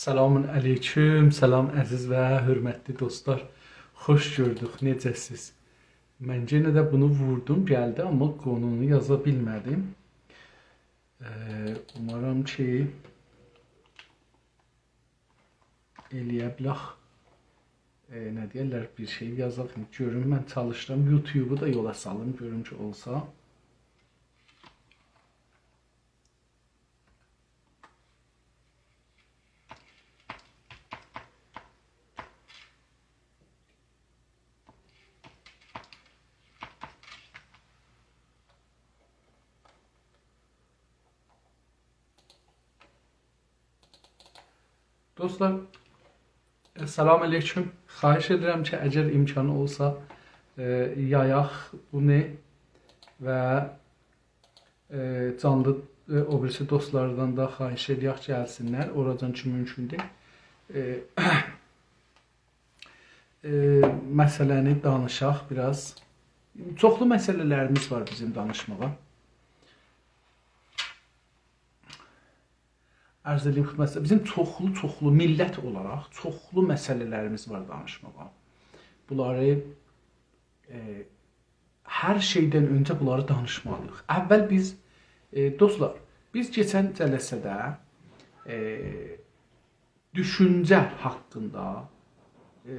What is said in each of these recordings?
Selamun aleyküm, salam əziz və hörmətli dostlar. Xoş gördük, necəsiz? Mən yenə də bunu vurdum, gəldi, amma qonunu yaza bilmədim. Umarım ki, eləyə bilək. Nə deyərlər, bir şey yazaq. Görüm, mən çalışdım, YouTube'u da yola salım, görüm ki, olsa. Dostlar, salam aleyküm. Xahiş edirəm ki, əgər imkanı olsa yayaq bunu və canlı o birisi dostlardan da xahiş edək gəlsinlər. Oradan ki, mümkündür. Məsələni danışaq biraz. Çoxlu məsələlərimiz var bizim danışmağa. Arz edeyim xidmətlə, bizim çoxlu millət olaraq çoxlu məsələlərimiz var danışmağa. Bunları hər şeydən öncə bunları danışmalıyıq. Əvvəl biz, dostlar, biz keçən cəlsədə düşüncə haqqında,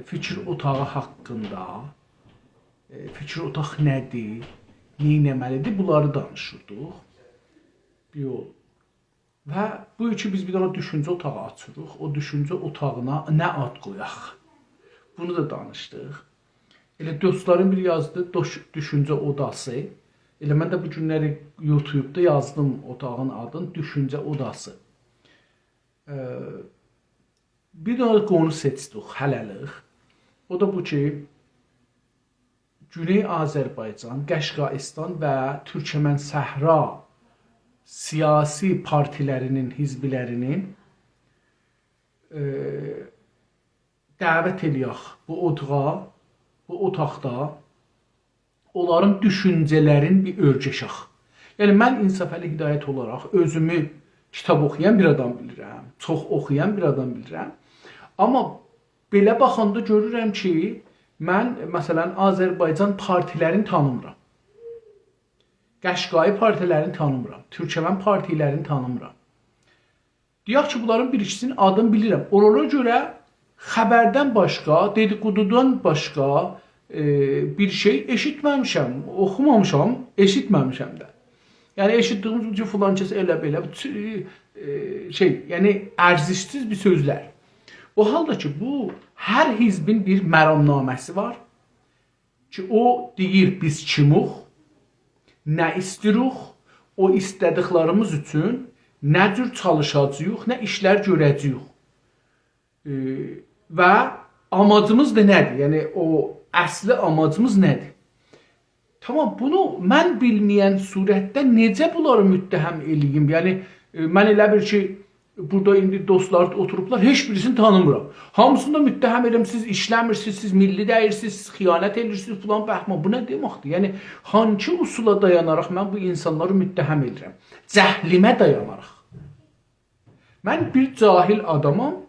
fikir otağı haqqında, fikir otaq nədir, neynəməlidir, bunları danışırdıq. Bir yol. Və bu üçün biz bir dənə düşüncə otağı açırıq. O düşüncə otağına nə ad qoyaq? Bunu da danışdıq. Elə dostların bir yazdı, düşüncə odası. Elə mən də bu günləri YouTube'da yazdım otağın adını, düşüncə odası. Bir dənə qonu seçdik hələlik. O da bu ki, Güney Azərbaycan, Qəşqaistan və Türkmen Səhra siyasi partilərinin, hizbilərinin dəvət eləyək bu otağa, bu otaqda onların düşüncələrin bir örgəşək. Yəni, mən İnsaf Əli Hidayət olaraq özümü kitab oxuyan bir adam bilirəm, çox oxuyan bir adam bilirəm. Amma belə baxanda görürəm ki, mən, məsələn, Azərbaycan partilərini tanımıram. Qəşqai partilərini tanımıram. Türkmen partilərini tanımıram. Deyək ki, bunların bir ikisinin adını bilirəm. Ona görə xəbərdən başqa, dedikodudan başqa bir şey eşitməmişəm, oxumamışam, eşitməmişəm də. Yəni, eşitdiyimiz ki, filan kəs elə belə yəni ərzişsiz bir sözlər. O halda ki, bu hər hizbin bir məramnaməsi var ki, o deyir biz kimuq, nə istəyirik, o istədiklərimiz üçün nə cür çalışacağıq, nə işlər görəcəyik. Və amacımız da nədir? Yəni, o əsli amacımız nədir? Tamam, bunu mən bilməyən surətdə necə bunları müttəhəm eləyim? Yəni, mən elə bir ki, burada indi dostlar oturublar, heç birisini tanımıram. Hamısını da müttəhəm edirəm, siz işləmirsiniz, siz milli dəyirsiniz, siz xiyanət edirsiniz, filan bəhmə. Bu nə deməkdir? Yəni, hangi usula dayanaraq mən bu insanları müttəhəm edirəm? Cəhlimə dayanaraq. Mən bir cahil adamam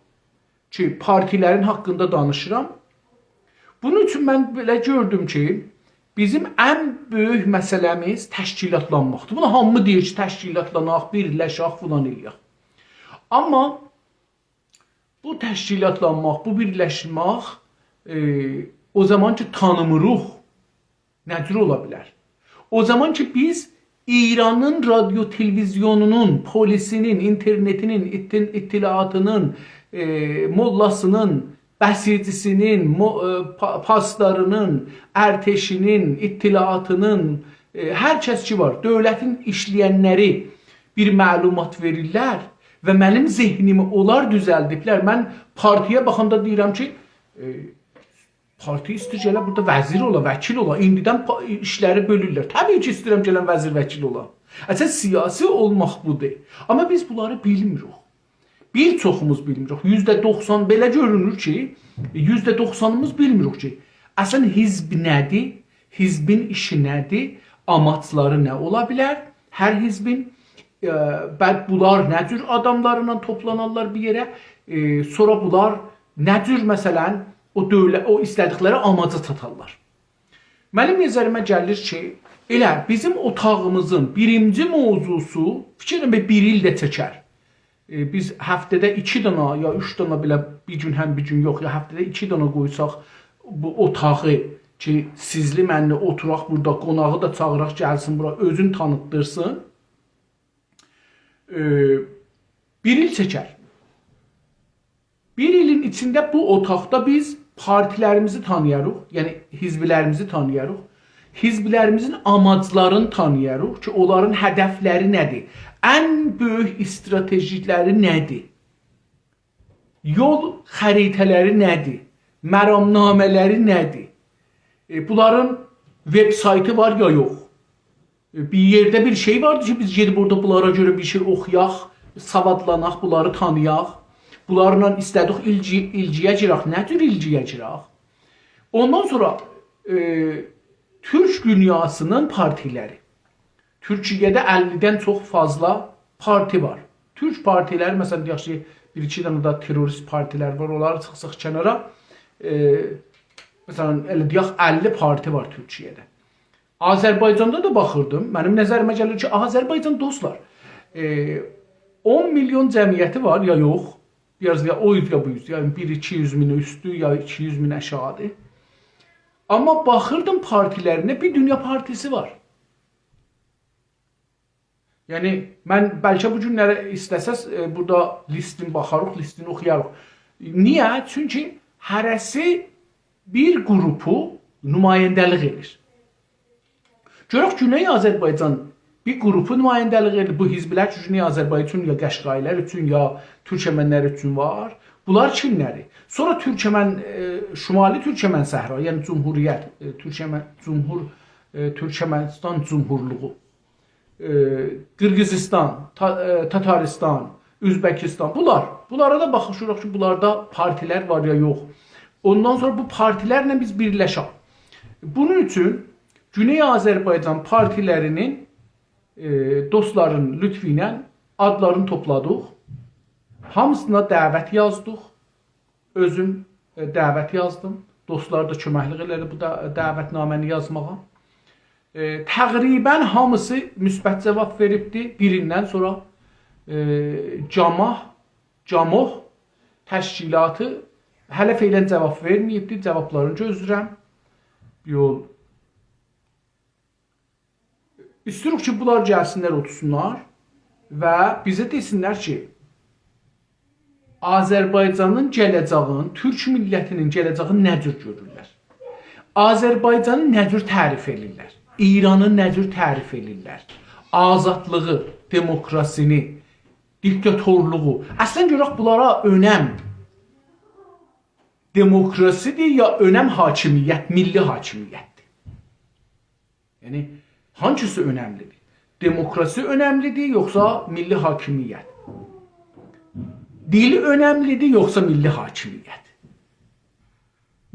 ki, partilərin haqqında danışıram. Bunun üçün mən belə gördüm ki, bizim ən böyük məsələmiz təşkilatlanmaqdır. Buna hamı deyir ki, təşkilatlanaq, birləşək, filan eləyək. Amma bu təşkilatlanmaq, bu birləşmək o zaman ki tanımırıq, nə cür ola bilər? O zaman ki biz İranın radyo televizyonunun, polisinin, internetinin, ittilaatının, mollasının, bəsicisinin, paslarının, ərteşinin, ittilaatının, hər kəs ki var, dövlətin işləyənləri bir məlumat verirlər. Və mənim zehnimi onlar düzəldiblər. Mən partiyə baxanda deyirəm ki, partiya istəyir gələn burada vəzir ola, vəkil ola. İndidən işləri bölürlər. Təbii ki, istəyirəm gələn vəzir, vəkil ola. Əslən, siyasi olmaq budur. Amma biz bunları bilmirik. Bir çoxumuz bilmirik. %90 belə görünür ki, %90'ımız bilmirik ki, əslən, hizb nədir? Hizbin işi nədir? Amaçları nə ola bilər? Hər hizbin bunlar nə cür adamlarla toplanarlar bir yerə? Sonra bunlar nə cür məsələn o istədikləri amaca çatarlar. Mənim nəzərimə gəlir ki, elə bizim otağımızın birinci mövzusu fikirlərim bir ildə çəkər. Biz həftədə 2 dənə ya 3 dənə belə bir gün həm bir gün yox ya həftədə 2 dənə qoysaq bu otağı ki sizli mənli oturaq burada qonağı da çağıraq gəlsin bura özün tanıtdırsın. Bir il çəkər. Bir ilin içində bu otaqda biz partilərimizi tanıyarıq, yəni hizblərimizi tanıyarıq. Hizblərimizin amaclarını tanıyarıq ki, onların hədəfləri nədir? Ən böyük stratejiləri nədir? Yol xəritələri nədir? Məramnamələri nədir? Bunların web saytı var ya yox? Bir yerdə bir şey vardı ki, biz gedib orada bunlara görə bir şey oxuyaq, savadlanaq, bunları tanıyaq. Bunlarla istədik ilciyə girək. Nə tür ilciyə girək? Ondan sonra Türk dünyasının partiləri. Türkiyədə 50-dən çox fazla parti var. Türk partiləri, məsələn, deyək ki, bir-iki dənə də terrorist partilər var, onları çıxsaq kənara. Məsələn, deyək 50 parti var Türkiyədə. Azərbaycanda da baxırdım. Mənim nəzərimə gəlir ki, Azərbaycan dostlar, 10 milyon cəmiyyəti var ya yox. Biraz ya o yüz ya bu yüz. Yani 1-200 min üstü ya 200 min aşağıdır. Ama bakırdım partilerine bir dünya partisi var. Yani ben belki bu günləri istəsəz burada listin baxarıq, listini oxuyarıq. Niye? Çünkü hərəsi bir grupu nümayəndəlik edir. Görək Güney Azərbaycan bir grupu nümayəndəlik edir. Bu hizblər Güney Azərbaycan ya Qəşqaylar üçün ya Türkmənlər üçün var. Bunlar kimləri? Sonra Şimali Türkmen səhra, yəni Cumhuriyyət, Türkmenistan Cumhurluğu, Qırğızistan, Tataristan, Üzbəkistan. Bunlara da baxışırıq ki, bunlarda partilər var ya yox. Ondan sonra bu partilərlə biz birləşək. Bunun üçün Güney Azərbaycan partilərinin dostların lütfi ilə adlarını topladıq. Hamısına dəvət yazdıq. Özüm dəvət yazdım. Dostlar da köməklik elədi bu dəvətnaməni yazmağa. Təqribən hamısı müsbət cavab veribdi. Birindən sonra Camoh təşkilatı hələ feylən cavab verməyibdi. Cavablarını gözləyirəm. Yol. İstirik ki, bunlar gəlsinlər, otursunlar və bizə desinlər ki, Azərbaycanın gələcəyin, Türk millətinin gələcəyi nə cür görürlər? Azərbaycanı nə cür tərif edirlər? İranı nə cür tərif edirlər? Azadlığı, demokrasini, diktatorluğu. Əslən görək bunlara önəm demokrasidir ya önəm hakimiyyət, milli hakimiyyətdir. Yəni hangisi önəmlidir? Demokrasi önəmlidir yoxsa milli hakimiyyət? Dil önəmlidir yoxsa milli hakimiyyət?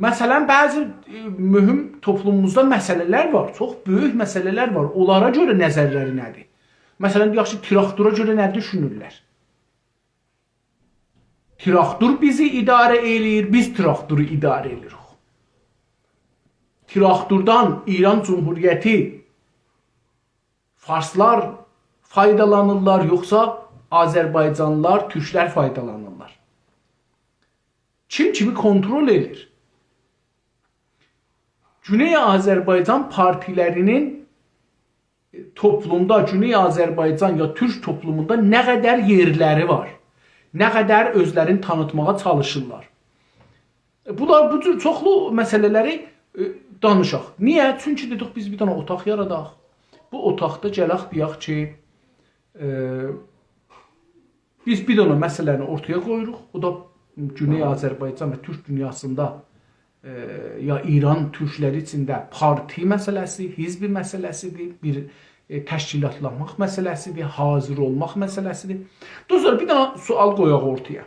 Məsələn, bəzi mühüm toplumumuzda məsələlər var, çox böyük məsələlər var. Onlara görə nəzərləri nədir? Məsələn, yaxşı, traktora görə nə düşünürlər? Traktor bizi idarə eləyir, biz traktoru idarə edirik. Traktordan İran Cumhuriyyəti Farslar faydalanırlar, yoxsa Azərbaycanlılar, Türklər faydalanırlar. Kim kimi kontrol edir? Güney Azərbaycan partilərinin toplumda, Güney Azərbaycan ya Türk toplumunda nə qədər yerləri var? Nə qədər özlərini tanıtmağa çalışırlar? Bu cür çoxlu məsələləri danışaq. Niyə? Çünki dedik biz bir dənə otaq yaradaq. Bu otaqda gələk deyək ki, biz bir dənə məsələni ortaya qoyuruq. O da Güney Azərbaycan və Türk dünyasında ya İran türkləri içində parti məsələsi, hizbi məsələsidir, bir təşkilatlanmaq məsələsidir, hazır olmaq məsələsidir. Dostlar, bir dənə sual qoyaq ortaya.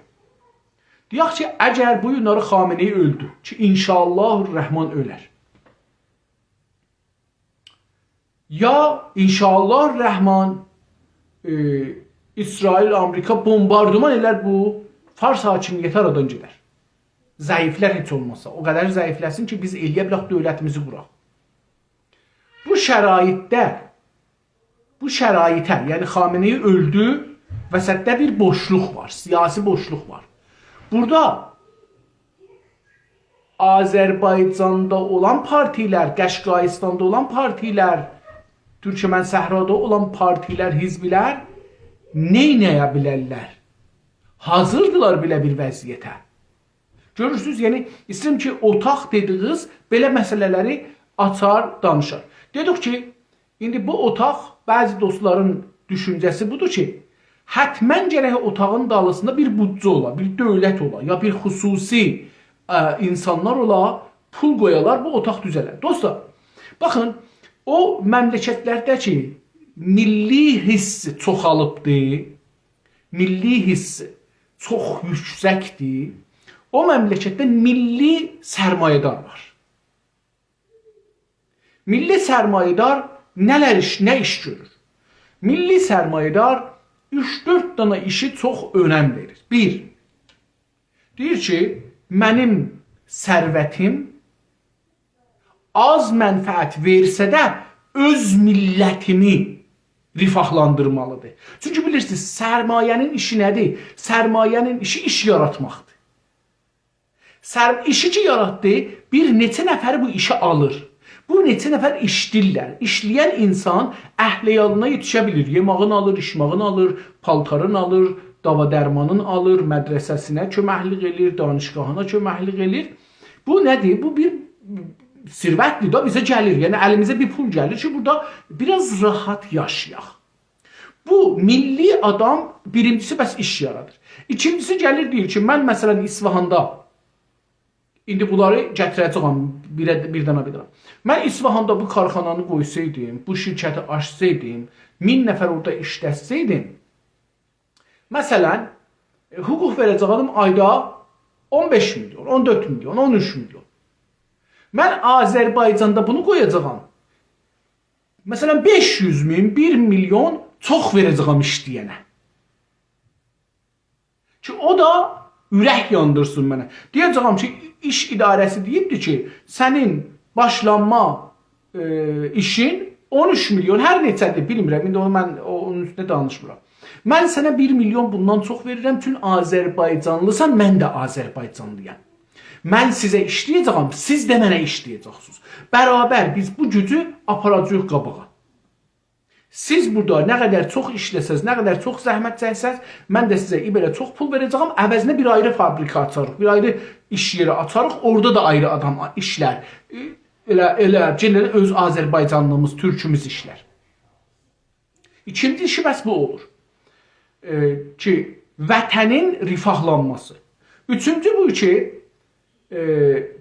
Deyək ki, əgər bu günləri Xameneyi öldü ki, inşallahur-rəhman ölər. Ya inşallahur-rəhman İsrail, Amerika bombardıman elər bu Fars hakimiyyəti aradan gedər. Zəiflər heç olmasa. O qədər zəifləsin ki, biz eləyə bilək dövlətimizi quraq. Bu şəraitə, yəni Xameneyi öldü, vəsətdə bir boşluq var, siyasi boşluq var. Burada Azərbaycanda olan partilər, Qəşqaistanda olan partilər, Türkmen Səhrada olan partilər, hizblər neynəyə bilərlər? Hazırdılar belə bir vəziyyətə. Görürsünüz, yəni istəyirəm ki, otaq dediniz belə məsələləri açar, danışar. Dedik ki, indi bu otaq bəzi dostların düşüncəsi budur ki, hətmən gərək otağın dalısında bir büdcə ola, bir dövlət ola, ya bir xüsusi insanlar ola, pul qoyalar, bu otaq düzələr. Dostlar, baxın, o məmləkətlərdə ki, milli hissi çoxalıbdır, milli hissi çox yüksəkdir, o məmləkətdə milli sərmayədar var. Milli sərmayədar nə iş görür? Milli sərmayədar 3-4 dana işi çox önəm verir. Bir, deyir ki, mənim sərvətim az mənfəət versə də öz millətimi rifahlandırmalıdır. Çünki bilirsiniz, sərmayənin işi nədir? Sərmayənin işi iş yaratmaqdır. İşi ki yaratdı, bir neçə nəfər bu işi alır. Bu neçə nəfər işləyirlər. İşləyən insan əhliyalına yetişə bilir. Yemağını alır, içmağını alır, paltarını alır, dava dərmanını alır, mədrəsəsinə köməklik edir, danışqahına köməklik edir. Bu nədir? Bu bir sirvətdir da bizə gəlir. Yəni əlimizə bir pul gəlir ki, burada biraz rahat yaşayaq. Bu milli adam birincisi bəs iş yaradır. İkincisi gəlir deyir ki, mən məsələn İsfahanda, indi bunları gətirəcəyəm bir dana. Mən İsfahanda bu karxananı qoysaydım, bu şirkəti açsaydım, 1000 nəfər orada işlətsəydim, məsələn, hüquq verəcəyim ayda 15 milyon, 14 milyon, 13 milyon. Mən Azərbaycanda bunu qoyacağam. Məsələn, 500 min, 1 milyon çox verəcəyim işləyənə. Ki, o da ürək yandırsın mənə. Deyəcəyəm ki, iş idarəsi deyibdir ki, sənin başlanma işin 13 milyon, hər neçədir bilmirəm, indi mən onun üstündə danışmıram. Mən sənə 1 milyon bundan çox verirəm, çünki Azərbaycanlısan, mən də Azərbaycanlıyam. Mən sizə işləyəcəyəm, siz də mənə işləyəcəksiniz. Bərabər biz bu gücü aparacağıq qabağa. Siz burada nə qədər çox işləsəz, nə qədər çox zəhmət çəksəz, mən də sizə belə çox pul verəcəyəm, əvəzinə bir ayrı fabrika açarıq, bir ayrı iş yeri açarıq, orada da ayrı adam işlər. Elə öz Azərbaycanlımız, türkümüz işlər. İkinci işi bəs bu olur. Ki, vətənin rifahlanması. Üçüncü bu ki,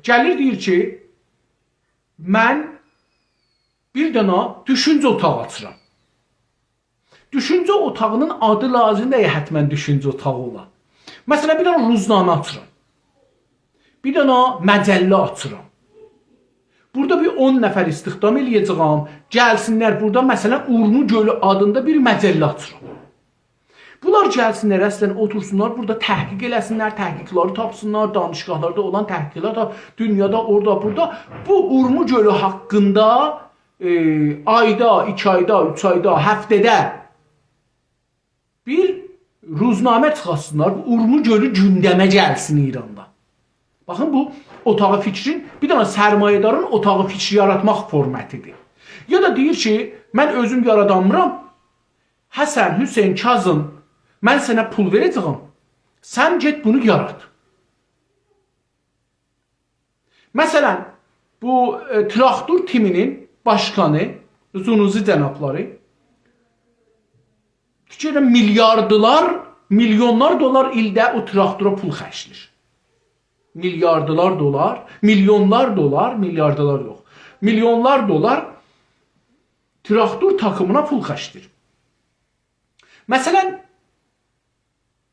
gəlir deyir ki, mən bir dana düşüncə otağı açıram. Düşüncə otağının adı lazım deyil, hətmən düşüncə otağı ola. Məsələn, bir dana ruznamə açıram. Bir dana məcəllə açıram. Burada bir 10 nəfər istihdam eləyəcəyəm. Gəlsinlər burada, məsələn, Urmu Gölü adında bir məcəllə açıram. Bunlar gəlsinlər, əslən otursunlar, burada təhqiq eləsinlər, təhqiqları tapsınlar, danışqahlarda olan təhqiqlər, dünyada, orada, burada. Bu Urmu Gölü haqqında ayda, 2 ayda, 3 ayda, həftədə bir ruznamə çıxasınlar, Urmu Gölü gündəmə gəlsin İranda. Baxın, bu otağı fikrin, bir dənə sərmayədarın otağı fikri yaratmaq formətidir. Ya da deyir ki, mən özüm yaradanmıram, Həsən, Hüseyin, Kazım, mən sənə pul verəcəyəm, sən get bunu yarat. Məsələn, bu traktor timinin başkanı, Zunuzi cənabları, milyonlar dolar ildə o traktora pul xərclir. Milyarlar dolar yox. Milyonlar dolar traktor takımına pul xərclir. Məsələn,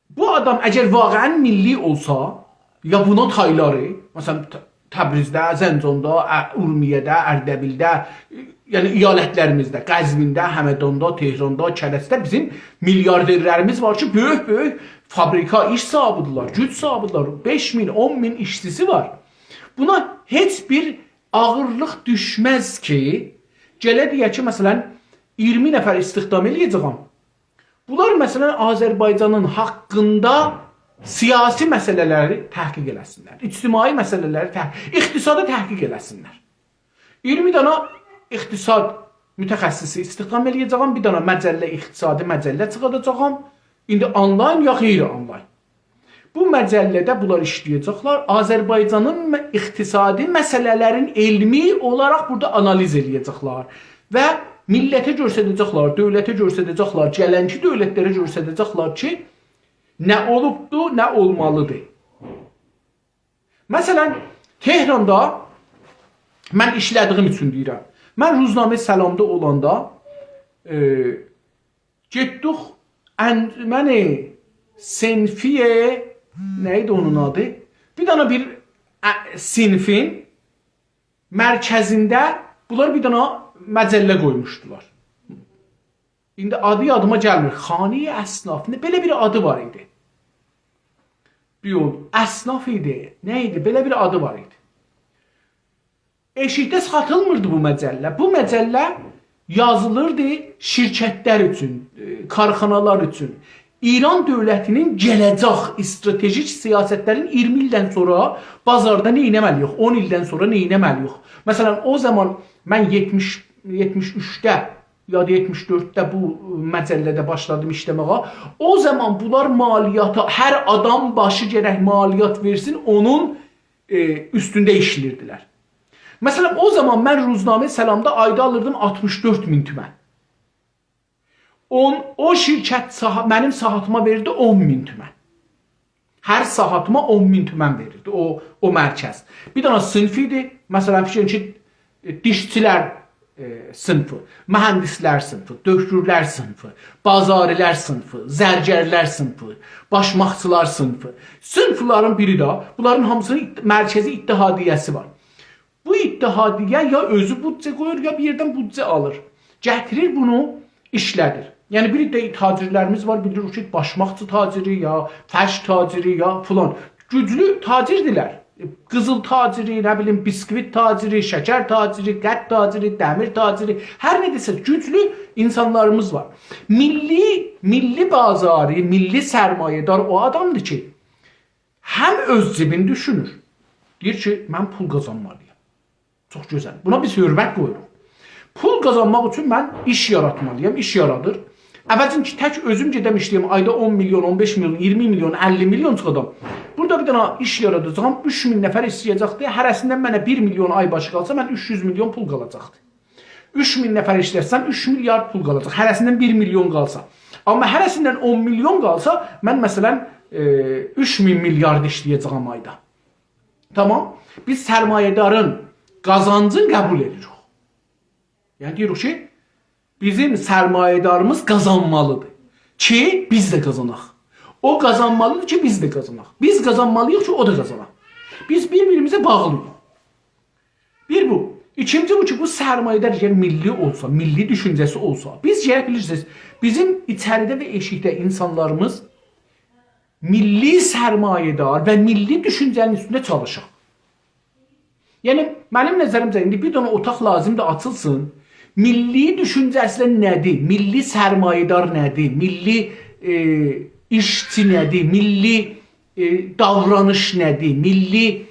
bu adam əgər vaqəən milli olsa, ya buna tayları, məsələn, Təbrizdə, Zəncanda, Urmiyədə, Ərdəbildə, yəni iyalətlərimizdə, Qəzvində, Həmədanda, Tehranda, Kərəsdə bizim milyarderlərimiz var ki, böyük fabrika iş sahibidirler, güc sahibidirler. 5 min, 10 bin işçisi var. Buna heç bir ağırlıq düşməz ki, gələ deyək ki, məsələn, 20 nəfər istihdam eləyəcəm. Bunlar məsələn Azərbaycanın haqqında siyasi məsələləri təhqiq eləsinlər, ictimai məsələləri, iqtisadı təhqiq eləsinlər. 20 dana iqtisad mütəxəssisi istihdam eləyəcəm, bir dana məcəllə, iqtisadi məcəllə çıxadacağam. İndi onlayn ya qeyri-onlayn. Bu məcəllədə bunlar işləyəcəklər. Azərbaycanın iqtisadi məsələlərin elmi olaraq burada analiz eləyəcəklər və millətə göstərəcəklər, dövlətə göstərəcəklər, gələnki dövlətlərə göstərəcəklər ki, nə olubdu, nə olmalıdır. Məsələn, Tehranda mən işlədiyim üçün deyirəm. Mən Ruznamə Səlamda olanda getdik əncüməni senfiyə, neydi onun adı? Bir dana bir sinfin mərkəzində bunlar bir dana məcəllə qoymuşdular. İndi adı yadıma gəlmir. Xaniyə əsnaf. Belə bir adı var idi. Bir yol. Əsnaf idi. Nə idi? Belə bir adı var idi. Eşikdə satılmırdı bu məcəllə. Bu məcəllə yazılırdı şirkətlər üçün, karxanalar üçün. İran dövlətinin gələcək stratejik siyasətlərin 20 ildən sonra bazarda nə etməliyik, 10 ildən sonra nə etməliyik. Məsələn, o zaman mən 73-də ya da 74-də bu məcəllədə başladım işləməyə. O zaman bunlar maliyyata, hər adam başı gərək maliyyat versin, onun üstündə işləyirdilər. Məsələn, o zaman mən Ruznamə Səlamda ayda alırdım 64 min tümən. O şirkət mənim sahatıma verirdi 10 min tümən. Hər sahatıma 10 min tümən verirdi o mərkəz. Bir dana sınıf idi. Məsələn, fikrin ki, dişçilər sınıfı, mühəndislər sınıfı, döşürlər sınıfı, bazarilər sınıfı, zərgərlər sınıfı, başmaqçılar sınıfı. Sınıfların biri də, bunların hamısının mərkəzi ittihadiyyəsi var. Bu ittihadiyyə ya özü büdcə qoyur, ya bir yerdən büdcə alır. Gətirir bunu, işlədir. Yəni bir də tacirlərimiz var, bilirik ki, başmaqçı taciri, ya fəş taciri, ya filan. Güclü tacirdirlər. Qızıl taciri, nə bilim, biskvit taciri, şəkər taciri, qət taciri, dəmir taciri, hər nə desə güclü insanlarımız var. Milli bazarı, milli sərmayədar o adamdır ki, həm öz cibini düşünür. Deyir ki, mən pul qazanmalıyım. Çox gözəl. Buna biz hörmət qoyuruq. Pul qazanmaq üçün mən iş yaratmalıyım, iş yaradır. Əvvəlcə ki, tək özüm gedəm işləyəm, ayda 10 milyon, 15 milyon, 20 milyon, 50 milyon çıxadam. Burada bir dana iş yaradacağım, 3000 nəfər istəyəcəkdir. Hərəsindən mənə 1 milyon ay başı qalsa, mən 300 milyon pul qalacaqdır. 3000 nəfər işlərsəm, 3 milyard pul qalacaq. Hərəsindən 1 milyon qalsa. Amma hərəsindən 10 milyon qalsa, mən məsələn 3000 milyard işləyəcəyəm ayda. Tamam. Biz sərmayədarın qazancını qəbul edirik. Yəni deyirik ki, bizim sərmayədarımız qazanmalıdır ki, biz də qazanaq. O qazanmalıdır ki, biz də qazanaq. Biz qazanmalıyıq ki, o da qazanaq. Biz bir-birimizə bağlıyıq. Bir bu. İkinci bu ki, bu sərmayədar yəni milli olsa, milli düşüncəsi olsa, biz gəlib bilirsiniz, bizim içəridə və eşikdə insanlarımız milli sərmayədar və milli düşüncənin üstündə çalışır. Yəni, mənim nəzərimcə, indi bir dana otaq lazımdır, açılsın. Milli düşüncəsi nədir? Milli sərmayədar nədir? Milli işçi nədir? Milli davranış nədir? Milli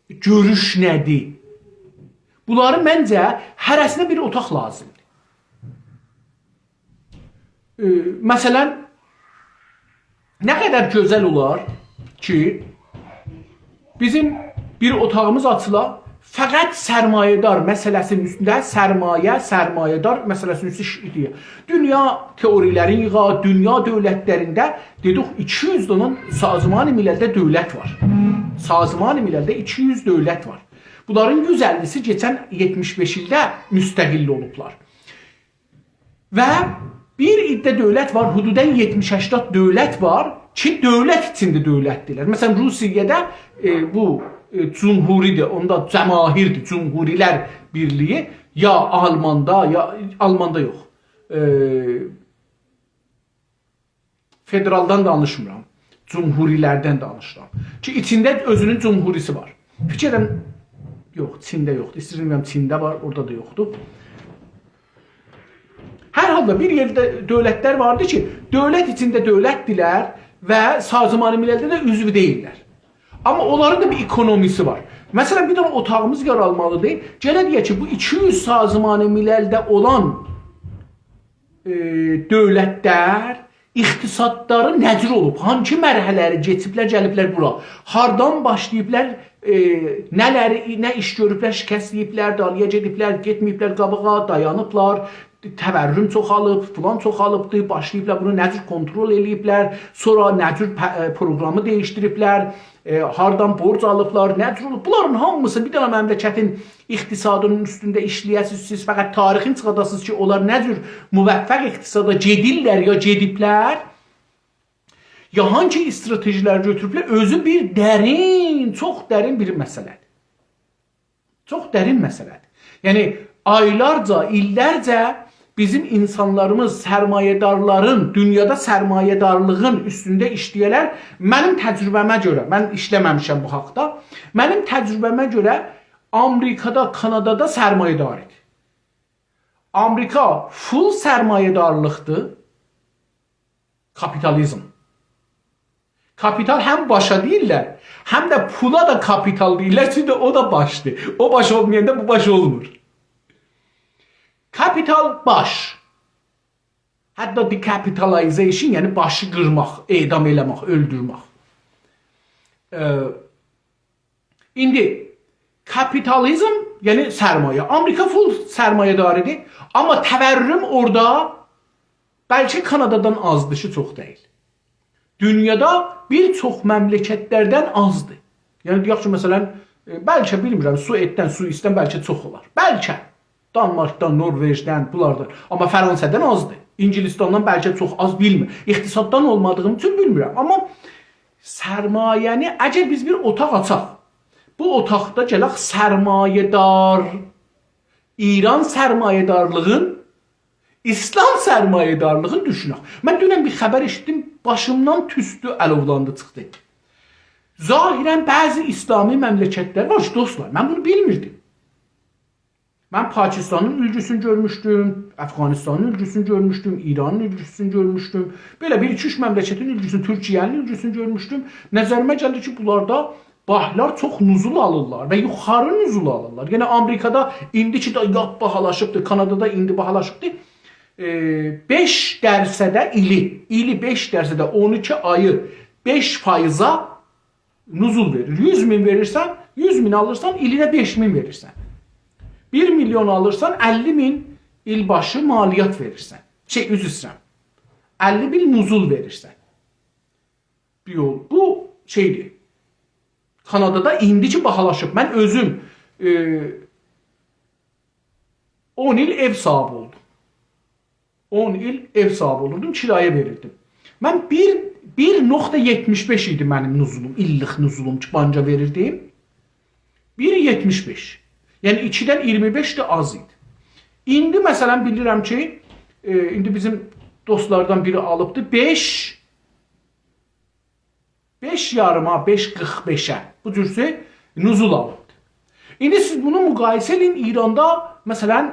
görüş nədir? Bunları məncə hərəsinə bir otaq lazımdır. Məsələn, nə qədər gözəl olar ki, bizim bir otağımız açılar, fəqət sərmayədar məsələsinin üstündə sərmayədar məsələsinin üstündə işləyir. Dünya teoriləri yığa, dünya dövlətlərində dedik 200 dənə Sazman-ı Miləldə dövlət var. Sazman-ı Miləldə 200 dövlət var. Bunların 150'si geçən 75 ildə müstəqil olublar. Və bir iddə dövlət var, hududən 70-80 dövlət var ki, dövlət içində dövlətdirlər. Məsələn, Rusiyada bu cumhuridir, onda cəmahirdir, cumhurilər birliyi, ya Almanda, ya Almanda yox. Federaldan danışmıram. cumhurilərdən danışıram. Ki içində özünün cumhurisi var. Fikirəm yox, Çində yoxdur. İstəyirəm Çində var, orada da yoxdur. Hər halda bir yerdə dövlətlər vardı ki, dövlət içində dövlətdilər və Sazman-ı Millədə də üzv deyirlər. Amma onların da bir ekonomisi var. Məsələn, bir dənə otağımız qaralmalıdır. Gələ deyək ki, bu 200 Sazman-ı Millədə olan dövlətlər iqtisadları necə olub? Hangi mərhələləri keçiblər, gəliblər bura? Hardan başlayıblar? Nələri, nə iş görüblər, şikəst yiyiblər, dalıya gediblər, getməyiblər qabağa, dayanıblar, təvərrüm çoxalıb, filan çoxalıbdır, başlayıblar bunu nə cür kontrol eləyiblər, sonra nə cür proqramı dəyişdiriblər, hardan borc alıblar, nə cür olub. Bunların hamısı bir dənə məmləkətin iqtisadının üstündə işləyəsiniz, siz fəqət tarixin çıxadasınız ki, onlar nə cür müvəffəq iqtisada gedirlər ya gediblər, ya hangi stratejilər götürüblər, özü bir dərin, çox dərin bir məsələdir. Çox dərin məsələdir. Yəni, aylarca, illərcə bizim insanlarımız sərmayedarların, dünyada sərmayedarlığın üstündə işləyərlər. Mənim təcrübəmə görə, mən işləməmişəm bu haqda, mənim təcrübəmə görə Amerikada, Kanadada sərmayedar idi. Amerika full sərmayedarlıqdır, kapitalizm. Kapital həm başa deyirlər, həm də pula da kapital deyirlər, çünki o da başdır. O baş olmayanda bu baş olmur. Kapital baş. Hətta decapitalization, yəni başı qırmaq, edam eləmək, öldürmək. İndi kapitalizm, yəni sərmayə. Amerika full sərmayədar idi, amma təvərrüm orada bəlkə Kanadadan azdır, ki, çox deyil. Dünyada bir çox məmləkətlərdən azdır. Yəni deyək ki, məsələn, bəlkə bilmirəm, su etdən, su istən bəlkə çox olar. Bəlkə. Danmarkdan, Norveçdən, bunlardan. Amma Fransa'dan azdır. İngilistandan bəlkə çox az bilmir. İqtisaddan olmadığım üçün bilmirəm. Amma sərmayəni, əgər biz bir otaq açaq, bu otaqda gələk sərmayedar, İran sərmayedarlığın, İslam sərmayedarlığını düşünək. Mən dünən bir xəbər eşitdim, başımdan tüstü əlovlandı çıxdı. Zahirən bəzi İslami məmləkətlər var ki, dostlar, mən bunu bilmirdim. Mən Pakistanın ülgüsünü görmüşdüm, Əfqanistanın ülgüsünü görmüşdüm, İranın ülgüsünü görmüşdüm. Belə bir iki-üç məmləkətin ülgüsünü, Türkiyənin ülgüsünü görmüşdüm. Nəzərimə gəldi ki, bunlarda bahlar çox nüzul alırlar və yuxarı nüzul alırlar. Yəni Amerikada indiki də yap bahalaşıbdır, Kanadada indi bahalaşıbdır. 5% ili 5% 12 ayı 5%-a nüzul verir. 100 min verirsən, 100 min alırsan, ilinə 5 min verirsən. 1 milyon alırsan 50 min ilbaşı maliyyat verirsən. Üzr istəyirəm. 50 bin nüzul verirsən. Bu şeydir. Kanadada indiki bahalaşıb. Mən özüm 10 il ev sahibi oldum. 10 il ev sahibi olurdum, kiraya verirdim. Mən 1.75 idi mənim nüzulum, illik nüzulum ki, banca verirdim. 1.75. Yəni 2-dən 25 də az idi. İndi məsələn bilirəm ki, indi bizim dostlardan biri alıbdı 5 yarıma, 5.45-ə bu cürsə nüzul alıbdı. İndi siz bunu müqayisə edin İranda məsələn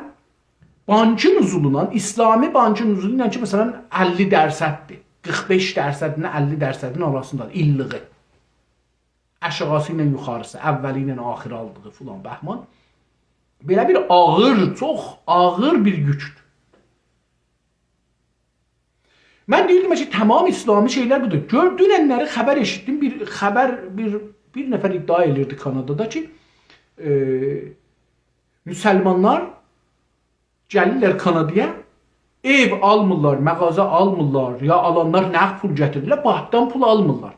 bankı nüzulundan, İslami bankı nüzulu ilə ki məsələn 50%dir. 45%-lə 50%-in arasındadır illiği. Aşağısı ilə yuxarısı, əvvəli ilə axırı aldığı filan bəhman. Belə bir ağır, çox ağır bir yükdür. Mən deyirdim ki, tamam İslami şeylər budur. Dünənləri xəbər eşitdim. Bir nəfər iddia edirdi Kanadada ki, müsəlmanlar gəlirlər Kanadaya, ev almırlar, mağaza almırlar, ya alanlar nəğd pul gətirirlər, bankdan pul almırlar.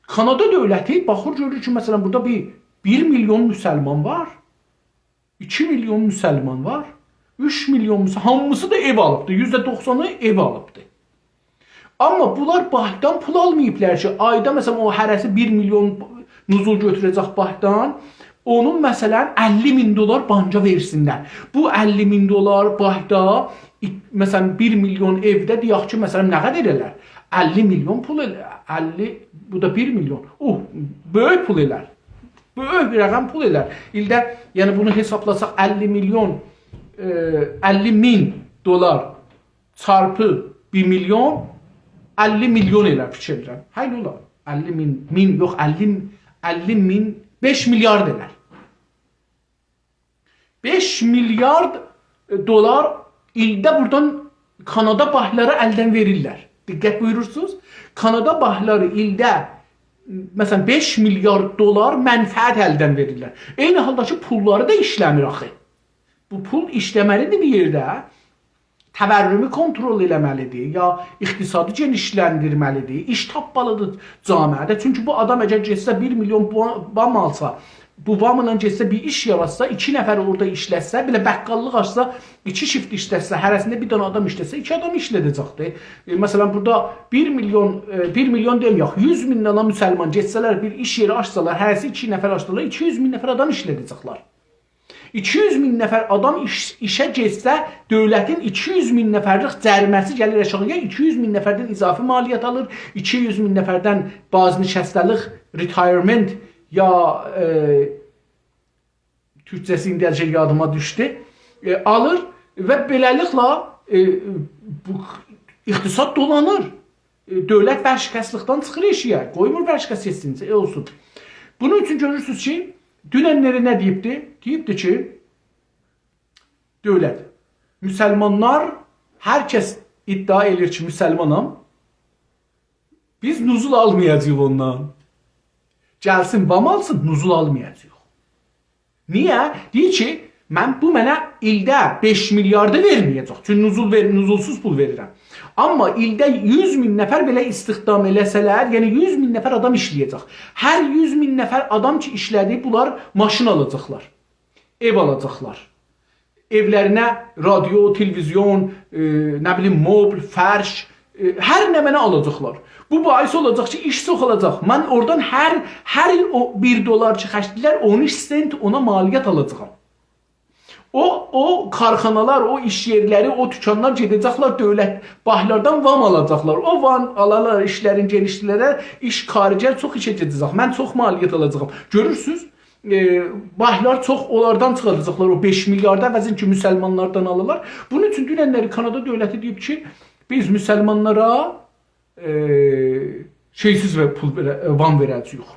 Kanada dövləti baxır, görür ki, məsələn, burada 1 milyon müsəlman var. 2 milyon müsəlman var, 3 milyon müsəlman, hamısı da ev alıbdır, %90'ı ev alıbdır. Amma bunlar bankdan pul almayıblar ki, ayda məsələn o hərəsi 1 milyon nüzul götürəcək bankdan, onun məsələn 50 min dolar banka versinlər. Bu 50 min dolar bankda, məsələn 1 milyon evdə deyək ki, məsələn nə qədər elər? 50 milyon pul elər. 50, bu da 1 milyon. Böyük pul elər. Böyük bir rəqəm pul elər. İldə, yəni bunu hesablasaq 50 milyon, 50 min dolar çarpı 1 milyon, 50 milyon elər fikir edirəm. Hayır olar. 50 min yox, 50 min, 5 milyard elər. 5 milyard dolar ildə buradan Kanada bahları əldən verirlər. Diqqət buyurursunuz. Kanada bahları ildə məsələn 5 milyard dolar mənfəət əldən verirlər. Eyni halda ki, pulları da işləmir axı. Bu pul işləməlidir bir yerdə. Təvərrümü kontrol eləməlidir, ya iqtisadı genişləndirməlidir, iş tapmalıdır camiədə. Çünki bu adam əgər getsə 1 milyon bam alsa, bu vamla getsə bir iş yaratsa, 2 nəfər orada işləsə, belə bəqqallıq açsa, 2 shift işləsə, hərəsində bir dənə adam işləsə, 2 adam işlədəcəkdir. Məsələn, burada 1 milyon deməyək, 100 min dənə müsəlman getsələr, bir iş yeri açsalar, hərəsi 2 nəfər açsalar, 200 min nəfər adam işlədəcəklər. 200 min nəfər adam işə getsə, dövlətin 200 min nəfərlik cəriməsi gəlir aşağıya, 200 min nəfərdən izafi maliyyət alır, 200 min nəfərdən bazinişəstəlik, retirement, ya Türkçəsi indiyəcə yadıma düşdü, alır və beləliklə bu iqtisad dolanır. Dövlət vərşikəslikdən çıxır eşiyə, qoymur vərşikəs olsun. Bunun üçün görürsünüz ki, dünənləri nə deyibdi? Deyibdi ki, dövlət, müsəlmanlar, hər kəs iddia edir ki, müsəlmanam, biz nuzul almayacaq ondan. Gəlsin, vam alsın, nuzul almayacaq. Niyə? Deyir ki, bu mənə ildə 5 milyarda verməyəcək. Çünki nuzulsuz pul verirəm. Amma ildə 100 min nəfər belə istihdam eləsələr, yəni 100 min nəfər adam işləyəcək. Hər 100 min nəfər adam ki işlədi, bunlar maşın alacaqlar, ev alacaqlar. Evlərinə radio, televizyon, nə bilim, mobl, fərş, hər nə mənə alacaqlar. Bu bahis olacaq ki, iş çox olacaq. Mən oradan hər il o 1 dolar ki xərcləyirlər, 13 sent ona maliyyət alacağam. O karxanalar, o iş yerləri, o tükanlar gedəcəklər dövlət bahlardan vam alacaqlar. O vam alarlar, işlərin genişlilər, iş xaricə çox işə gedəcək. Mən çox maliyyət alacağam. Görürsünüz, bahlar çox onlardan çıxacaqlar. O 5 milyarda əvəzin ki, müsəlmanlardan alırlar. Bunun üçün dünənləri Kanada dövləti deyib ki, biz müsəlmanlara şeysiz və pul vam verəcəyik.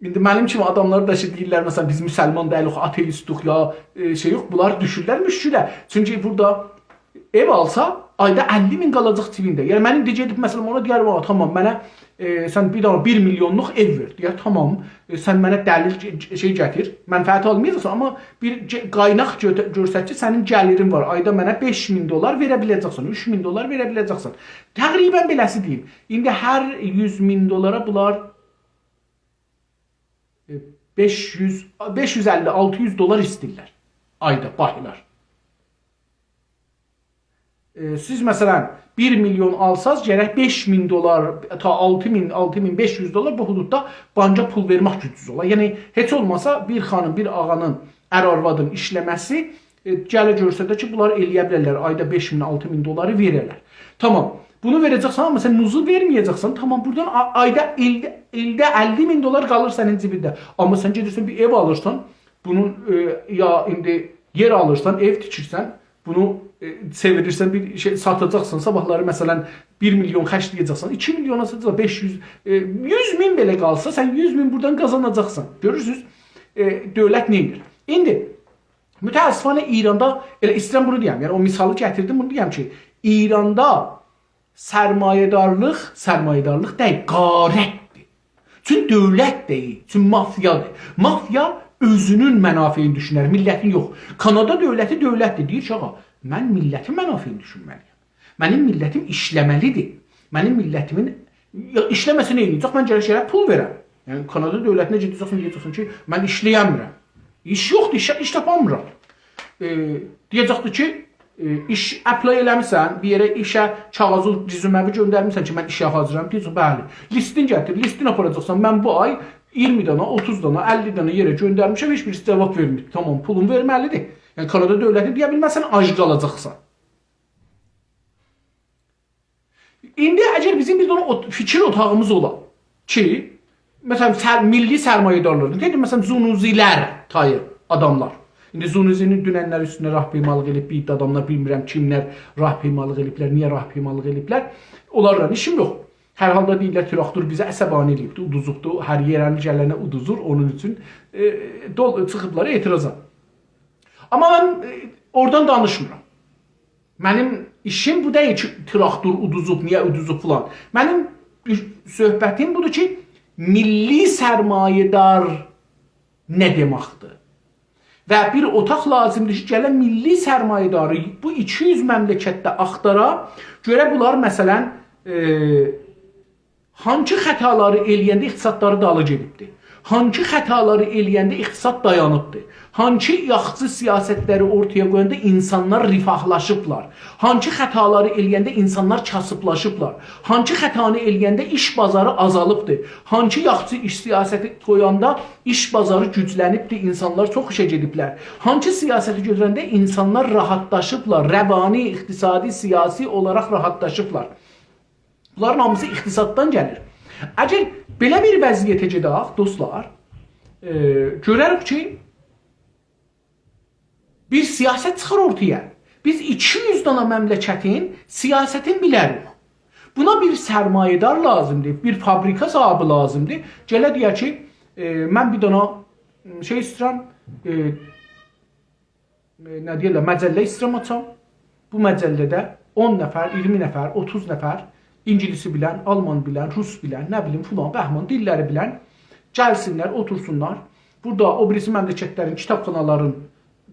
İndi mənim kimi adamlar da deyirlər, məsələn, biz müsəlman deyilik, ateistiq ya şey yox, bunlar düşürlər müşkülə. Çünki burada ev alsa, ayda 50 min qalacaq cibində. Yəni, mənim də gedib, məsələn, ona deyər, tamam, mənə sən bir dana 1 milyonluq ev ver. Deyər, tamam, sən mənə dəlil şey gətir, mənfəət almayacaqsan, amma bir qaynaq görsət ki, sənin gəlirin var, ayda mənə 5 min dolar verə biləcəksən, 3 min dolar verə biləcəksən. Təqribən beləsi deyim. İndi hər 100 min dolara bunlar 550-600 dolar istəyirlər ayda bahilər. Siz məsələn 1 milyon alsaz gərək 5.000 dolar ta 6.000-6.500 dolar bu hududda banca pul vermək gücüz olar. Yəni heç olmasa bir xanım, bir ağanın, ər-arvadın işləməsi gələ görsədə ki, bunlar eləyə bilərlər. Ayda 5.000-6.000 doları verərlər. Tamam. Bunu verəcəksən, amma sən nuzul verməyəcəksən. Tamam, buradan ayda ildə 50.000 dolar qalır sənin cibində. Amma sən gedirsən bir ev alırsan, bunun ya indi yer alırsan, ev tikirsən, bunu çevirirsən, bir şey satacaqsan, sabahları məsələn 1 milyon xərcləyəcəksən, 2 milyona satacaqsan, 500, 100 min belə qalsa, sən 100 min buradan qazanacaqsan. Görürsünüz, dövlət nə edir? İndi, mütəəssifanə İranda, elə istəyirəm bunu deyəm, yəni o misalı gətirdim, bunu deyəm ki, İranda sərmayədarlıq deyil, qarətdir. Çünki dövlət deyil, çünki mafyadır. Mafya özünün mənafeyini düşünər, millətin yox. Kanada dövləti dövlətdir, deyir ki, ağa, mən millətin mənafeyini düşünməliyəm. Mənim millətim işləməlidir. Mənim millətimin işləməsi nə edəcək? Mən gərək pul verəm. Yəni, Kanada dövlətinə deyəcəksin ki, mən işləyəmirəm. İş yoxdur, iş tapamıram. Deyəcəkdir ki, iş apply eləmirsən, bir yerə işə kağızı rezüməvi göndərmirsən ki, mən işə hazıram, deyəcək, bəli. Listin gətir, listin aparacaqsan, mən bu ay 20 dana, 30 dana, 50 dana yerə göndərmişəm, heç birisi cavab vermir. Tamam, pulun verməlidir. Yəni, Kanada dövləti deyə bilməsən, ac qalacaqsan. İndi əgər bizim bir dənə fikir otağımız ola ki, məsələn milli sərmayədarlar, dedim məsələn zunuzilər tayı adamlar. İndi Zunuzinin dünənlər üstünə rahpeymalıq edib, bir adamlar bilmirəm kimlər rahpeymalıq ediblər, niyə rahpeymalıq ediblər. Onlarla işim yox. Hər halda deyirlər traktor bizə əsəbani edibdir, uduzubdur, hər yerəni gələnə uduzur, onun üçün çıxıblar etiraza. Amma mən oradan danışmıram. Mənim işim bu deyil ki, traktor uduzub, niyə uduzub filan. Mənim söhbətim budur ki, milli sərmayədar nə deməkdir? Və bir otaq lazımdır ki, gələn milli sərmayədarı bu 200 məmləkətdə axtara, görə bunlar məsələn hangi xətaları eləyəndə iqtisadları dalı gedibdir? Hangi xətaları eləyəndə iqtisad dayanıbdır? Hangi yaxşı siyasətləri ortaya qoyanda insanlar rifahlaşıblar? Hangi xətaları eləyəndə insanlar kasıblaşıblar? Hangi xətanı eləyəndə iş bazarı azalıbdır? Hangi yaxşı iş siyasəti qoyanda iş bazarı güclənibdir, insanlar çox işə gediblər? Hangi siyasəti götürəndə insanlar rahatlaşıblar, rəvani, iqtisadi, siyasi olaraq rahatlaşıblar? Bunların hamısı iqtisaddan gəlir. Əgər belə bir vəziyyətə gedək, dostlar, görərik ki, bir siyasət çıxır ortaya. Biz 200 dana məmləkətin siyasətini bilərik. Buna bir sərmayədar lazımdır, bir fabrika sahibi lazımdır. Gələ deyək ki, mən bir dana şey istəyirəm, nə deyirlər, məcəllə istəyirəm açam. Bu məcəllədə 10 nəfər, 20 nəfər, 30 nəfər İngilisi bilən, Alman bilən, Rus bilən, nə bilim filan, bəhman dilləri bilən gəlsinlər, otursunlar. Burada o birisi məmləkətlərin, kitabxanaların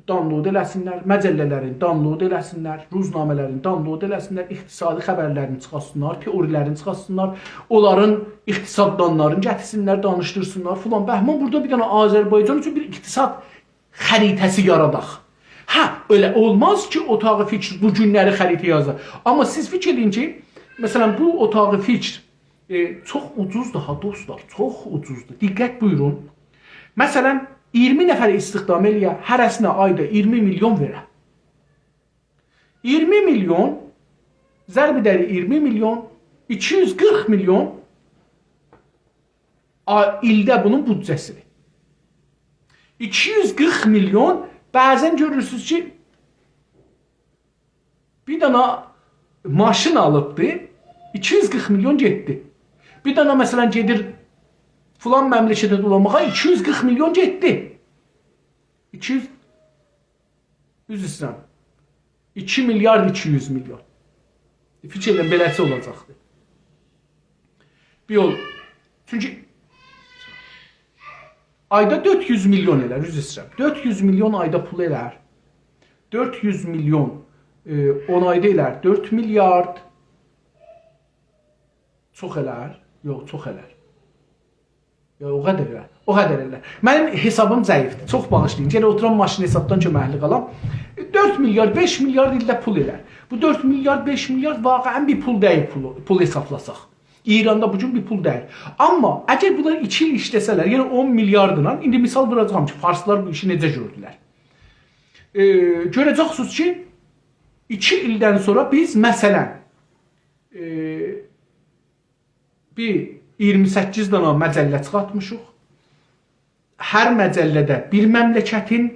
download eləsinlər, məcəllələrin download eləsinlər, ruznamələrin download eləsinlər, iqtisadi xəbərlərini çıxasınlar, teorilərini çıxasınlar, onların iqtisaddanlarını gətirsinlər, danışdırsınlar filan. Bəhman burada bir dənə Azərbaycan üçün bir iqtisad xəritəsi yaradaq. Hə, öyle olmaz ki, otağı fikir bu günləri xəritə yazar. Amma siz fikir edin ki, məsələn, bu otağı fikir çox ucuzdur ha dostlar, çox ucuzdur. Diqqət buyurun. Məsələn, 20 nəfər istihdam eləyə, hərəsinə ayda 20 milyon verə. 20 milyon, zərb edəri 20 milyon, 240 milyon ildə bunun büdcəsidir. 240 milyon, bəzən görürsünüz ki, bir dana maşın alıbdır, 240 milyon getdi. Bir dana məsələn gedir filan məmləkətə dolamağa 240 milyon getdi. 200 üzrə 2 milyard 200 milyon. Fikirlə beləsi olacaqdır. Bir yol. Çünki ayda 400 milyon elər, üzrə. 400 milyon ayda pul elər. 400 milyon 10 ayda elər. 4 milyard çox elər. Yox, çox elər. Ya o qədər elər. O qədər elər. Mənim hesabım zəifdir. Çox bağışlayın. Gələ oturan maşın hesabdan köməkli qalam. 4 milyard, 5 milyard ildə pul elər. Bu 4 milyard, 5 milyard vaqəən bir pul deyil, pul hesablasaq. İranda bugün bir pul deyil. Amma əgər bunlar 2 il işləsələr, yəni 10 milyardla, indi misal vuracağım ki, farslar bu işi necə gördülər. Görəcəksiniz ki, 2 ildən sonra biz məsələn bir 28 dana məcəllə çıxartmışıq. Hər məcəllədə bir məmləkətin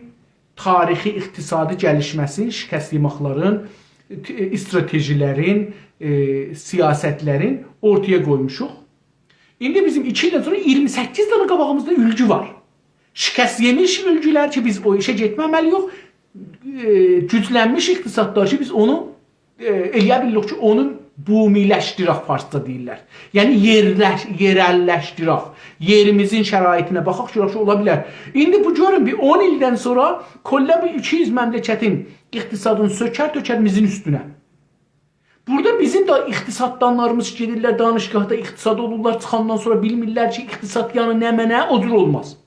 tarixi, iqtisadi gəlişməsin, şikəst yeməklərin, stratejilərin, siyasətlərin ortaya qoymuşuq. İndi bizim 2 ildən sonra 28 dana qabağımızda ülgü var. Şikəst yemiş ülgülər ki, biz o işə getməməliyik. Güclənmiş iqtisadlar ki, biz onu eləyə bilirik ki, onun bumiləşdirək farsda deyirlər. Yəni yerəlləşdirək. Yerimizin şəraitinə baxaq, görək ki, ola bilər. İndi bu görün, bir 10 ildən sonra kollə bu 200 məmləkətin iqtisadını sökər mizin üstünə. Burada bizim də iqtisaddanlarımız gedirlər, danışqahda iqtisad olurlar, çıxandan sonra bilmirlər ki, iqtisad yanı nə mənə, odur olmaz.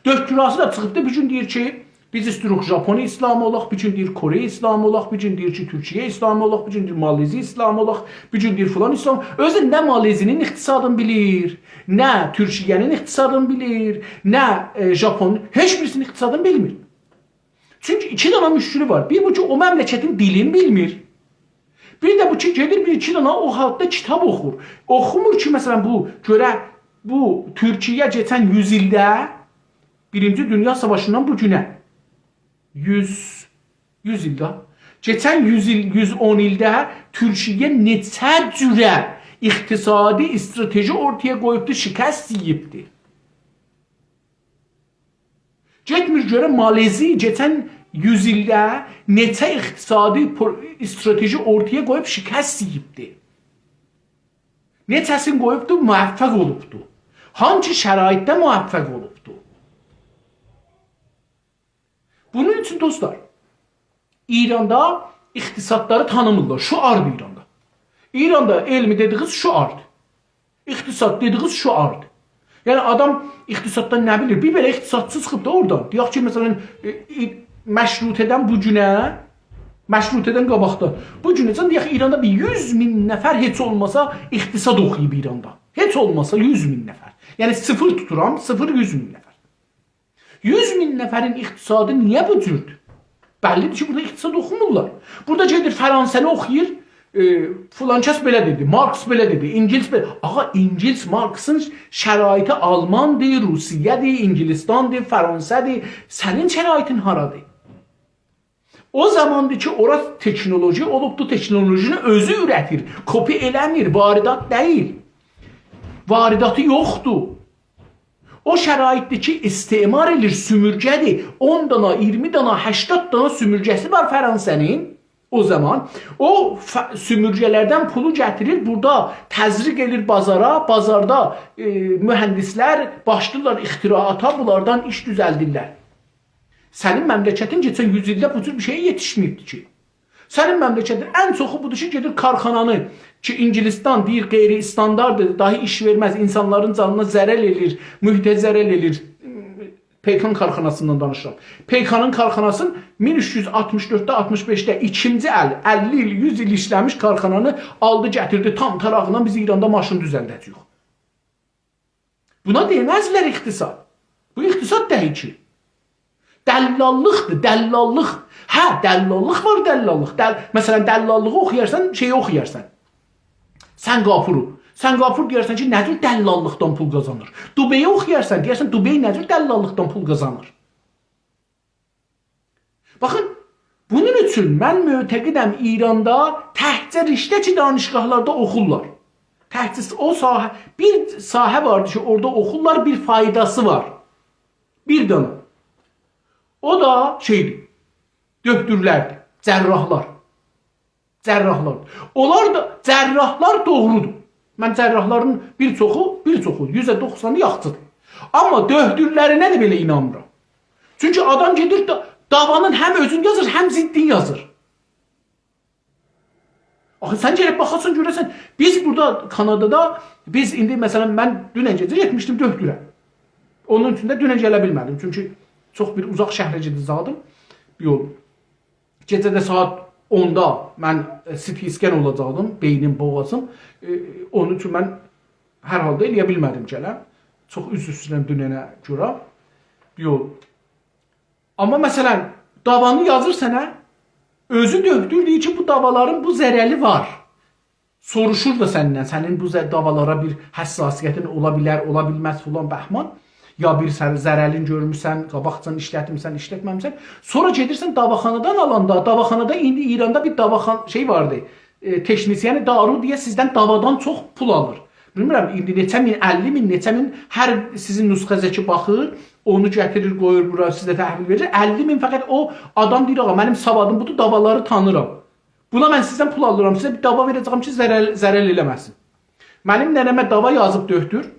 Dökkürası da çıxıbdır, bir gün deyir ki, biz istirik Japoniya İslamı olaq, bir gün deyir Kore İslamı olaq, bir gün deyir ki, Türkiye İslamı olaq, bir gün deyir Malezi İslamı olaq, bir gün deyir filan İslamı. Özü nə Malezinin iqtisadını bilir, nə Türkiye'nin iqtisadını bilir, nə Japon, heç birisinin iqtisadını bilmir. Çünki 2 dana müşkülü var. Bir bu ki, o məmləkətin dilini bilmir. Bir də bu ki, gedir bir-iki dənə o halda kitab oxur. Oxumur ki, məsələn, bu Türkiyə keçən 100 ildə Birinci Dünya Savaşından bu günə 100 ildə geçən 110 ildə Türkiyə neçə cürə iqtisadi strateji ortaya qoyubdu, şikəst yiyibdi. Getmir görə Malezi geçən 100 ildə neçə iqtisadi strateji ortaya qoyub şikəst yiyibdi. Neçəsini qoyubdu, müvəffəq olubdu. Hangi şəraitdə müvəffəq olubdu? Bunun üçün dostlar, İranda iqtisadları tanımırlar. Şuardır İranda. İranda elmi dediğiniz şuardır. İqtisad dediğiniz şuardır. Yəni adam iqtisaddan nə bilir? Bir belə iqtisadçı çıxıb da oradan. Deyək ki, məsələn, məşrutədən bu günə, məşrutədən qabaqda, bu günəcən deyək İranda bir 100 min nəfər heç olmasa iqtisad oxuyub İranda. Heç olmasa 100 min nəfər. Yəni sıfır tuturam, 100 min nəfər. 100 min nəfərin iqtisadı niyə bu cürdür? Bəllidir ki, burada iqtisad oxumurlar. Burada gedir Fransəni oxuyur, filankəs belə dedi, Marx belə dedi, İngiliz belə. Ağa, İngiliz, Marx'ın şəraiti Almandır, Rusiyadır, İngilistandır, Fransədir. Sənin şəraitin haradır? O zamandır ki, orası teknoloji olubdu, teknolojini özü ürətir, kopi eləmir, varidat deyil. Varidatı yoxdur. O şəraitdir ki, istemar edir, sümürgədir. 10 dana, 20 dana, 80 dana sümürgəsi var Fransənin. O zaman o sümürgələrdən pulu gətirir, burada təzriq edir bazara, bazarda mühəndislər başlayırlar ixtiraata, bunlardan iş düzəldirlər. Sənin məmləkətin geçən 100 ildə bu cür bir şeye yetişməyibdi ki. Sənin məmləkətin ən çoxu budur ki, gedir karxananı ki, İngilistan deyir, qeyri-standardır, dahi iş verməz, insanların canına zərər edir, mühitə zərər edir. Peykan karxanasından danışıram. Peykanın karxanasını 1364'də, 65'də ikinci 50 il, 100 il işləmiş karxananı aldı, gətirdi tam tarağından biz İranda maşın düzəldəcəyik. Buna deməzlər iqtisad. Bu iqtisad deyil ki. Dəllallıqdır, dəllallıq. Hə, dəllallıq var, dəllallıq. Məsələn, dəllallığı oxuyarsan, şeyi oxuyarsan. Sən qapuru. Sən qapur deyərsən ki, nədir dəllallıqdan pul qazanır? Dubeyi oxuyarsan, deyərsən Dubey nədir dəllallıqdan pul qazanır? Baxın, bunun üçün mən mötəqidəm İranda təhcə riştəki danışqahlarda oxurlar. Təhcə o sahə, bir sahə vardır ki, orada oxurlar, bir faydası var. Bir dana. O da şeydir, döktürlərdir, cərrahlar. Cərrahlar. Onlar da, cərrahlar doğrudur. Mən cərrahların bir çoxu, %90'ı yaxçıdır. Amma döhdürlərinə də belə inanmıram. Çünki adam gedir davanın həm özünü yazır, həm ziddini yazır. Axı sən gəlib baxasın, görəsən, biz burada Kanadada, biz indi məsələn mən dünən gecə getmişdim döhdürə. Onun üçün də dünən gələ bilmədim. Çünki çox bir uzaq şəhərə gedəcəkdim. Yol. Gecədə saat 10'da mən CT scan olacaqdım, beynim, boğazım. Onun üçün mən hər halda eləyə bilmədim gələm. Çox üzr istəyirəm dünənə görə. Yol. Amma məsələn, davanı yazır sənə, özü döktür deyir ki, bu davaların bu zərəli var. Soruşur da səndən, sənin bu davalara bir həssasiyyətin ola bilər, ola bilməz filan bəhman. Ya bir zərəlin görmüsən, qabaqcan işlətmirsən, işlətməmsən. Sonra gedirsən davaxanadan alanda, davaxanada indi İranda bir davaxan şey vardı. Teşnisiyəni daru deyə sizdən davadan çox pul alır. Bilmirəm, indi neçə min, 50 min, neçə min hər sizin nüsxəzəki baxır, onu gətirir, qoyur bura, sizə təhvil verir. 50 min fəqət o adam deyir, ağa, mənim savadım budur, davaları tanıram. Buna mən sizdən pul alıram, sizə bir dava verəcəm ki, zərəl eləməsin. Mənim nənəmə dava yazıb döktür.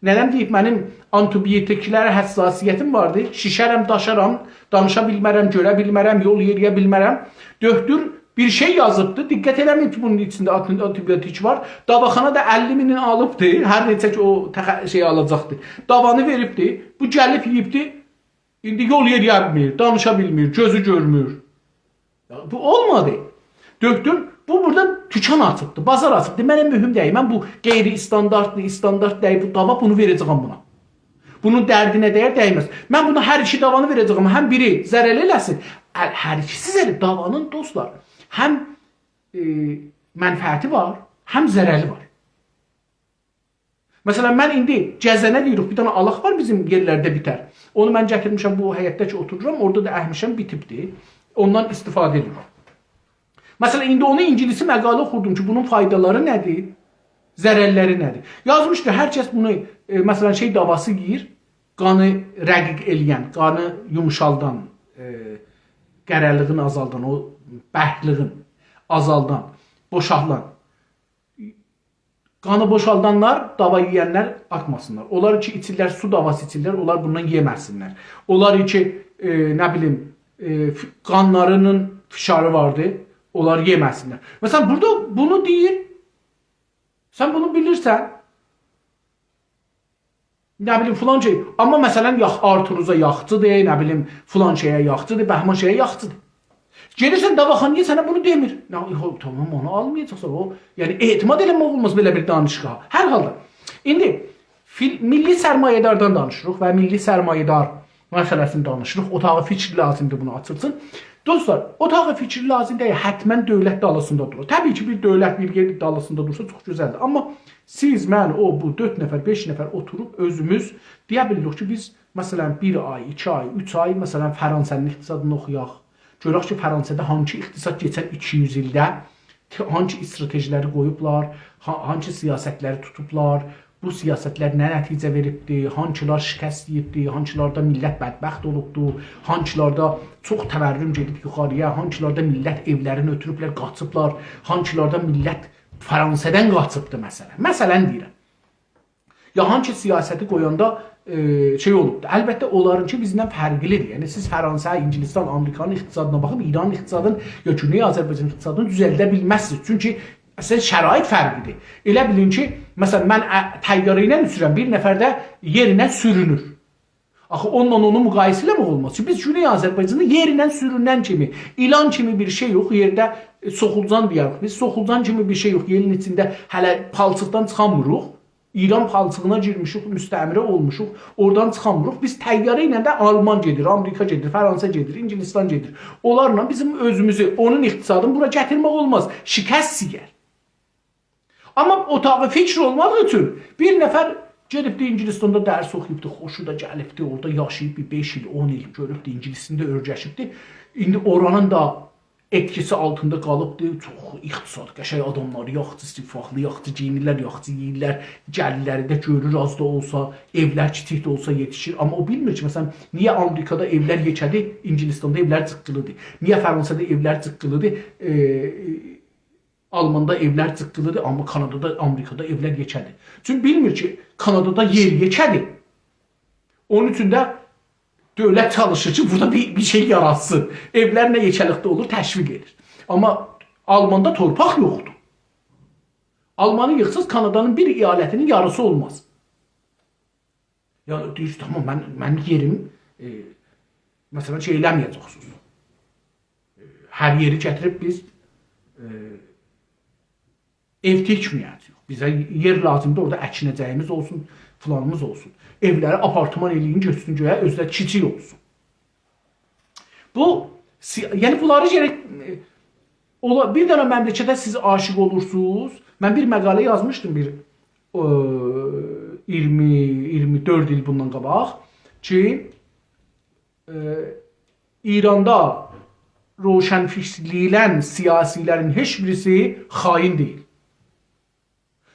Nənəm deyib, mənim antibiotiklərə həssasiyyətim vardı, şişərəm, daşaram, danışa bilmərəm, görə bilmərəm, yol yeriyə bilmərəm. Döktür, bir şey yazıbdı, diqqət eləməyib ki, bunun içində antibiotik var. Davaxana da 50 minin alıbdı, hər neçə ki o şey alacaqdı. Davanı veribdi, bu gəlib yiyibdi, indi yol yeriyə bilmir, danışa bilmir, gözü görmür. Bu olmadı. Döktür, bu burada tükan açıbdı, bazar açıbdı. Mənə mühüm deyil. Mən bu qeyri-standartlı, standart deyil, bu dava bunu verəcəyəm buna. Bunun dərdinə dəyər, dəyməz. Mən buna hər iki davanı verəcəyəm. Həm biri zərəl eləsin, hər ikisi zərəl. Davanın dostlar, həm mənfəəti var, həm zərəri var. Məsələn, mən indi Gəzənə deyirik, bir dənə alaq var bizim yerlərdə bitər. Onu mən gətirmişəm bu həyətdə ki, otururam, orada da əhmişəm, bitibdir. Ondan istifadə edirəm. Məsələn, indi onu ingilisi məqalə oxurdum ki, bunun faydaları nədir, zərərləri nədir? Yazmışdı, hər kəs bunu, məsələn, davası yeyir, qanı rəqiq eləyən, qanı yumuşaldan, qərəlliğin azaldan, o bəhliğin azaldan, boşaldan. Qanı boşaldanlar, dava yeyənlər artmasınlar. Onlar ki, içirlər, su davası içirlər, onlar bundan yeməsinlər. Onlar ki, nə bilim, qanlarının fişarı vardı, onlar yeməsinlər. Məsələn, burada bunu deyir, sən bunu bilirsən, nə bilim, filan şey. Amma məsələn, Arturuza yaxçıdır, nə bilim, filan şeyə yaxçıdır, bəhman şeyə yaxçıdır. Gelirsən davaxanaya sənə bunu demir. Tamam, onu almayacaqsan. O, yəni etimad eləmək olmaz belə bir danışığa. Hər halda. İndi milli sərmayədardan danışırıq və milli sərmayədar məsələsini danışırıq. Otağı fikri lazımdır bunu açılsın. Dostlar, otağı fikri lazım deyil, hətmən dövlət dalasında durur. Təbii ki, bir dövlət bir yer dalasında dursa çox gözəldir. Amma siz, mən, o, bu 4 nəfər, 5 nəfər oturub özümüz deyə bilirik ki, biz məsələn 1 ay, 2 ay, 3 ay məsələn Fransa'nın iqtisadını oxuyaq. Görək ki, Fransada hangi iqtisad keçən 200 ildə hangi stratejiləri qoyublar, hangi siyasətləri tutublar, bu siyasətlər nə nəticə veribdir, hankılar şikəst yiyibdir, hankılarda millət bədbəxt olubdur, hankılarda çox təvərrüm gedib yuxarıya, hankılarda millət evlərini ötürüblər, qaçıblar, hankılarda millət Fransadan qaçıbdır məsələn. Məsələn deyirəm. Ya hangi siyasəti qoyanda şey olubdur. Əlbəttə onlarınki bizdən fərqlidir. Yəni siz Fransa, İngilistan, Amerikanın iqtisadına baxıb İranın iqtisadını, ya Güney Azərbaycan iqtisadını düzəldə bilməzsiniz. Çünki əslən şərait fərqlidir. Elə bilin ki, məsələn mən təyyarə ilə uçuram, bir nəfər də yerinə sürünür. Axı onunla onu müqayisə eləmək olmaz. Çünki biz Güney Azərbaycanda yerindən sürünən kimi, ilan kimi bir şey yox, yerdə soxulcan deyərik. Biz soxulcan kimi bir şey yox, yerin içində hələ palçıqdan çıxamırıq. İran palçığına girmişik, müstəmirə olmuşuq, oradan çıxamırıq. Biz təyyarə ilə də Alman gedir, Amerika gedir, Fransa gedir, İngilistan gedir. Onlarla bizim özümüzü, onun iqtisadını bura gətirmək olmaz. Şikəst sigər. Amma otağı fikr olmaq üçün bir nəfər gedibdi İngilistanda dərs oxuyubdu, xoşu da gəlibdi, orada yaşayıb bir 5 il, 10 il görübdü, ingilisində öyrəşibdi. İndi oranın da etkisi altında qalıbdı, çox iqtisad, qəşəng adamlar, yaxçı, istifaqlı, yaxçı geyinirlər, yaxçı yeyirlər, gəlirləri də görür, az da olsa, evlər kiçik də olsa yetişir. Amma o bilmir ki, məsələn, niyə Amerikada evlər yekədir, İngilistanda evlər cıqqılıdır, niyə Fransada evlər cıqqılıdır, Almanda evlər cıqqılıdır, amma Kanadada, Amerikada evlər yekədir. Çünki bilmir ki, Kanadada yer yekədir. Onun üçün də dövlət çalışır ki, burada bir şey yaratsın. Evlər nə yekəlikdə olur, təşviq edir. Amma Almanda torpaq yoxdur. Almanı yıxsız Kanadanın bir əyalətinin yarısı olmaz. Ya deyir, tamam, mən yerim, məsələn, şey eləməyəcəksiniz. Hər yeri gətirib biz ev tikməyəcəyik. Bizə yer lazımdır, orada əkinəcəyimiz olsun, filanımız olsun. Evləri apartman eləyin, götürsün göyə, özü də kiçik olsun. Yəni bunları gərək, bir dənə məmləkətə siz aşiq olursunuz. Mən bir məqalə yazmışdım, bir 20-24 il bundan qabaq ki, İranda roşənfikrlənən siyasilərin heç birisi xain deyil.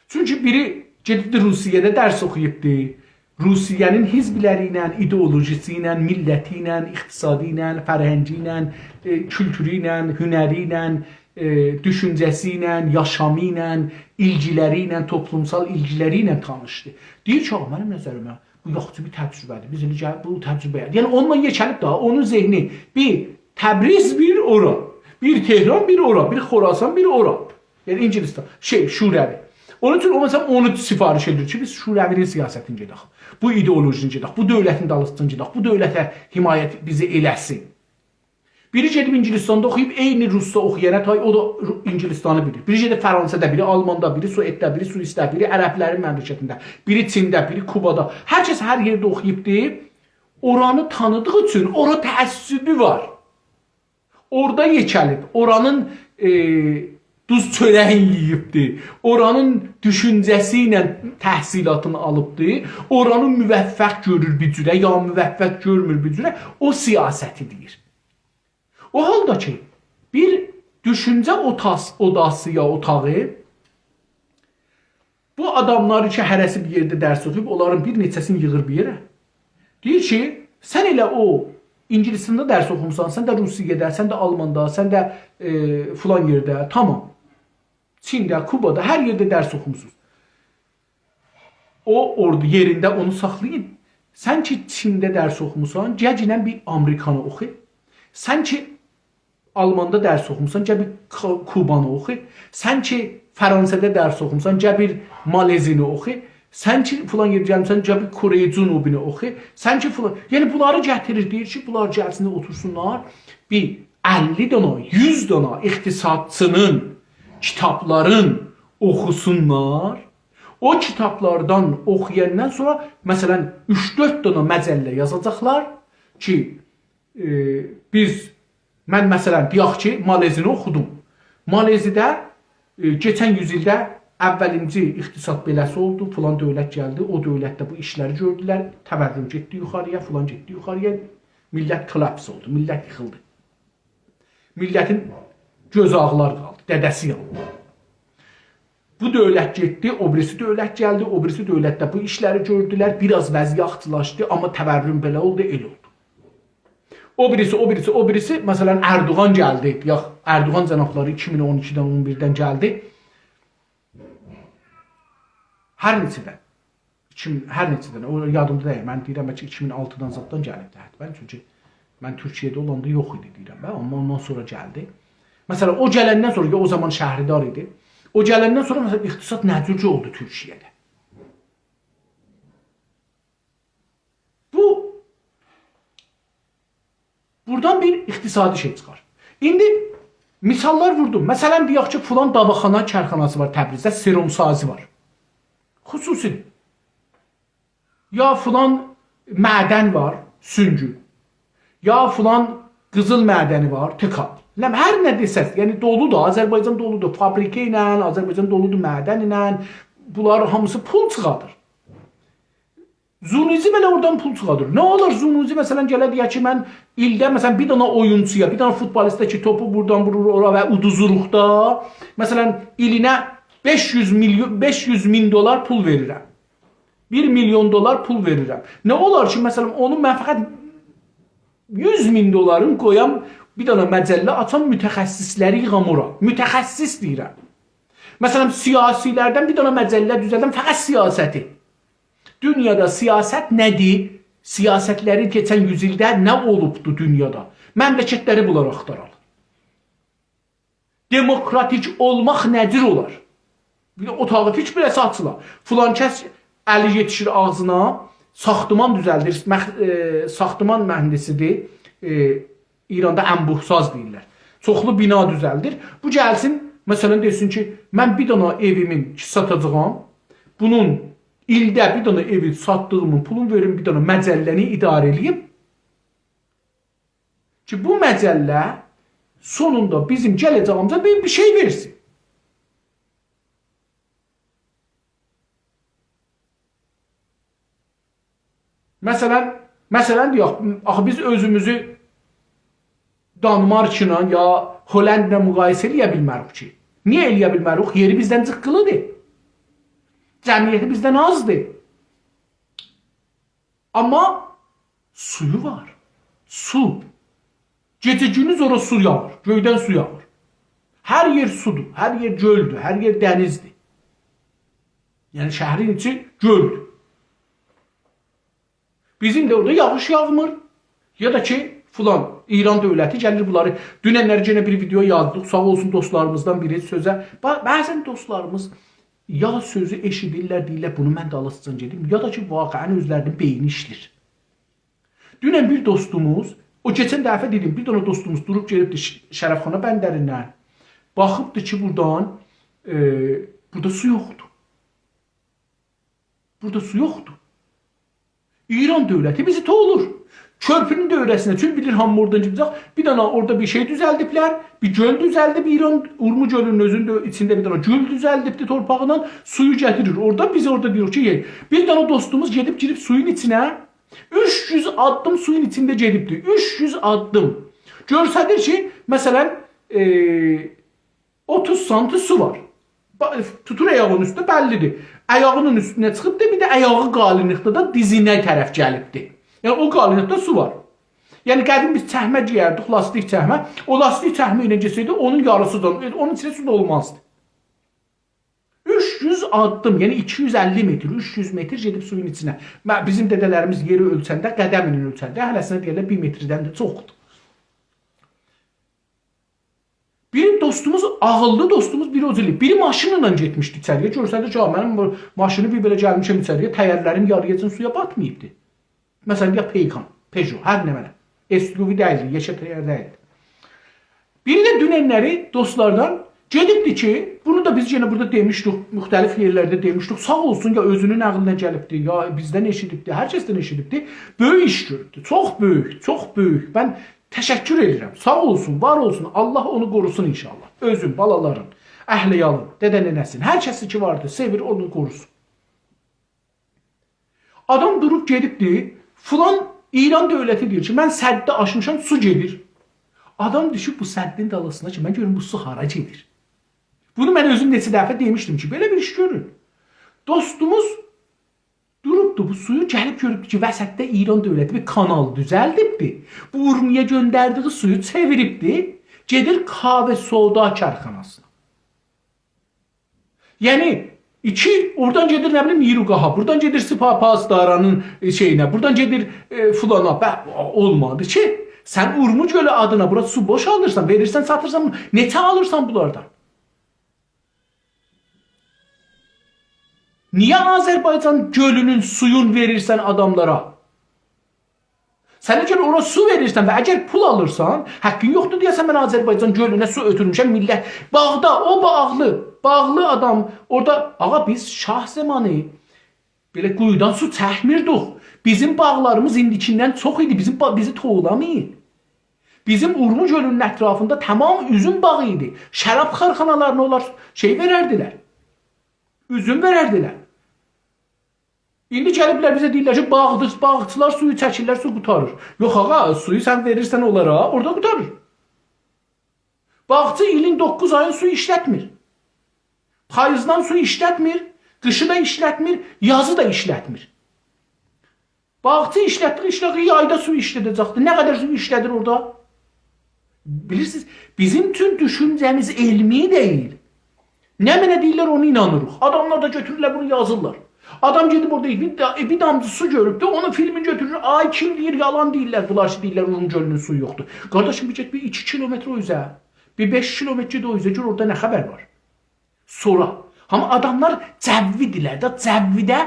Çünki biri gedibdi Rusiyada dərs oxuyubdi. Rusiyanın hizbləri ilə, ideolojisi ilə, milləti ilə, iqtisadi ilə, fərhəngi ilə, kültürü ilə, hünəri ilə, düşüncəsi ilə, yaşamı ilə, ilgiləri ilə, toplumsal ilgiləri ilə tanışdı. Deyir ki, mənim nəzərimə bu yaxçı bir təcrübədir. Biz elə bu təcrübəyə. Yəni onunla yekəlib daha, onun zehni bir Təbriz, bir ora, bir Tehran, bir ora, bir Xorasan, bir ora. Yəni İngilistan, Şurəvi. Onun üçün o məsələn onu sifariş edir ki, biz Şurəvinin siyasətini gedək. Bu ideolojini gedək, bu dövlətin dalısını gedək, bu dövlətə himayət bizi eləsin. Biri gedib İngilistanda oxuyub, eyni Rusda oxuyana tay, o da İngilistanı bilir. Biri gedib Fransada, biri Almanda, biri Sueddə, biri Suisdə, biri Ərəblərin məmləkətində, biri Çində, biri Kubada. Hər kəs hər yerdə oxuyub deyib, oranı tanıdığı üçün ora təəssübü var. Orada yekəlib, oranın duz çörəyin yeyibdir. Oranın düşüncəsi ilə təhsilatını alıbdır. Oranı müvəffəq görür bir cürə, ya müvəffəq görmür bir cürə. O siyasəti deyir. O halda ki, bir düşüncə odası ya otağı bu adamları ki, hərəsi bir yerdə dərs oxuyub, onların bir neçəsini yığır bir yerə. Deyir ki, sən elə o İngilisində dərs oxumusan, sən də Rusiyada, sən də Almanda, sən də filan yerdə, tamam. Çində, Kubada, hər yerdə dərs oxumusunuz. O orada yerində onu saxlayın. Sən ki, Çində dərs oxumusan, gəcinən bir Amerikanı oxu. Sən ki, Almanda dərs oxumusan, gəl bir Kubanı oxu. Sən ki, Fransada dərs oxumusan, gəl bir Malezini oxu. Sən ki, filan yer gəlmişsən, gəl bir Koreya Cənubunu oxu. Sən ki, filan... Yəni, bunları gətirir, deyir ki, bunlar gəlsinlər, otursunlar. Bir 50 dana, 100 dana iqtisadçının, kitabların oxusunlar. O kitablardan oxuyandan sonra, məsələn, 3-4 dana məcəllə yazacaqlar ki, mən məsələn, deyək ki, Malezini oxudum. Malezidə keçən yüzildə əvvəlinci iqtisad beləsi oldu, filan dövlət gəldi, o dövlətdə bu işləri gördülər, təvəllüm getdi yuxarıya, filan getdi yuxarıya, millət kollaps oldu, millət yıxıldı. Millətin göz ağlar qaldı, dədəsi yandı. Bu dövlət getdi, o birisi dövlət gəldi, o birisi dövlətdə bu işləri gördülər, biraz vəziyyətlaşdı, amma təvəllüm belə oldu, el oldu. O birisi, məsələn, Erdoğan gəldi, yox, Erdoğan cənabları 2012-dən, 11-dən gəldi. Hər neçədən, o yadımda deyil, mən deyirəm ki, 2006-dan zaddan gəlibdi hətmən, çünki mən Türkiyədə olanda yox idi deyirəm, amma ondan sonra gəldi. Məsələn, o gələndən sonra, o zaman şəhridar idi, o gələndən sonra məsələn, iqtisad nəcürcə oldu Türkiyədə. Buradan bir iqtisadi şey çıxar. İndi misallar vurdum. Məsələn, deyək ki, filan davaxana, kərxanası var Təbrizdə, serumsazi var. Xüsusi. Ya filan mədən var, süngü. Ya filan qızıl mədəni var, tıkab. Hər nə desəz, yəni doludur, Azərbaycan doludur, fabrika ilə, Azərbaycan doludur mədən ilə, bunlar hamısı pul çıxadır. Zunuzi belə oradan pul çıxadır. Nə olur Zunuzi məsələn gələ deyək ki, mən ildə məsələn bir dana oyunçuya, bir dana futbolistə ki, topu buradan vurur ora və uduzuruqda, məsələn ilinə 500 min dolar pul verirəm. 1 milyon dolar pul verirəm. Nə olar ki, məsələn onu mən fəqət 100 min doların qoyam, bir dana məcəllə açam, mütəxəssisləri yığam ora. Mütəxəssis deyirəm. Məsələn siyasilərdən bir dana məcəllə düzəldən fəqət siyasəti. Dünyada siyasət nədir? Siyasətləri keçən yüzildə nə olubdu dünyada? Məmləkətləri bunlar axtaralım. Demokratik olmaq nədir olar? Bir otağı heç biləsi açılar. Filan kəs əli yetişir ağzına, saxtıman düzəldir, saxtıman mühəndisidir. İranda ənbuhsaz deyirlər. Çoxlu bina düzəldir. Bu gəlsin, məsələn desin ki, mən bir dana evimin satacağım, bunun ildə bir dana evi satdığımın pulunu verim, bir dana məcəlləni idarə edeyim ki, bu məcəllə sonunda bizim gələcəyimizə bir şey versin. Məsələn deyək, axı biz özümüzü Danmarkla ya Hollandla müqayisə eləyə bilmərik ki. Niyə eləyə bilmərik? Yeri bizdən cıqqılıdır. Cəmiyyəti bizdən azdır. Amma suyu var. Su. Gecə gündüz ora su yağır. Göydən su yağır. Hər yer sudur. Hər yer göldür. Hər yer dənizdir. Yəni şəhərin içi göldür. Bizim də orada yağış yağmır. Ya da ki filan İran dövləti gəlir bunları. Dünənlər yenə bir video yazdıq. Sağ olsun dostlarımızdan biri sözə. Bəzən dostlarımız ya sözü eşidirlər, deyirlər, bunu mən də alasıcan gedim, ya da ki, vaqəən özlərinin beyni işlir. Dünən bir dostumuz, o keçən dəfə dedim, bir dana dostumuz durub gelibdi Şərəfxana bəndərindən, baxıbdı ki, buradan, burada su yoxdur. Burada su yoxdur. İran dövləti bizi toğulur. Körpünün dövrəsinə, çünki bilir hamı oradan çıxacaq. Bir dana orada bir şey düzəldiblər, bir göl düzəldib. İran Urmu gölünün özünün içində bir dana göl düzəldibdi torpağından, suyu gətirir. Orada biz orada deyirik ki, bir dana dostumuz gedib girib suyun içinə 300 addım suyun içində gedibdi. 300 addım. Görsədir ki, məsələn 30 santim su var. Tutur ayağının üstündə bəllidir. Ayağının üstünə çıxıb da bir də ayağı qalınlıqda da dizinə tərəf gəlibdi. Yəni o qalınlıqda su var. Yəni qədim biz çəkmə geyərdik, lastik çəkmə. O lastik çəkmə ilə geçsəydi onun yarısıdan, onun içində su da olmazdı. 300 addım, yəni 250 metr, 300 metr gedib suyun içinə. Bizim dədələrimiz yeri ölçəndə, qədəm ilə ölçəndə, hələsinə deyirlər 1 metrdən də çoxdur. Bir dostumuz, ağıllı dostumuz biri o cürə. Biri maşınla getmişdi içəriyə. Görsədir ki, mənim maşını bir belə gəlmişəm içəriyə, təyərlərim yarıyacın suya batmayıbdı. Məsələn, ya Peykan, Peugeot, hər nə mənə. SUV deyildi, yeşə təyər deyildi. Biri də dünənləri dostlardan gedibdi ki, bunu da biz yenə burada demişdik, müxtəlif yerlərdə demişdik. Sağ olsun ya özünün ağlına gəlibdi, ya bizdən eşidibdi, hər kəsdən eşidibdi. Böyük iş gördü. Çox böyük, çox böyük. Mən təşəkkür edirəm. Sağ olsun, var olsun. Allah onu qorusun inşallah. Özün, balaların, əhliyalın, dədə-nənəsin, hər kəsi ki vardı, sevir, onu qorusun. Adam durub gedibdi, filan İran dövləti deyir ki, mən səddə aşmışam, su gedir. Adam düşüb bu səddin dalısına ki, mən görüm bu su hara gedir. Bunu mən özüm neçə dəfə demişdim ki, belə bir iş görün. Dostumuz durubdu bu suyu, gəlib görübdü ki, vəsətdə İran dövləti bir kanal düzəldibdi. Bu Urmiyə göndərdiyi suyu çeviribdi, gedir kahve soda kərxanasına. Yəni, oradan gedir nə bilim Yiruqaha, buradan gedir Sipapazdaranın şeyinə, buradan gedir fulana. Olmadı ki, sən Urmu gölü adına bura su boş alırsan, verirsən, satırsan, neçə alırsan bunlardan? Niyə Azərbaycan gölünün suyun verirsən adamlara? Sən əgər ora su verirsən və əgər pul alırsan, həqqin yoxdur deyəsən mən Azərbaycan gölünə su ötürmüşəm, millət bağda, o bağlı adam orada, ağa biz şah zamanı belə quyudan su çəkmirdik. Bizim bağlarımız indikindən çox idi, bizi toğlamayın. Bizim Urmu gölünün ətrafında tamam üzüm bağı idi. Şərab xarxanalarına onlar şey verərdilər. Üzüm verərdilər. İndi gəliblər bizə deyirlər ki, bağçılar suyu çəkirlər, su qutarır. Yox ağa, suyu sən verirsən onlara, orada qutarır. Bağçı ilin 9 ayın su işlətmir. Payızdan su işlətmir, qışı da işlətmir, yazı da işlətmir. Bağçı işlətdiyi ayda su işlədəcəkdir. Nə qədər su işlədir orada? Bilirsiniz, bizim tüm düşüncəmiz elmi deyil. Nə mənə deyirlər onu inanırıq. Adamlar da götürürlər bunu yazırlar. Adam gedib orada bir damcı su görübdü, onun filmini götürür. Ay kim deyir, yalan deyirlər. Bunlar deyirlər Urmu gölünün suyu yoxdur. Qardaşım bir 2 kilometre o üzə, bir 5 kilometre də o üzə gör orada nə xəbər var. Sonra. Amma adamlar cəvvidirlər də, cəvvidə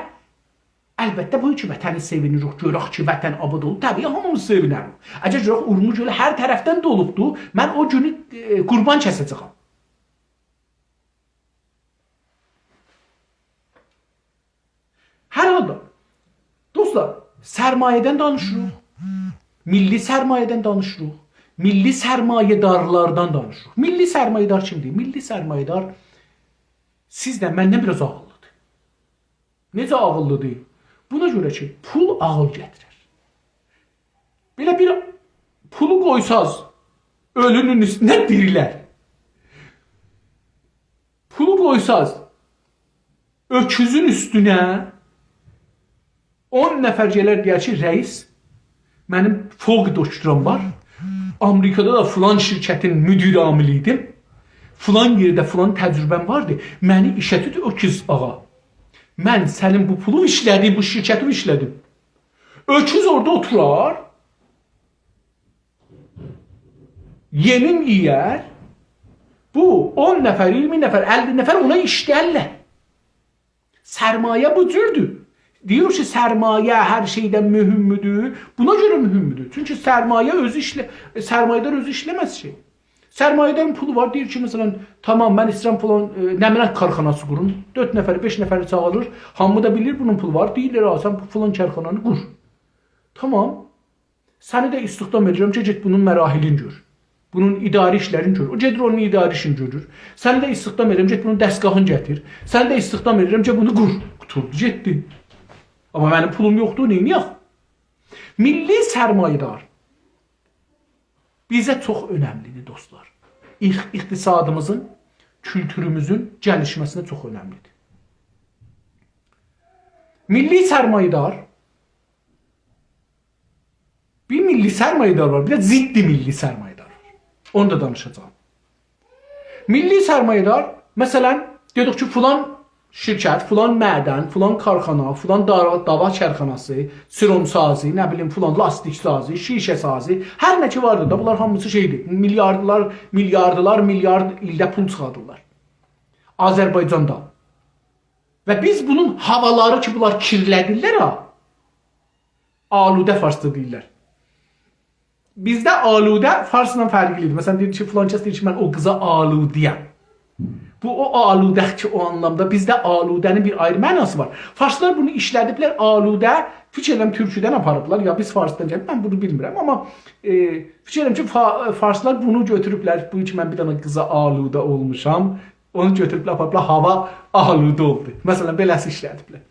əlbəttə bu ki, vətəni sevinirik, görək ki, vətən abad olub. Təbii hamımız sevinərik. Əgər görək Urmu gölü hər tərəfdən dolubdur, mən o günü qurban kəsəcəyəm. Hər halda, dostlar, sərmayədən danışırıq, milli sərmayədən danışırıq, milli sərmayədarlardan danışırıq. Milli sərmayədar kimdir? Milli sərmayədar sizdən, məndən biraz ağıllıdır. Necə ağıllıdır? Buna görə ki, pul ağıl gətirir. Belə bir pulu qoysaz, ölünün üstünə dirilər. Pulu qoysaz, öküzün üstünə 10 nəfər gələr deyər ki, rəis, mənim fövq doktoram var. Amerikada da filan şirkətin müdiri amili idim. Filan yerdə filan təcrübəm vardı. Məni işə tut öküz ağa. Mən sənin bu pulu işlədim, bu şirkəti işlədim. Öküz orada oturar. Yemin yiyər. Bu 10 nəfər, 20 nəfər, 50 nəfər ona işləyərlər. Sərmayə bu cürdür. Deyir ki, sərmayə hər şeydən mühümmüdür. Buna görə mühümmüdür. Çünki sərmayədar özü işləməz ki. Sərmayədarın pulu var. Deyir ki, məsələn, tamam, mən istəyirəm pulun nəminət karxanası qurun. 4 nəfəri, 5 nəfəri çağırır. Hamı da bilir bunun pulu var. Deyirlər, sən filan karxananı qur. Tamam. Səni də istihdam edirəm ki, get bunun mərahilini gör. Bunun idari işlərini gör. O gedir onun idari işini görür. Səni də istihdam edirəm, get bunun dəstgahını gətir. Səni də istihdam edirəm ki, bunu qur. Quturdu, getdi. Amma mənim pulum yoxdur, neyniyək? Milli sərmayedar bizə çox önəmlidir dostlar. İqtisadımızın, kültürümüzün gəlişməsinə çox önəmlidir. Milli sərmayedar, bir milli sərmayedar var, bir də ziddi milli sərmayedar var. Onu da danışacağım. Milli sərmayedar, məsələn, dedik ki, filan şirkət, filan mədən, filan karxana, filan dava kərxanası, siromsazi, nə bilim, filan lastik sazi, şişə sazi, hər nə ki vardır da, bunlar hamısı şeydir. Milyard ildə pul çıxadırlar. Azərbaycanda. Və biz bunun havaları ki, bunlar kirlədirlər ha, aludə farsda deyirlər. Bizdə aludə farsla fərqlidir. Məsələn, deyir ki, filan kəs deyir ki, mən o qıza aludiyəm. Bu o aludə ki, o anlamda bizdə aludənin bir ayrı mənası var. Farslar bunu işlədiblər, aludə fikir edirəm türküdən aparıblar, ya biz farsdan gəlib, mən bunu bilmirəm, amma fikir edirəm ki, farslar bunu götürüblər, bu ki, mən bir dənə qıza aludə olmuşam, onu götürüblər, aparıblar, hava aludə oldu. Məsələn, beləsi işlədiblər.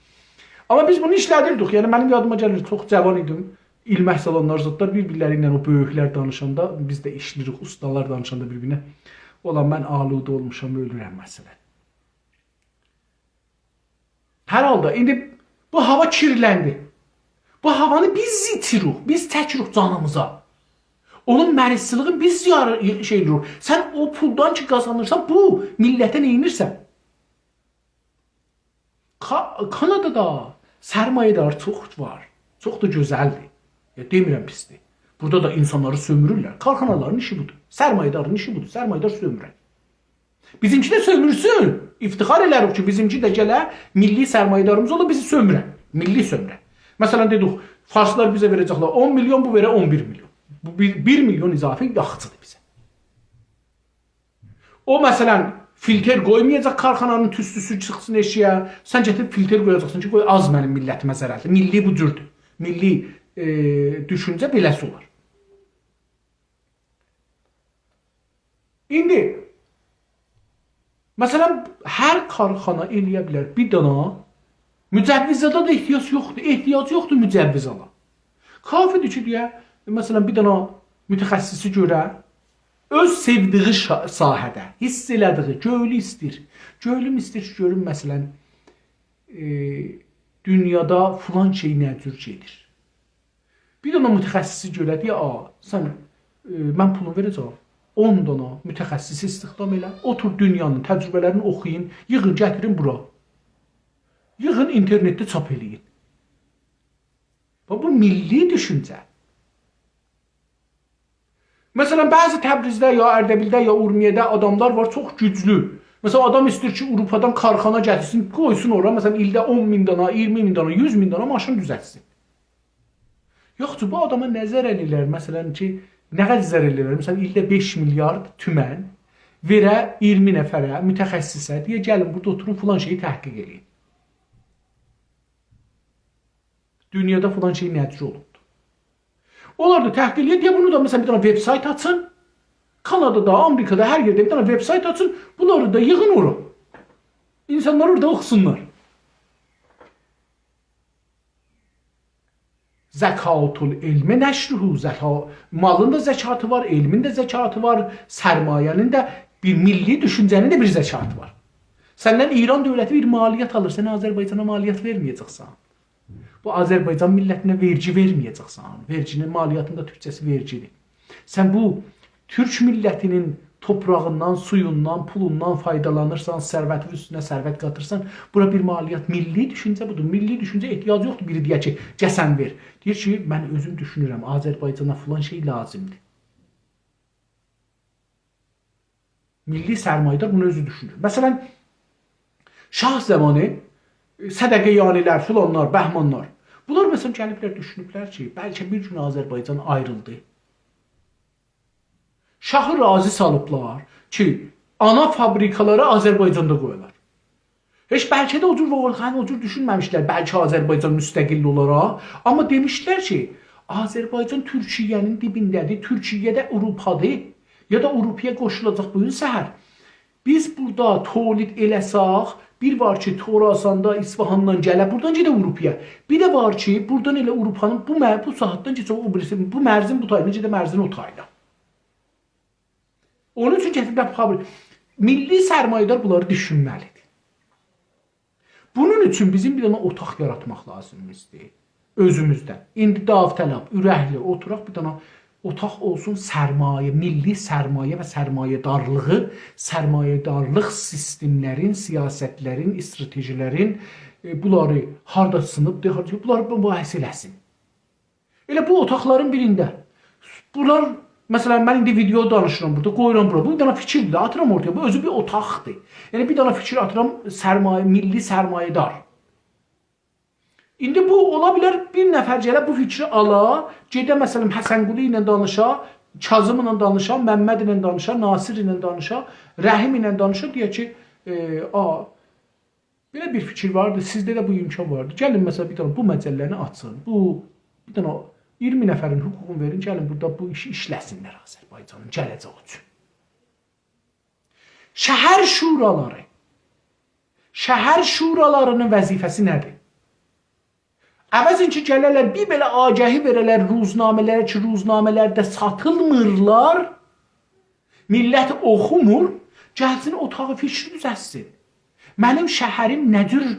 Amma biz bunu işlədirdik, yəni mənim yadıma gəlir, çox cavan idim, ilmək salonlar zətlər bir-birləri ilə o böyüklər danışanda, biz də işləyirik, ustalar danışanda bir-birinə. Ola mən aludə olmuşam, ölürəm məsələn. Hər halda, indi bu hava kirləndi. Bu havanı biz itirik, biz təkirik canımıza. Onun mərisçiliğini biz şey edirik. Sən o puldan ki qazanırsan, bu millətə neyinirsən? Kanadada sərmayedar çox var. Çox da gözəldir. Demirəm pisdir. Burada da insanları sömürürlər. Karxanaların işi budur. Sərmayedarın işi budur. Sərmayedar sömürər. Bizimki də sömürsün. İftixar elərik ki, bizimki də gələ milli sərmayedarımız ola bizi sömürər. Milli sömürər. Məsələn, dedik, farslar bizə verəcəklər 10 milyon, bu verə 11 milyon. Bu 1 milyon izafi yaxçıdır bizə. O, məsələn, filter qoymayacaq karxananın tüstüsü çıxsın eşiyə. Sən gətirib filter qoyacaqsın ki, qoy az mənim millətimə zərərli. Milli bu cürdür. Milli düşüncə beləsi olar. İndi, məsələn, hər karxana eləyə bilər bir dana, mücəvvizada da ehtiyac yoxdur mücəvvizada. Kafidir ki, deyə, məsələn, bir dana mütəxəssisi görə, öz sevdiği sahədə, hiss elədiği, göylü istir. Göylüm istir ki, görün, məsələn, dünyada filan şey nə cür gedir. Bir dana mütəxəssisi görə, deyə, sən, mən pulunu verəcəm. 10 dana mütəxəssisi istihdam elə, otur dünyanın təcrübələrini oxuyun, yığın, gətirin bura. Yığın, internetdə çap eləyin. Bu milli düşüncə. Məsələn, bəzi Təbrizdə, ya Ərdəbildə, ya Urmiyədə adamlar var, çox güclü. Məsələn, adam istəyir ki, Avropadan karxana gətirsin, qoysun ora, məsələn, ildə 10 min dana, 20 min dana, 100 min dana maşın düzəltsin. Yoxdur, bu adama nəzər eləyirlər, məsələn ki, nə qədər zər eləyirlər? Məsələn, ildə 5 milyard tümən verə 20 nəfərə, mütəxəssisə, deyə gəlin, burada oturun, filan şeyi təhqiq edin. Dünyada filan şey nəticə olubdur. Onlar da təhqiq edir, deyə bunu da məsələn bir dana veb-sayt açın, Kanadada, Amerikada, hər yerdə bir dana veb-sayt açın, bunları da yığın ora. İnsanlar orada oxusunlar. Zəkatul elmi nəşruhu, malın da zəkatı var, elmin də zəkatı var, sərmayənin də, bir milli düşüncənin də bir zəkatı var. Səndən İran dövləti bir maliyyət alır, sən Azərbaycana maliyyət verməyəcəksən. Bu Azərbaycan millətinə vergi verməyəcəksən. Verginin maliyyətində türkçəsi vergidir. Sən bu türk millətinin toprağından, suyundan, pulundan faydalanırsan, sərvətin üstünə sərvət qatırsan, bura bir maliyyət, milli düşüncə budur. Milli düşüncə ehtiyac yoxdur, biri deyək ki, gəsən ver. Deyir ki, mən özüm düşünürəm, Azərbaycana filan şey lazımdır. Milli sərmayedar bunu özü düşünür. Məsələn, şah zamanı sədəqəyanilər, filanlar, bəhmanlar, bunlar məsələn gəliblər, düşünüblər ki, bəlkə bir gün Azərbaycan ayrıldı. Şahı razı salıblar ki, ana fabrikaları Azərbaycanda qoyular. Heç bəlkə də o cür düşünməmişlər, bəlkə Azərbaycan müstəqil olaraq. Amma demişlər ki, Azərbaycan Türkiyənin dibindədir. Türkiyə də Avropadır. Ya da Avropaya qoşulacaq bu gün səhər. Biz burada tolid eləsək, bir var ki, Xorasanda, İsfahandan gələ, buradan gedə Avropaya. Bir də var ki, buradan elə Avropanın bu saatdan keçə o birisi, bu mərzin bu tayına gedə mərzin o tayına. Onun üçün gətirib milli sərmayədar bunları düşünməlidir. Bunun üçün bizim bir dənə otaq yaratmaq lazımdır özümüzdən. İndi davtələb, ürəkli oturaq bir dənə otaq olsun sərmayə, milli sərmayə və sərmayədarlığı, sərmayədarlıq sistemlərin, siyasətlərin, stratejilərin bunları harda sınıbdır, bunları mübahisə eləsin. Elə bu otaqların birində. Bunlar məsələn, mən indi video danışıram burada, qoyuram bura. Bu bir dənə fikirdir, atıram ortaya. Bu özü bir otaqdır. Yəni bir dənə fikir atıram, sərmayə, milli sərmayədar. İndi bu ola bilər bir nəfər gələ bu fikri ala, gedə məsələn Həsənqulu ilə danışa, Kazım ilə danışa, Məmməd ilə danışa, Nasir ilə danışa, Rəhim ilə danışa, deyə ki, belə bir fikir vardı, sizdə də bu imkan vardı. Gəlin məsələn bir dənə bu məcəlləni açın. Bu bir dənə 20 nəfərin hüququnu verin, gəlin burada bu işi işləsinlər Azərbaycanın gələcəyi üçün. Şəhər şuraları, şəhər şuralarının vəzifəsi nədir? Əvəzin ki, gələrlər, bir belə agəhi verələr ruznamələrə ki, ruznamələrdə satılmırlar, millət oxumur, gəlsin otağı fikri düzəlsin. Mənim şəhərim nə cür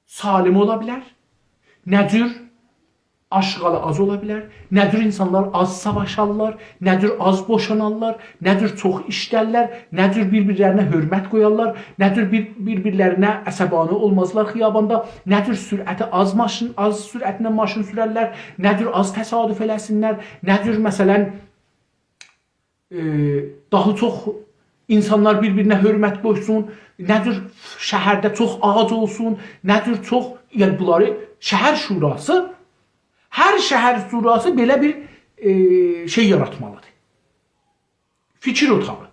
salim ola bilər? Nə cür aşğalı az ola bilər, nədir insanlar az savaşarlar, nədir az boşanarlar, nədir çox işlərlər, nədir bir-birlərinə hörmət qoyarlar, nədir bir-birlərinə əsəbani olmazlar xiyabanda, nədir sürəti az sürətlə maşın sürərlər, nədir az təsadüf eləsinlər, nədir məsələn daha çox insanlar bir-birinə hörmət qoysun, nədir şəhərdə çox ağac olsun, nədir çox, yəni bunları şəhər şurası, hər şəhər şurası belə bir şey yaratmalıdır. Fikir otağı.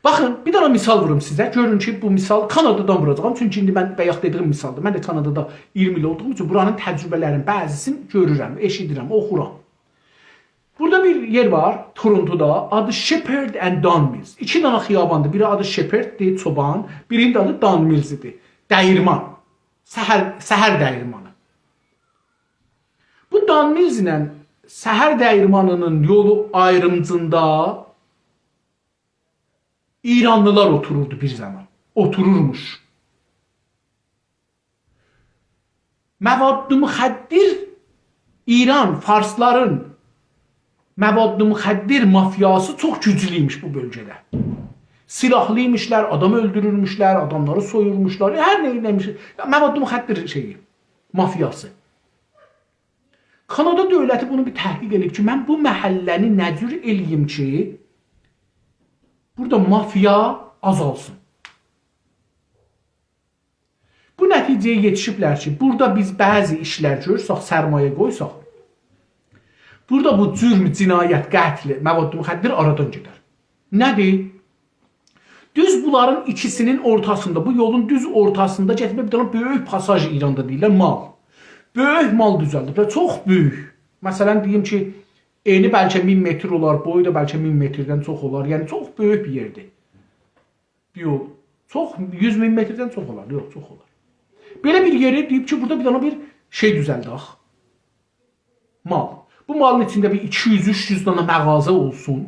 Baxın, bir dənə misal vurum sizə. Görün ki, bu misal Kanadadan vuracağım. Çünki indi mən bayaq dediyim misaldır. Mən də Kanadada 20 il olduğum üçün buranın təcrübələrin bəzisini görürəm, eşidirəm, oxuram. Burada bir yer var, Torontoda, adı Shepherd and Don Mills. İki dənə xiyabandır. Biri adı Shepherddir, çoban, birinin de adı Don Mills'idir. Dəyirman. Səhər dəyirmanı. Bu Don Mills ilə səhər dəyirmanının yolu ayrımcında İranlılar otururdu bir zaman. Otururmuş. Məvaddı müxəddir İran, Farsların məvaddı müxəddir mafyası çox güclüymüş bu bölgədə. Silahlıymışlar, adam öldürürmüşlər, adamları soyurmuşlar, hər nə eləmiş. Məvaddı müxəddir şeyi, mafyası. Kanada dövləti bunu bir təhqiq edib ki, mən bu məhəlləni nə cür eləyim ki, burada mafya azalsın. Bu nəticəyə yetişiblər ki, burada biz bəzi işlər görürsək, sərmayə qoysaq, burada bu cürm, cinayət, qətl, məvaddı müxəddir aradan gedər. Nədir? Düz bunların ikisinin ortasında, bu yolun düz ortasında gətirmə bir dənə böyük pasaj İranda deyirlər, mal. Böyük mal düzəldir, çox böyük. Məsələn, deyim ki, eni bəlkə 1000 metr olar, boyu da bəlkə 1000 metrdən çox olar. Yəni, çox böyük bir yerdir. Yol. Çox, 100.000 metrdən çox olar. Yox, çox olar. Belə bir yeri deyib ki, burada bir dənə bir şey düzəldək. Mal. Bu malın içində bir 200-300 dənə məğazə olsun.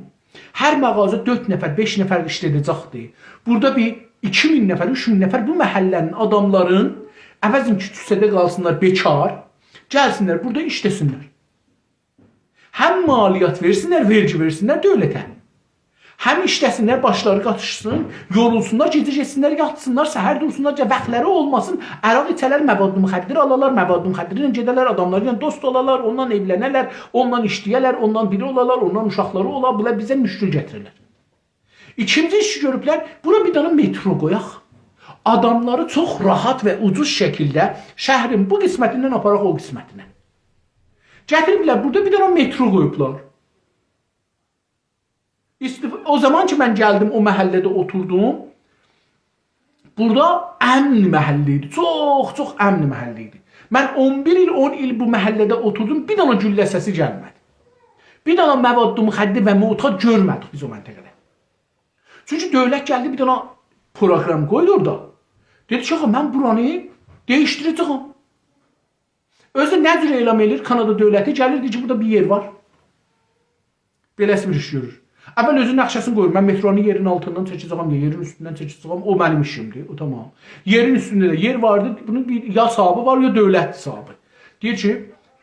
Hər məğazə 4 nəfər, 5 nəfər işlədəcəkdir. Burada bir 2000 nəfər, 3000 nəfər bu məhəllənin adamların əvəzin ki, küçədə qalsınlar bekar, gəlsinlər, burada işləsinlər. Həm maliyyat versinlər, vergi versinlər dövlətə. Həm işləsinlər, başları qatışsın, yorulsunlar, gecə getsinlər, yatsınlar, səhər dursunlar, vaxtları olmasın, əraq içələr, məvaddı müxəddir alalar, məvaddı müxəddir ilə gedələr, adamları ilə dost olalar, ondan evlənərlər, ondan işləyərlər, ondan biri olarlar, ondan uşaqları olar, bunlar bizə müşkül gətirirlər. İkinci işi görüblər, buna bir dənə metro qoyaq. Adamları çox rahat və ucuz şəkildə şəhrin bu qismətindən aparaq o qismətinə. Gətiriblər, burada bir dənə metro qoyublar. O zaman ki, mən gəldim, o məhəllədə oturdum, burada əmn məhəllə idi, çox əmn məhəllə idi. Mən 11 il, 10 il bu məhəllədə oturdum, bir dana güllə səsi gəlmədi. Bir dana məvadlı müxəddir və mutat görmədik biz o məntəqədə. Çünki dövlət gəldi, bir dana proqram qoydu orada. Dedi ki, mən buranı değişdirəcəm. Özü nə cür elam edir? Kanada dövləti gəlirdi ki, burada bir yer var. Beləsi bir iş görür. Əvvəl özü nəqşəsini qoyur. Mən metronun yerin altından çəkəcəm, yerin üstündən çəkəcəm. O mənim işimdir. O tamam. Yerin üstündə də yer vardı. Bunun bir ya sahibi var, ya dövlət sahibi. Deyir ki,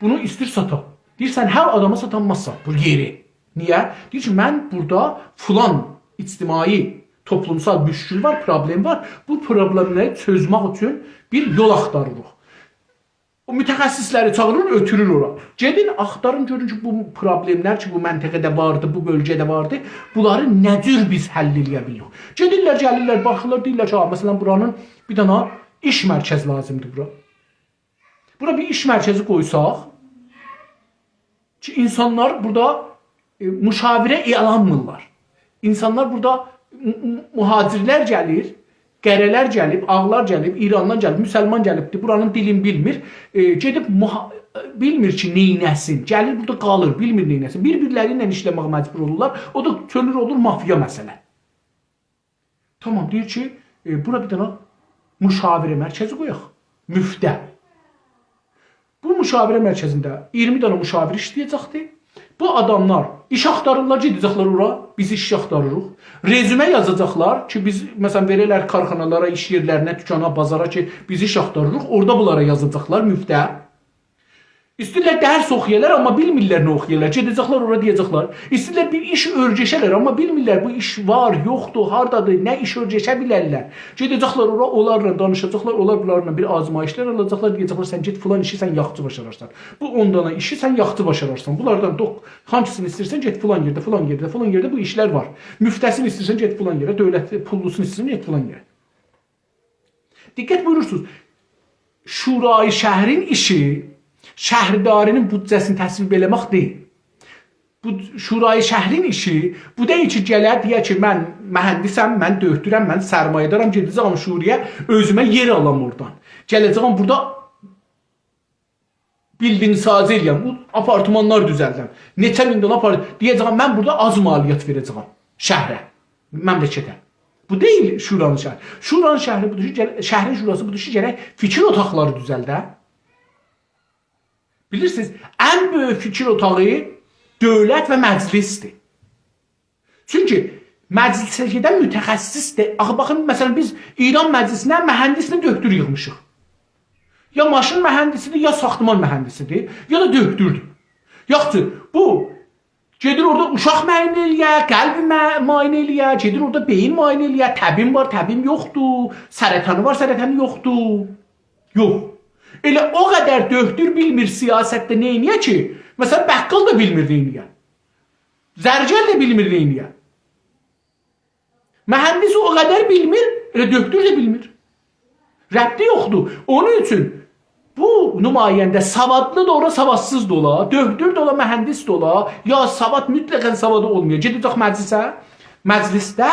bunu istir sata. Deyirsən, hər adama satanmazsan bu yeri. Niyə? Deyir ki, mən burada filan ictimai, toplumsal müşkül var, problem var. Bu problemləri çözmək üçün bir yol axtarırıq. O mütəxəssisləri çağırır, ötürür ora. Gedin, axtarın, görün ki, bu problemlər ki, bu məntəqədə vardı, bu bölgədə vardı, bunları nə cür biz həll edə bilirik? Gedirlər, gəlirlər, baxırlar, deyirlər ki, məsələn, buranın bir dana iş mərkəzi lazımdır bura. Bura bir iş mərkəzi qoysaq ki, insanlar burada müşavirə elanmırlar. İnsanlar burada mühacirlər gəlir, qərələr gəlib, ağlar gəlib, İrandan gəlib, müsəlman gəlibdir, buranın dilini bilmir. Gedib bilmir ki, neynəsin. Gəlir burada qalır, bilmir neynəsin. Bir-birləri ilə işləməyə məcbur olurlar. O da çönür olur mafiya məsələ. Tamam, deyir ki, bura bir dana müşavirə mərkəzi qoyaq. Müftə. Bu müşavirə mərkəzində 20 dana müşavir işləyəcəkdir. Bu adamlar iş axtarırlar, gedəcəklər ora, biz iş axtarırıq. Rezümə yazacaqlar ki, biz məsələn verirlər karxanalara, iş yerlərinə, dükana, bazara ki, biz iş axtarırıq. Orada bunlara yazacaqlar müftə. İstəyirlər dərs oxuyarlar, amma bilmirlər nə oxuyarlar. Gedəcəklər ora deyəcəklər. İstəyirlər bir iş örgəşərlər, amma bilmirlər bu iş var, yoxdur, hardadır, nə iş örgəşə bilərlər. Gedəcəklər ora, onlarla danışacaqlar, onlar bunlarla bir azmayışlar alacaqlar, deyəcəklər sən get filan işi sən yaxçı başararsan. Bu 10 dana işi sən yaxçı başararsan. Bunlardan hangisini istəyirsən get filan yerdə, filan yerdə, filan yerdə bu işlər var. Müftəsini istəyirsən get filan yerə, dövlət pullusunu istəyirsən get filan yerə. Diqqət buyurursunuz. Şurayı şəhrin işi şəhərdarının büdcəsini təsvib eləmək deyil. Bu şurayı şəhrin işi bu deyil ki, gələr deyə ki, mən mühəndisəm, mən döktürəm, mən sərmayədaram, gedəcəm şuraya, özümə yer alam oradan. Gələcəm burada bildiyini sazı eləyəm, bu apartmanlar düzəldəm. Neçə min dana deyəcəm, mən burada az maliyyət verəcəm şəhərə, məmləkətə. Bu deyil şuranın şəhəri. Şuranın şəhəri budur ki, şəhərin şurası budur ki, gərək fikir otaqları düzəldə. Bilirsiniz, ən böyük fikir otağı dövlət və məclisdir. Çünki məclisə gedən mütəxəssisdir. Axı, baxın, məsələn, biz İran məclisinə mühəndisini döktür yığmışıq. Ya maşın mühəndisidir, ya saxtaman mühəndisidir, ya da döktürdür. Yaxşı, bu gedir orada uşaq müayinə eləyə, qəlbi müayinə eləyə, gedir orada beyin müayinə eləyə, təbim var, təbim yoxdur, sərətanı var, sərətanı yoxdur. Yox. Elə o qədər döktür bilmir siyasətdə neyniyə ki, məsələn, bəqqal da bilmir neyniyə. Zərgər də bilmir neyniyə. Mühəndis o qədər bilmir, elə döktür də bilmir. Rəbti yoxdur. Onun üçün bu nümayəndə savadlı da ola, savadsız da ola, döktür də ola, mühəndis də ola, ya savad mütləqən savadı olmuyor. Gedəcək məclisə, məclisdə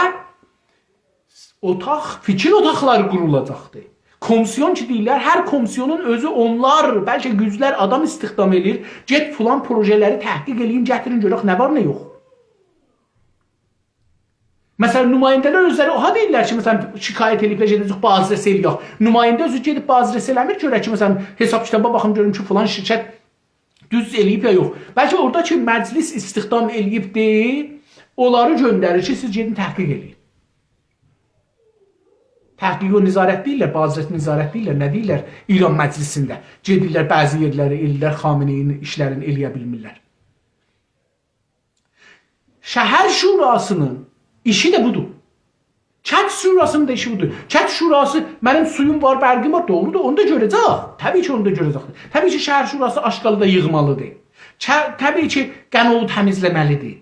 otaq, fikir otaqları qurulacaqdır. Komisyon ki deyirlər, hər komisyonun özü onlar, bəlkə yüzlər adam istihdam edir, get filan projeləri təhqiq eləyin, gətirin, görək nə var, nə yox. Məsələn, nümayəndələr özləri oha deyirlər ki, məsələn, şikayət edib, gedəcək bazirəsə eləyək. Nümayəndə özü gedib bazirəsə eləmir, görək ki, məsələn, hesab kitaba baxım, görüm ki, filan şirkət düz eləyib ya yox. Bəlkə orada ki, məclis istihdam eləyibdir, onları göndərir ki, siz gedin təhqiq eləyin. Təhqiq o nizarət deyirlər, bazirət nizarət deyirlər, nə deyirlər? İran məclisində gedirlər, bəzi yerləri eləyirlər, Xameneyin işlərini eləyə bilmirlər. Şəhər şurasının işi də budur. Kənd şurasının da işi budur. Kənd şurası, mənim suyum var, bərgim var, doğrudur, onu da görəcək. Təbii ki, onu da görəcəkdir. Təbii ki, şəhər şurası aşqalı da yığmalıdır. Təbii ki, qənovu təmizləməlidir.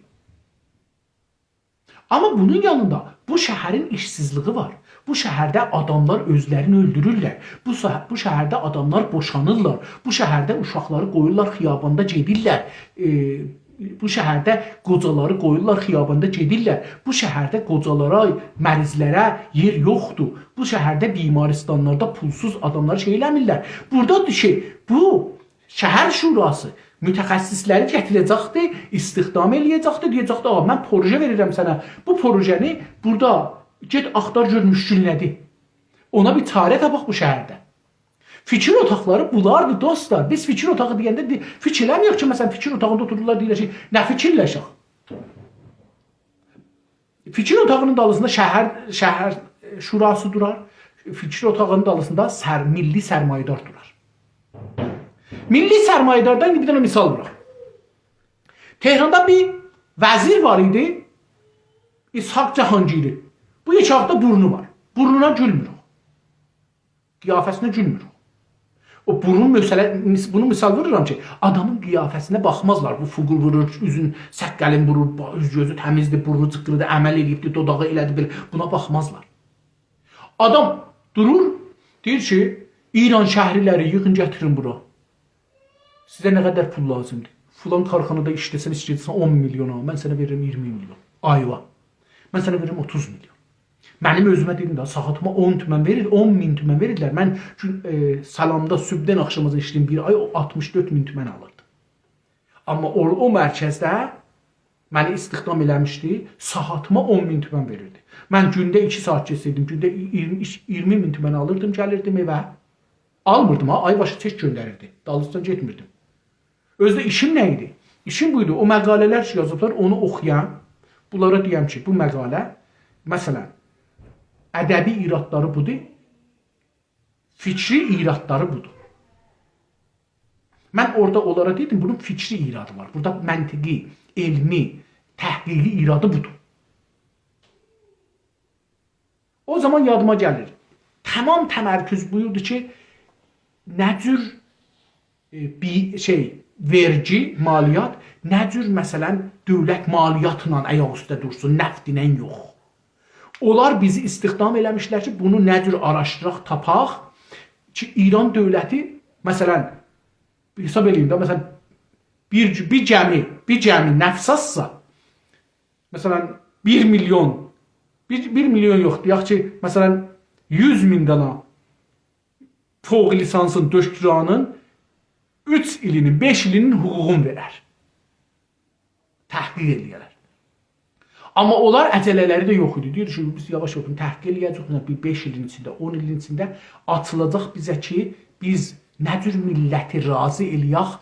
Amma bunun yanında bu şəhərin işsizliği var. Bu şəhərdə adamlar özlərini öldürürlər. Bu şəhərdə adamlar boşanırlar. Bu şəhərdə uşaqları qoyurlar, xiyabanda gedirlər. bu şəhərdə qocaları qoyurlar xiyabanda gedirlər. Bu şəhərdə qocalara, mərizlərə yer yoxdur. Bu şəhərdə bimaristanlarda pulsuz adamları şey eləmirlər. Burada şey, bu şəhər şurası mütəxəssisləri gətirəcəkdi, istihdam eləyəcəkdi, deyəcəkdi, "Ağa, mən proje verirəm sənə. Bu projeni burada get axtar gör müşkül nədir?" Ona bir çarə tapaq bu şəhərdə. Fikir otaqları bulardı dostlar. Biz fikir otağı deyəndə fikirləmirik ki, məsələn, fikir otağında otururlar deyirlər ki, nə fikirləşək? Fikir otağının dalısında şəhər şurası durar. Fikir otağının dalısında milli sərmayedar durar. Milli sərmayedardan bir dənə misal bırak. Tehranda bir vəzir var idi. İshak Cahangiri. Bu içaqda burnu var. Burnuna gülmür o. Qiyafəsinə gülmür o. O bunu misal vururam ki, adamın qiyafəsinə baxmazlar. Bu fuqul vurur, üzün səqqəlin vurur, üz gözü təmizdir, burnu çıqqırıdır, əməl eləyibdir, dodağı elədi belə. Buna baxmazlar. Adam durur, deyir ki, İran şəhriləri yığın gətirin bura. Sizə nə qədər pul lazımdır? Fulan karxanada işləsən 10 milyona, mən sənə verirəm 20 milyon. Ayva. Mən sənə verirəm 30 milyon. Mənim özümə dedim də, saatıma 10 tümən verir, 10 min tümən verirlər. Mən salamda sübdən axşamaza işləyim bir ay, o 64 min tümən alırdı. Amma o mərkəzdə məni istihdam eləmişdi, saatıma 10 min tümən verirdi. Mən gündə 2 saat keçsəydim, gündə 20 min tümən alırdım, gəlirdim evə. Almırdım ha, ay başı çək göndərirdi. Dalısından getmirdim. Özdə işim nə idi? İşim buydu. O məqalələr ki yazıblar, onu oxuyan, bunlara deyəm ki, bu məqalə, məsələn, ədəbi iradları budur, fikri iradları budur. Mən orada onlara dedim, bunun fikri iradı var. Burada məntiqi, elmi, təhqiqi iradı budur. O zaman yadıma gəlir. Tamam təmərküz buyurdu ki, nə cür vergi, maliyyat, nə cür məsələn dövlət maliyyatla ayaq üstə dursun, nəftinə yox. Onlar bizi istihdam eləmişlər ki, bunu nə cür araşdıraq, tapaq ki, İran dövləti, məsələn, hesab edeyim də, məsələn, bir gəmi nəfsazsa, məsələn, 1 milyon yox, deyək ki, məsələn, 100 min dana fوق lisansın döştüranın 3 ilinin, 5 ilinin hüququnu verər. Təhqiq eləyərlər. Amma onlar əcələləri də yox idi. Deyir ki, biz yavaş-yavaş təhqiq eləyəcək, bir 5 ilin içində, 10 ilin içində açılacaq bizə ki, biz nə cür milləti razı eləyək,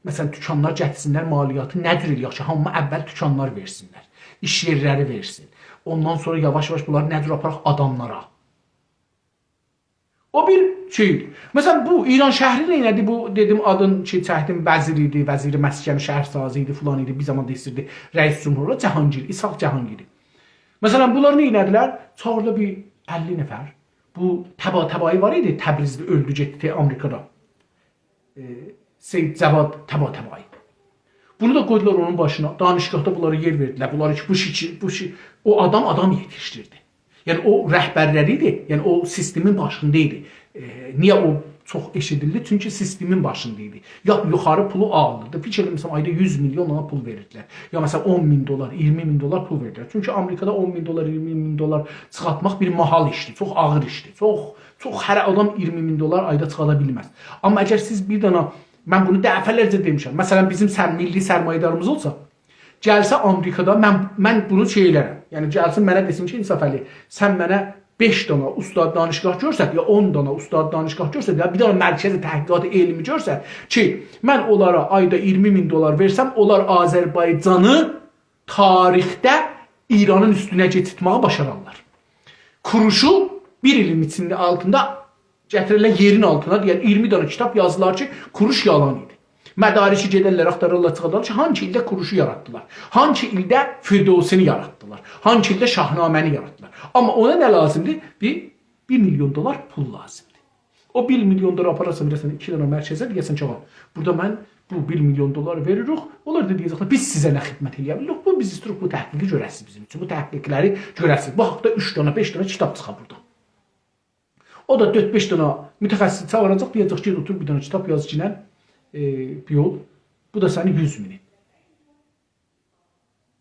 məsələn, dükanlar gətirsinlər maliyyatı, nə cür eləyək ki, hamı əvvəl dükanlar versinlər, iş yerləri versin. Ondan sonra yavaş-yavaş bunları nə cür aparaq adamlara. O bir şeydir. Məsələn, bu İran şəhri neynədir? Bu dedim adın ki, çəkdim vəzir idi, vəziri məskəni şəhərsazı idi, filan idi. Bir zaman deyirdi rəis cümhuru Cahangir, İshak Cahangiri. Məsələn, bunlar neynədilər? Çağırdı bir 50 nəfər. Bu Təbatəbai var idi, Təbrizdə öldü, getdi Amerikada. Seyid Cəvad Təbatəbai. Bunu da qoydular onun başına. Danışqahda bunlara yer verdilər. Bunları ki, o adam yetişdirdi. Yəni o rəhbərləri idi, yəni o sistemin başında idi. Niyə o çox eşidildi? Çünki sistemin başında idi. Ya yuxarı pulu alırdı. Fikirləmirəm, ayda 100 milyon ona pul verirdilər. Ya məsələn 10 min dolar, 20 min dolar pul verirdilər. Çünki Amerikada 10 min dolar, 20 min dolar çıxartmaq bir mahal işdir, çox ağır işdir. Çox hər adam 20 min dolar ayda çıxarda bilməz. Amma əgər siz bir dana, mən bunu dəfələrcə demişəm. Məsələn bizim milli sərmayədarımız olsa, gəlsə Amerikada mən bunu şeylərəm. Yəni gəlsin mənə desin ki, İnsaf Əli, sən mənə 5 dana ustad danışqah görsət, ya 10 dana ustad danışqah görsət, ya bir dana mərkəzi təhqiqatı elmi görsət ki, mən onlara ayda 20 min dolar versəm, onlar Azərbaycanı tarixdə İranın üstünə keçirtməyi başararlar. Kuruşu bir ilin içində altında gətirirlər yerin altına, deyən 20 dana kitab yazdılar ki, kuruş yalan idi. Mədarişi gedərlər, axtarırlar, çıxardılar ki, hangi ildə kuruşu yaratdılar, hangi ildə Firdevsini yaratdılar, hangi ildə Şahnaməni yaratdılar. Amma ona nə lazımdır? 1 milyon dolar pul lazımdır. O 1 milyon dolar apararsan, bilirsən, 2 dana mərkəzə deyəsən ki, burada mən bu 1 milyon dolar veririk, onlar da deyəcəklər, biz sizə nə xidmət eləyə bilirik, bu biz istirik, bu təhqiqi görəsiz bizim üçün, bu təhqiqləri görəsiz. Bu haqda 3 dana, 5 dana kitab çıxar burada. O da 4-5 dana mütəxəssis çağıracaq, deyəcək ki, otur bir dana kitab yaz ki, bir yol, bu da sənin 100 minin.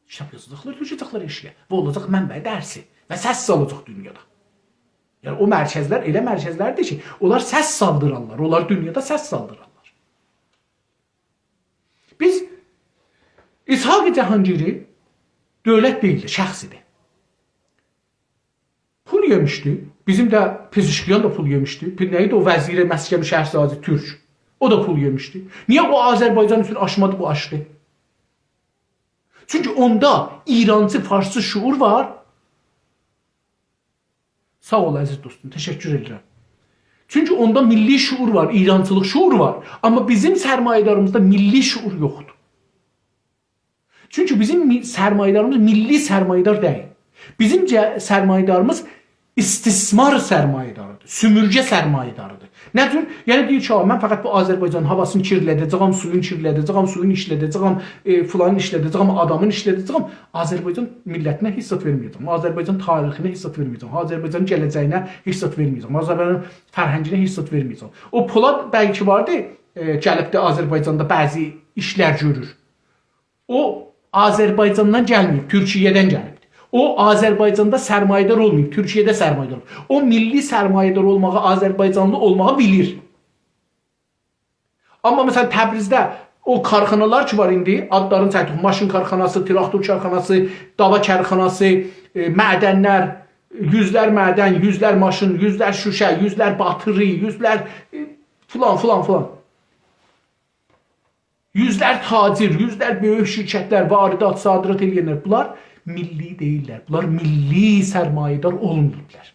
Kitab yazacaqlar, düşəcəklər eşiyə. Və olacaq mənbə dərsi və səs salacaq dünyada. Yəni o mərkəzlər elə mərkəzlərdir ki, onlar səs saldırarlar, onlar dünyada səs saldırarlar. Biz İshaq Cahangiri dövlət deyildi, şəxsidir. Pul yemişdi. Bizim də Pezişkiyan da pul yemişdi. Neydi o vəziri Məskəmi Şəhərzadə Türk? O da pul yemişdi. Niyə o Azərbaycan üçün aşmadı, bu aşdı? Çünki onda İrancı, Farsçı şuur var. Sağ ol əziz dostum, təşəkkür edirəm. Çünki onda milli şuur var, İrancılıq şuur var. Amma bizim sərmayədarımızda milli şuur yoxdur. Çünki bizim sərmayədarımız milli sərmayədar deyil. Bizim sərmayədarımız istismar sərmayədarıdır, sümürgə sərmayədarıdır. Nədir? Yəni deyir ki, mən fəqət bu Azərbaycan havasını kirlədəcəyəm, suyunu kirlədəcəyəm, suyunu işlədəcəyəm, filanı işlədəcəyəm, adamını işlədəcəyəm. Azərbaycan millətinə hissat verməyəcəm, Azərbaycan tarixinə hissat verməyəcəm, Azərbaycan gələcəyinə hissat verməyəcəm, Azərbaycan fərhənginə hissat verməyəcəm. O Polad bəy ki vardı, gəlib də Azərbaycanda bəzi işlər görür. O Azərbaycandan gəlməyib, Türkiyədən gəlib. O Azərbaycanda sərmayədar olmayıb, Türkiyədə sərmayədar olmayıb. O milli sərmayədar olmağı, Azərbaycanlı olmağı bilir. Amma məsələn Təbrizdə o karxanalar ki var indi, adlarını çəkdik, maşın karxanası, traktor karxanası, dava karxanası, mədənlər, yüzlər mədən, yüzlər maşın, yüzlər şüşə, yüzlər batırı, yüzlər filan. Yüzlər tacir, yüzlər böyük şirkətlər, varidat, sadirat eləyənlər, bunlar milli deyirlər. Bunlar milli sərmayədar olunurlar.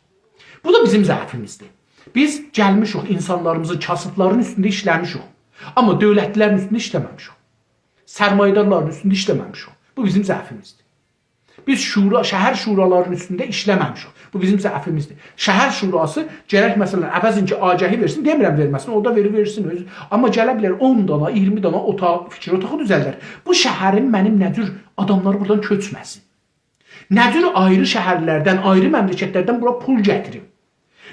Bu da bizim zəifimizdir. Biz gəlmişik insanlarımızı kasıbların üstündə işləmişik. Amma dövlətlərin üstündə işləməmişik. Sərmayədarların üstündə işləməmişik. Bu bizim zəifimizdir. Biz şəhər şuralarının üstündə işləməmişik. Bu bizim zəifimizdir. Şəhər şurası gərək məsələn əvəzin ki agəhi versin, demirəm verməsin, o da versin özü. Amma gələ bilər 10 dana, 20 dana fikir otağı düzəldər. Bu şəhərin mənim nədir adamlar buradan köçməsin. Nədir ayrı şəhərlərdən, ayrı məmləkətlərdən bura pul gətirim?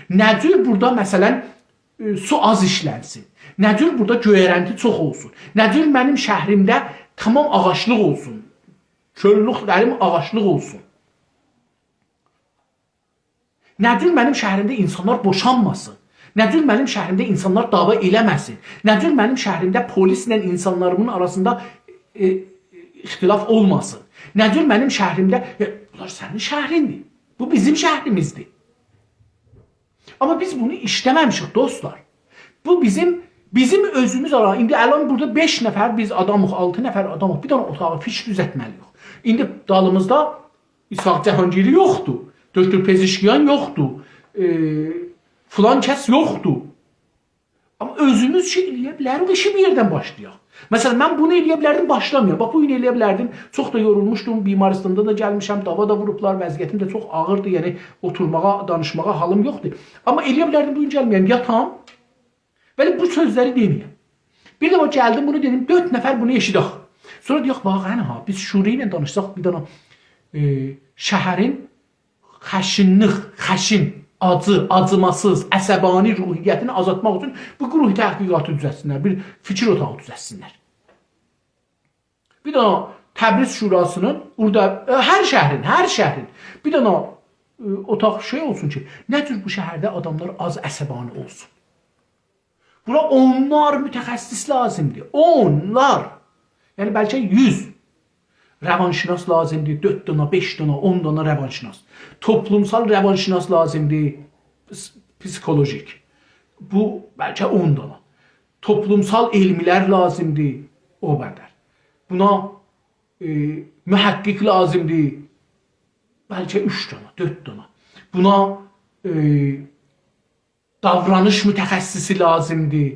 Nədir burada məsələn su az işlənsin? Nədir burada göyərənti çox olsun? Nədir mənim şəhrimdə tamam ağaçlıq olsun? Köllüklərim ağaçlıq olsun? Nədir mənim şəhrimdə insanlar boşanmasın? Nədir mənim şəhrimdə insanlar dava eləməsin? Nədir mənim şəhrimdə polislə insanlarımın arasında ixtilaf olmasın? Nədir mənim şəhrimdə... Bunlar sənin şəhrindir. Bu bizim şəhrimizdir. Amma biz bunu işləməmişik dostlar. Bu bizim özümüz ara. İndi əlan burada 5 nəfər biz adamıq, 6 nəfər adamıq. Bir dənə otağı fikir düzəltməliyik. İndi dalımızda İshaq Cahangiri yoxdur. Dr. Pezişkiyan yoxdur. Filan kəs yoxdur. Amma özümüz eləyə bilərik, işi bir yerdən başlayaq. Məsələn, mən bunu eləyə bilərdim, başlamayam. Bax, bu gün eləyə bilərdim. Çox da yorulmuşdum, bimaristanda da gəlmişəm, dava da vurublar, vəziyyətim də çox ağırdır. Yəni, oturmağa, danışmağa halım yoxdur. Amma eləyə bilərdim, bu gün gəlməyəm, yatam. Belə bu sözləri deməyəm. Bir də o gəldim, bunu dedim, 4 nəfər bunu eşidək. Sonra deyək, vaqən ha, biz Şuri ilə danışsaq bir dana şəhərin xəşinlik, xəşin, acı, acımasız, əsəbani ruhiyyətini azaltmaq üçün bu ruhi təhqiqatı düzəltsinlər, bir fikir otağı düzəltsinlər. Bir dana Təbriz Şurasının, burada hər şəhrin bir dana otaq şey olsun ki, nədir bu şəhərdə adamlar az əsəbani olsun? Bura onlar mütəxəssis lazımdır, onlar. Yəni bəlkə 100 rəvanşinas lazımdır, 4 dana, 5 dana, 10 dana rəvanşinas. Toplumsal rəvanşinas lazımdır, psikolojik. Bu bəlkə 10 dana. Toplumsal elmlər lazımdır, o qədər. Buna mühəqqqiq lazımdır, bəlkə 3 dana, 4 dana. Buna davranış mütəxəssisi lazımdır,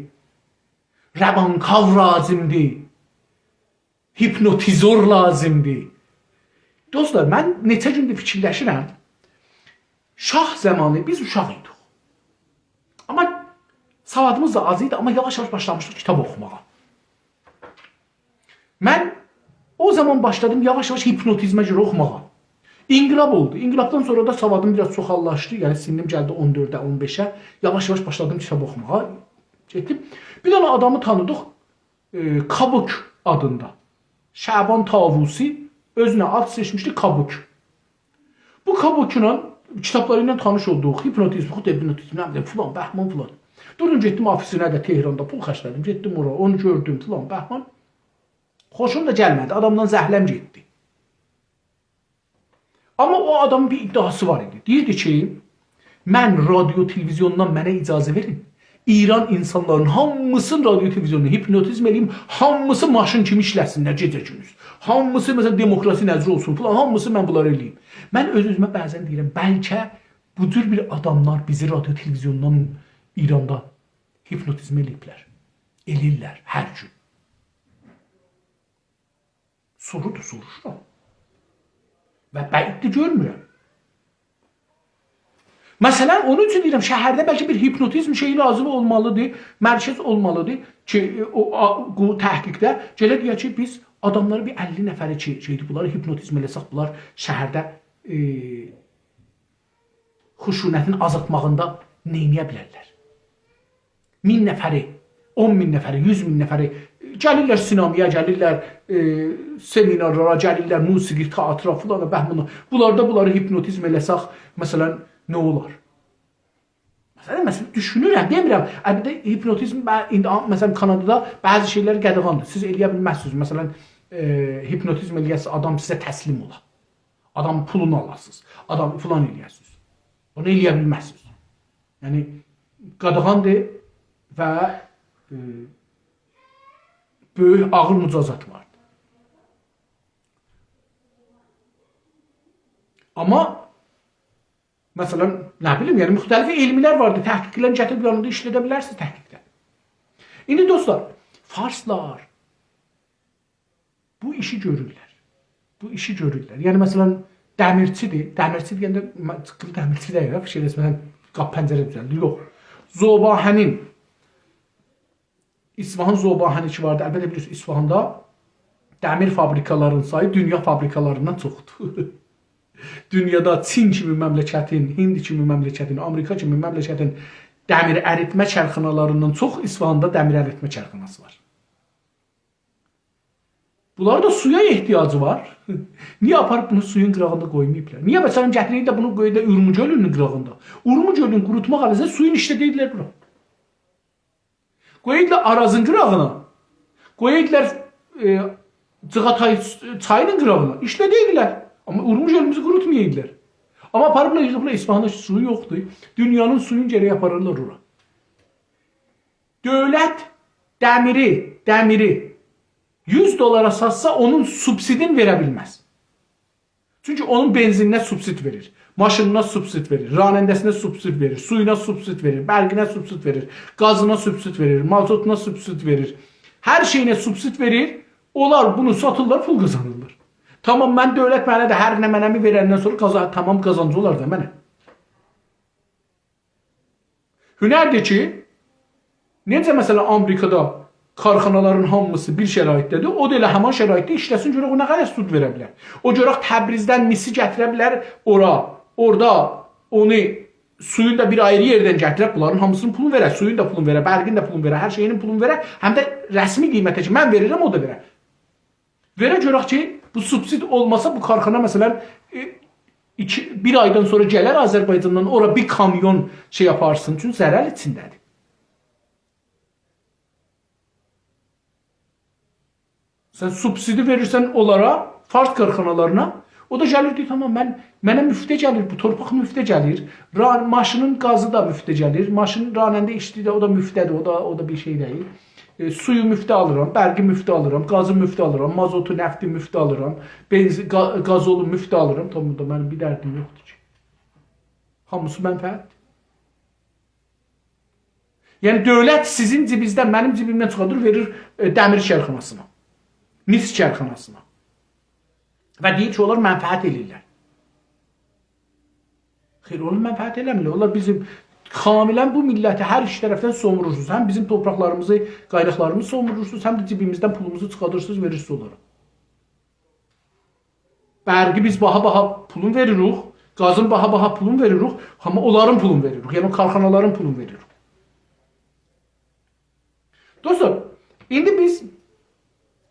rəvankav lazımdır, hipnotizor lazımdır. Dostlar, mən neçə gündür fikirləşirəm. Şah zamanı biz uşaq idik. Amma savadımız da az idi, amma yavaş-yavaş başlamışdıq kitab oxumağa. Mən o zaman başladım yavaş-yavaş hipnotizmə görə oxumağa. İnqilab oldu. İnqilabdan sonra da savadım biraz çoxallaşdı. Yəni sinnim gəldi 14-ə, 15-ə. Yavaş-yavaş başladım kitab oxumağa. Getdim. Bir dənə adamı tanıdıq. Kabuk adında. Şaban Tavusi özünə ad seçmişdi Kabuk. Bu Kabukla kitablarıyla tanış olduq. Hipnotizm, hipnotizm, nə bilim, filan, bəhman filan. Durdum getdim ofisinə də Tehranda pul xərclədim. Getdim ora, onu gördüm filan, bəhman. Xoşum da gəlmədi. Adamdan zəhləm getdi. Amma o adamın bir iddiası var idi. Deyirdi ki, mən radyo, televizyondan mənə icazə verin. İran insanların hamısını radyo, televizyonda hipnotizm eləyim, hamısı maşın kimi işləsinlər gecə gündüz. Hamısı məsələn demokrasi nəzri olsun falan, hamısı mən bunları eləyim. Mən öz-özümə bəzən deyirəm, bəlkə bu cür bir adamlar bizi radyo, televizyondan İranda hipnotizm eləyiblər. Eləyirlər hər gün. Soruşuram. Və bəidli görmürəm. Məsələn, onun üçün deyirəm, şəhərdə bəlkə bir hipnotizm şeyi lazım olmalıdır, mərkəz olmalıdır ki, o təhqiqdə gələ deyək ki, biz adamları bir 50 nəfəri şeydir, bunları hipnotizm eləsək, bunlar şəhərdə xuşunətin azaltmağında neyniyə bilərlər? 1000 nəfəri, 10.000 nəfəri, 100.000 nəfəri gəlirlər sinamaya, gəlirlər seminarlara, gəlirlər musiqi, teatra filan və bəhmuna. Bunları hipnotizm eləsək, məsələn, nə olar? Məsələn, düşünürəm, demirəm. Əlbəttə, hipnotizm, məsələn, Kanadada bəzi şeylər qədağandır. Siz eləyə bilməzsiniz. Məsələn, hipnotizm eləyəsə, adam sizə təslim ola. Adam pulunu alasınız. Adam filan eləyəsiniz. Onu eləyə bilməzsiniz. Yəni, qadağandır və böyük ağır mücazat vardır. Amma məsələn, nə bilim, yəni müxtəlif elmlər vardır, təhqiqlərini gətirib yanında işlədə bilərsiniz təhqiqdə. İndi dostlar, farslar bu işi görürlər. Yəni məsələn, dəmirçidir. Dəmirçi deyəndə çıxılı dəmirçi deyil, bir şey məsələn, qapı pəncərə düzəldir. Yox. Zobahənin İsfahan Zobahəni ki vardı. Əlbəttə bilirsiniz, İsfahanda dəmir fabrikalarının sayı dünya fabrikalarından çoxdur. Dünyada Çin kimi məmləkətin, Hind kimi məmləkətin, Amerika kimi məmləkətin dəmir əritmə çərxanalarından çox İsfahanda dəmir əritmə çərxanası var. Bunlarda suya ehtiyacı var. Niyə aparıb bunu suyun qırağında qoymayıblar? Niyə məsələn gətirib də bunu qoyub da Urmuc gölünün qırağında? Urmuc gölünü qurutmaq əvəzinə suyun işlədilər bura. Qoyublar Arazın qırağına, qoyublar Cığatay çayının qırağına, işlədilər. Amma Urmuc gölümüzü qurutmayırlar. Amma aparıblar, yığıblar, İsfahanda suyu yoxdur. Dünyanın suyun gərək aparırlar ora. Dövlət dəmiri $100 satsa onun subsidini verə bilməz. Çünki onun benzininə subsid verir, maşınına subsid verir, ranəndəsinə subsid verir, suyuna subsid verir, bərqinə subsid verir, qazına subsid verir, mazotuna subsid verir. Hər şeyinə subsid verir, onlar bunu satırlar, pul qazanırlar. Tamam, mən dövlət mənə də hər nə mənəmi verəndən sonra tamam qazancı olar da mənə. Hünərdir ki, necə məsələn Amerikada karxanaların hamısı bir şəraitdədir, o da elə həman şəraitdə işləsin, görək o nə qədər sud verə bilər. O görək Təbrizdən misi gətirə bilər ora, orada onu suyun da bir ayrı yerdən gətirək, bunların hamısının pulunu verək, suyun da pulunu verək, bərqin də pulunu verək, hər şeyinin pulunu verək, həm də rəsmi qiymətə ki, mən verirəm, o da verək. Verə görək ki, bu subsid olmasa bu karxana məsələn bir aydan sonra gələr Azərbaycandan ora bir kamyon şey yaparsın, çünki zərər içindədir. Sən subsidi verirsən onlara, fars karxanalarına, o da gəlir deyir, tamam, mənə müftə gəlir, bu torpaq müftə gəlir, maşının qazı da müftə gəlir, maşının ranəndə işləyir, o da müftədir, o da bir şey deyil. Suyu müftə alıram, bərqi müftə alıram, qazı müftə alıram, mazotu, nəfti müftə alıram, qazolu müftə alıram. Tamam, da mənim bir dərdim yoxdur ki. Hamısı mənfəətdir. Yəni, dövlət sizin cibinizdən, mənim cibimdən çıxadır, verir dəmir çərxanasına, mis çərxanasına. Və deyir ki, onlar mənfəət edirlər. Xeyr, onlar mənfəət eləmirlər. Onlar bizim kamilən bu milləti hər iki tərəfdən somurursunuz. Həm bizim torpaqlarımızı, qaynaqlarımızı somurursunuz, həm də cibimizdən pulumuzu çıxardırsınız, verirsiniz onlara. Bərqi biz baha-baha pulun veririk, qazın baha-baha pulun veririk, amma onların pulun veririk, yəni karxanaların pulun veririk. Dostlar, indi biz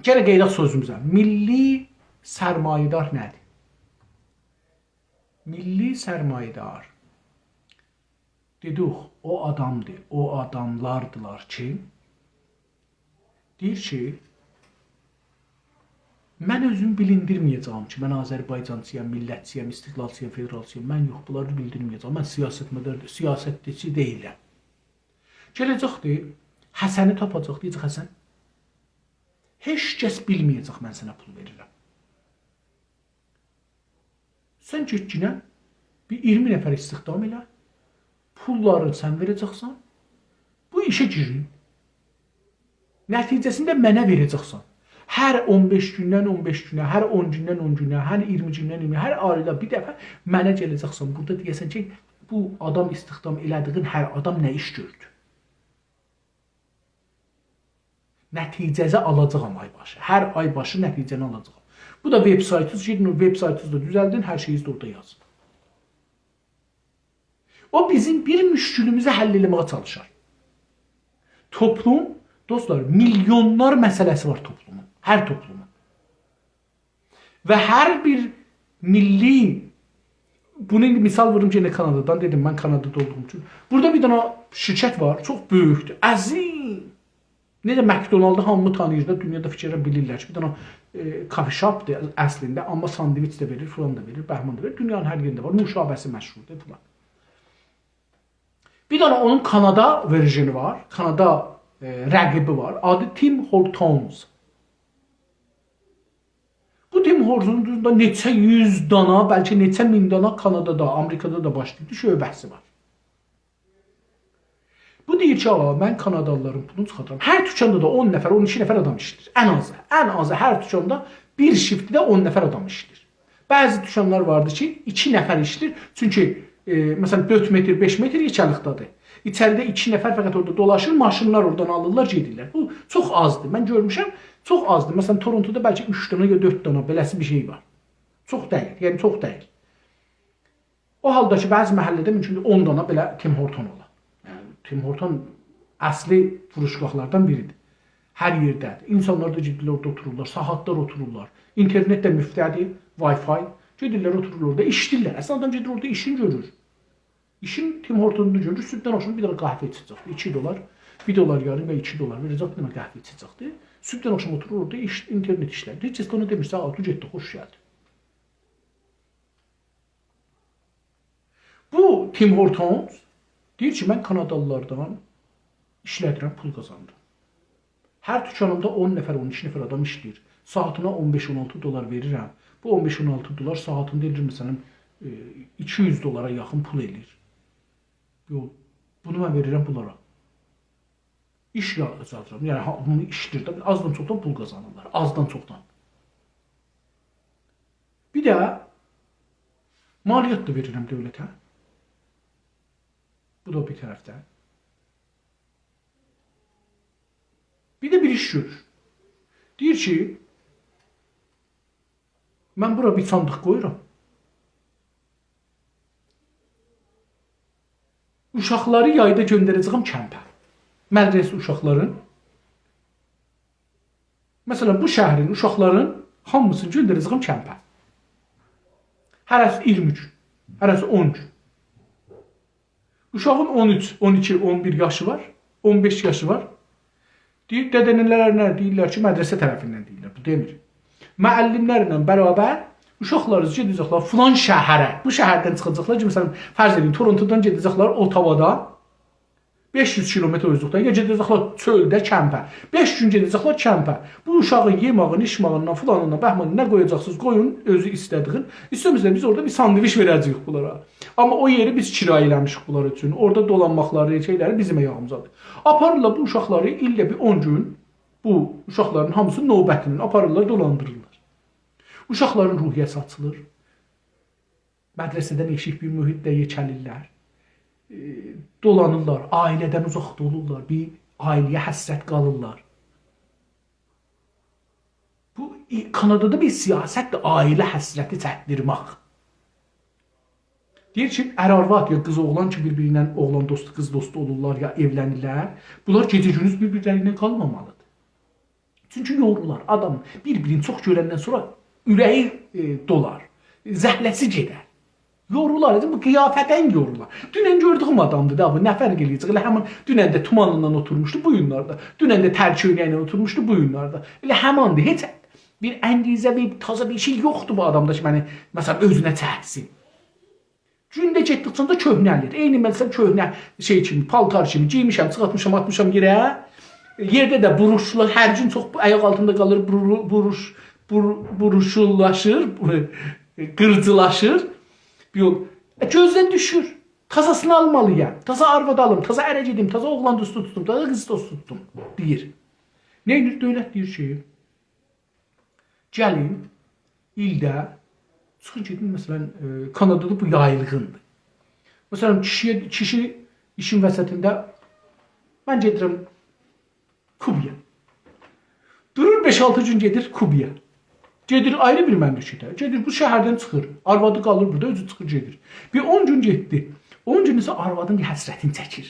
gələk qeydaq sözümüzə. Milli sərmayedar nədir? Milli sərmayedar. Dedik, o adamdır, o adamlardılar ki, deyir ki, mən özümü bilindirməyəcəm ki, mən Azərbaycancıyam, millətçiyəm, istiqlalçıyam, federalçıyam, mən yox, bunları bildirməyəcəm, mən siyasətçi deyiləm. Gələcəkdir, Həsəni tapacaq, deyəcək Həsən, heç kəs bilməyəcək mən sənə pul verirəm. Sən getginə bir 20 nəfər istihdam elə, pulları sən verəcəksən, bu işə girin. Nəticəsində mənə verəcəksən. Hər 15 gündən 15 günə, hər 10 gündən 10 günə, hər 20 gündən 20, hər ayda bir dəfə mənə gələcəksən. Burada deyəsən ki, bu adam istihdam elədiyin hər adam nə iş gördü? Nəticəsi alacağam ay başı. Hər ay başı nəticəni alacağam. Bu da web saytınız, gidin o web saytınızda düzəldin, hər şeyiniz də orada yazın. O bizim bir müşkülümüzü həll etməyə çalışar. Toplum, dostlar, milyonlar məsələsi var toplumun, hər toplumun. Və hər bir milli, bunu misal vurum yenə Kanadadan, dedim mən Kanadada olduğum üçün. Burada bir dənə şirkət var, çox böyükdür, əzim. Necə McDonald'ı hamı tanıyır da, dünyada fikirə bilirlər ki, bir dənə coffee shopdur əslində, amma sandviç də verir, filan da verir, bəhman da verir. Dünyanın hər yerində var, nuşabəsi məşhurdur filan. Bir dənə onun Kanada versiyonu var, Kanada rəqibi var, adı Tim Hortons. Bu Tim Hortons'da neçə 100 dana, bəlkə neçə 1000 dana Kanadada, Amerikada da başlayıb şöbəsi var. Bu deyir ki, mən Kanadalıların pulunu çıxartıram. Hər tükanda da 10 nəfər, 12 nəfər adam işləyir. Ən azı hər tükanda bir shiftdə 10 nəfər adam işləyir. Bəzi tükanlar vardı ki, 2 nəfər işləyir. Çünki məsələn 4 metr, 5 metr yekəlikdadır. İçəridə 2 nəfər fəqət orada dolaşır, maşınlar oradan alırlar, gedirlər. Bu çox azdır. Mən görmüşəm, çox azdır. Məsələn Torontoda bəlkə 3 dana ya 4 dana beləsi bir şey var. Çox deyil, yəni çox deyil. O halda ki, bəzi məhəllədə mümkündür 10 dana belə Tim Horton olar. Yəni Tim Horton əsli furuşqaqlardan biridir. Hər yerdədir. İnsanlar da gedirlər orada otururlar, saatlar otururlar. İnternet də müftədir, Wi-Fi. Gedirlər otururlar orada, işləyirlər. Əslən adam gedir orada işini görür. İşin Tim Horton'da görür, sübdən axşam bir dənə qəhvə içəcəkdir. 2 dolar, 1 dolar yarım və 2 dolar verəcək, bir dənə qəhvə içəcəkdir. Sübdən axşam oturur orada, internet işlər. Heç kəs ona demir, sağ ol, getdi, xoş gəldi. Bu Tim Hortons deyir ki, mən Kanadalılardan işlədirəm, pul qazandım. Hər dükanımda 10 nəfər, 12 nəfər adam işləyir. Saatına 15-16 dolar verirəm. Bu 15-16 dolar saatında eləyir, məsələn, 200 dolara yaxın pul eləyir. Yox, bunu mən verirəm bunlara. İş yazıram, yəni bunu işləyir, azdan çoxdan pul qazanırlar, azdan çoxdan. Bir də maliyyət də verirəm dövlətə. Bu da bir tərəfdən. Bir də bir iş görür. Deyir ki, mən bura bir sandıq qoyuram. Uşaqları yayda göndərəcəyəm kəmpə. Mədrəsə uşaqların. Məsələn, bu şəhrin uşaqların hamısını göndərəcəyəm kəmpə. Hərəsi 20 gün, hərəsi 10 gün. Uşağın 13, 12, 11 yaşı var, 15 yaşı var. Deyir, dədənələrlə deyirlər ki, mədrəsə tərəfindən deyirlər, bu demir. Müəllimlərlə bərabər uşaqlarınızı gedəcəklər filan şəhərə. Bu şəhərdən çıxacaqlar ki, məsələn, fərz edin, Torontodan gedəcəklər Ottavada 500 kilometr uzaqdan, ya gedəcəklər çöldə kəmpə. 5 gün gedəcəklər kəmpə. Bu uşağın yemağını, içmağından, filanından, bəhmanından nə qoyacaqsınız, qoyun özü istədiyin. İstəmirsə biz orada bir sandviç verəcəyik bunlara. Amma o yeri biz kirayə eləmişik bunlar üçün. Orada dolanmaqları, şeyləri bizim ayağımızadır. Aparırlar bu uşaqları illə bir 10 gün bu uşaqların hamısı növbətinin aparırlar, dolandırırlar. Uşaqların ruhiyyəsi açılır. Mədrəsədən eşik bir mühitdə yekəlirlər. Dolanırlar, ailədən uzaqda olurlar, bir ailəyə həsrət qalırlar. Bu Kanadada bir siyasətdir, ailə həsrəti çəkdirmək. Deyir ki, ər-arvad ya qız oğlan ki, bir-birindən oğlan dostu, qız dostu olurlar ya evlənirlər. Bunlar gecə-gündüz bir-birlərindən qalmamalıdır. Çünki yorulurlar. Adam bir-birini çox görəndən sonra ürəyi dolar, zəhləsi gedər. Yorular, bu qiyafətən yorular. Dünən gördüyüm adamdır da, bu nə fərq eləyəcək? Elə həmin dünən də tumanından oturmuşdu, bu günlərdə. Dünən də tərçöynəklə oturmuşdu, bu günlərdə. Elə həmandır, heç bir əngizə, bir taza bir şey yoxdur bu adamda ki, məni məsələn özünə çəksin. Gündə getdikcə də köhnəlir. Eyni məsələn köhnə şey kimi, paltar kimi giymişəm, çıxartmışam, atmışam yerə. Yerdə də buruşlar, hər gün çox ayaq altında qalır, buruşullaşır, qırcılaşır. Yox, gözdən düşür. Tazasını almalıyam. Taza arvad alım, taza ərə gedim, taza oğlan dostu tutum, taza qız dostu tutum deyir. Nə edir dövlət deyir şeyi? Gəlin ildə çıxın gedin məsələn Kanadada bu yaylığındır. Məsələn kişi işin vəsətində mən gedirəm Kubaya. Durur 5-6 gün gedir Kubaya. Gedir ayrı bir məmləkətə. Gedir bu şəhərdən çıxır. Arvadı qalır burada, özü çıxır gedir. Bir 10 gün getdi. 10 gün isə arvadın bir həsrətini çəkir.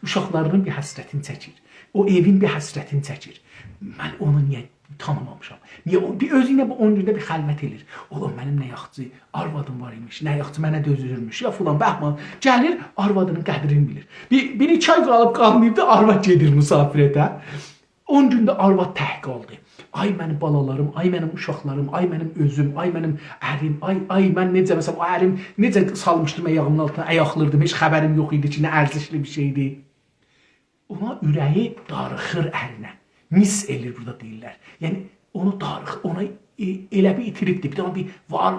Uşaqlarının bir həsrətini çəkir. O evin bir həsrətini çəkir. Mən onu niyə tanımamışam? Niyə bir özü ilə bu 10 gündə bir xəlvət edir. Oğlum mənim nə yaxçı arvadım var imiş, nə yaxçı mənə dözülürmüş. Ya filan bəhman gəlir arvadının qədrini bilir. Bir 2 ay qalıb qalmayıb da arvad gedir müsafirətə. 10 gündə arvad tək qaldı. Ay mənim balalarım, ay mənim uşaqlarım, ay mənim özüm, ay mənim ərim, ay mən necə məsələn o ərim necə salmışdım ayağımın altına, ayaqlırdım, heç xəbərim yox idi ki, nə ərzişli bir şeydi. Ona ürəyi darıxır ərinə. Mis elir burada deyirlər. Yəni onu darıxır, ona elə bir itiribdir, bir dana bir var,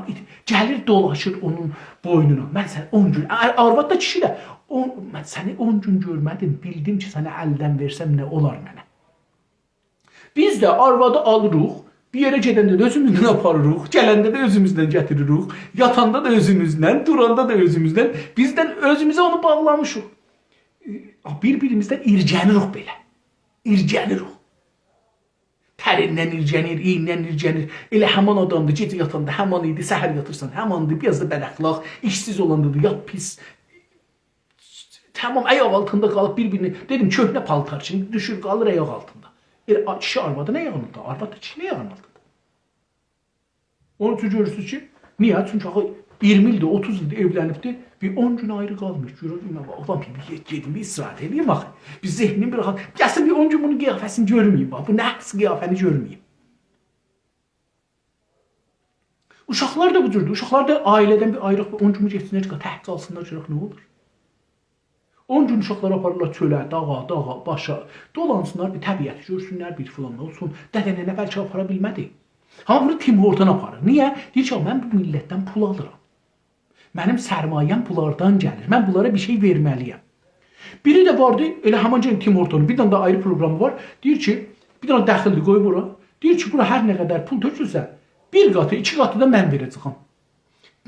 gəlir dolaşır onun boynuna. Mən səni 10 gün, arvad da kişi də, mən səni 10 gün görmədim, bildim ki, səni əldən versəm nə olar mənə. Biz də arvadı alırıq, bir yerə gedəndə də özümüzdən aparırıq, gələndə də özümüzdən gətiririk, yatanda da özümüzdən, duranda da özümüzdən, bizdən özümüzə onu bağlamışıq. Bir-birimizdən irgənirik belə, irgənirik. Tərindən irgənir, iyindən irgənir. Elə həman adamdır, gecə yatanda həman idi, səhər yatırsan həmandır, biraz da bədəxlaq, işsiz olanda da yat pis. Tamam, ayaq altında qalıb bir-birini, dedim köhnə paltar kimi düşür, qalır ayaq altında. Kişi arvadın ayağında, arvad da kişinin ayağının altında. Onun üçün görürsünüz ki, niyə? Çünki 20 ildir, 30 ildir evlənibdir, bir 10 gün ayrı qalmış. Görürüm, adam bir gedim, bir istirahət edeyim axı. Bir zehnim bir rahat, gəlsin bir 10 gün bunun qiyafəsini görməyeyim, bu nəqs qiyafəni görməyeyim. Uşaqlar da bu cürdür, uşaqlar da ailədən bir ayrıq, 10 gün getsinlər, təhq qalsınlar, görək nə olur? 10 gün uşaqları aparırlar çölə, dağa, başa, dolansınlar, bir təbiəti görsünlər, bir filan olsun. Dədənənə bəlkə apara bilmədi. Amma bunu Tim Horton aparır. Niyə? Deyir ki, mən bu millətdən pul alıram. Mənim sərmayəm bunlardan gəlir. Mən bunlara bir şey verməliyəm. Biri də vardı, elə həman Tim Hortonun bir dənə də ayrı proqramı var. Deyir ki, bir dənə dəxildir qoy bura. Deyir ki, bura hər nə qədər pul tökülsə, bir qatı, 2 qatı da mən verəcəm.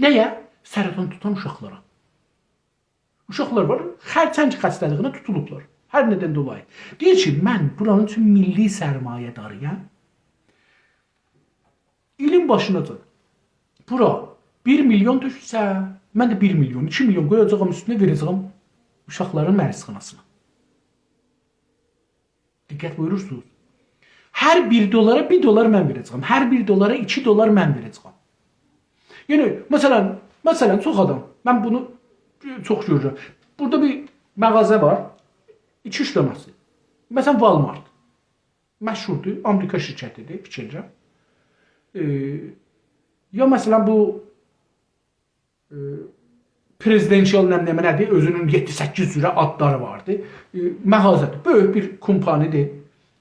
Nəyə? Sərətan tutan uşaqlara. Uşaqlar var, xərçəng xəstəliyinə tutulublar. Hər nədən dolayı. Deyir ki, mən buranın üçün milli sərmayədarıyam. İlin başınacan. Bura 1 milyon tökülsə, mən də 1 milyon, 2 milyon qoyacağım üstünə verəcəm uşaqların mərzxanasına. Diqqət buyurursunuz. Hər 1 dolara 1 dolar mən verəcəm. Hər 1 dolara 2 dolar mən verəcəm. Yəni, məsələn, çox adam, mən bunu çox görürəm. Burada bir mağaza var, 2-3 dənəsi. Məsələn, Walmart. Məşhurdur, Amerika şirkətidir, fikirlərim. Ya məsələn, bu prezidensial nədir, özünün 7-8 cürə adları vardı. Mağazadır, böyük bir kompanidir,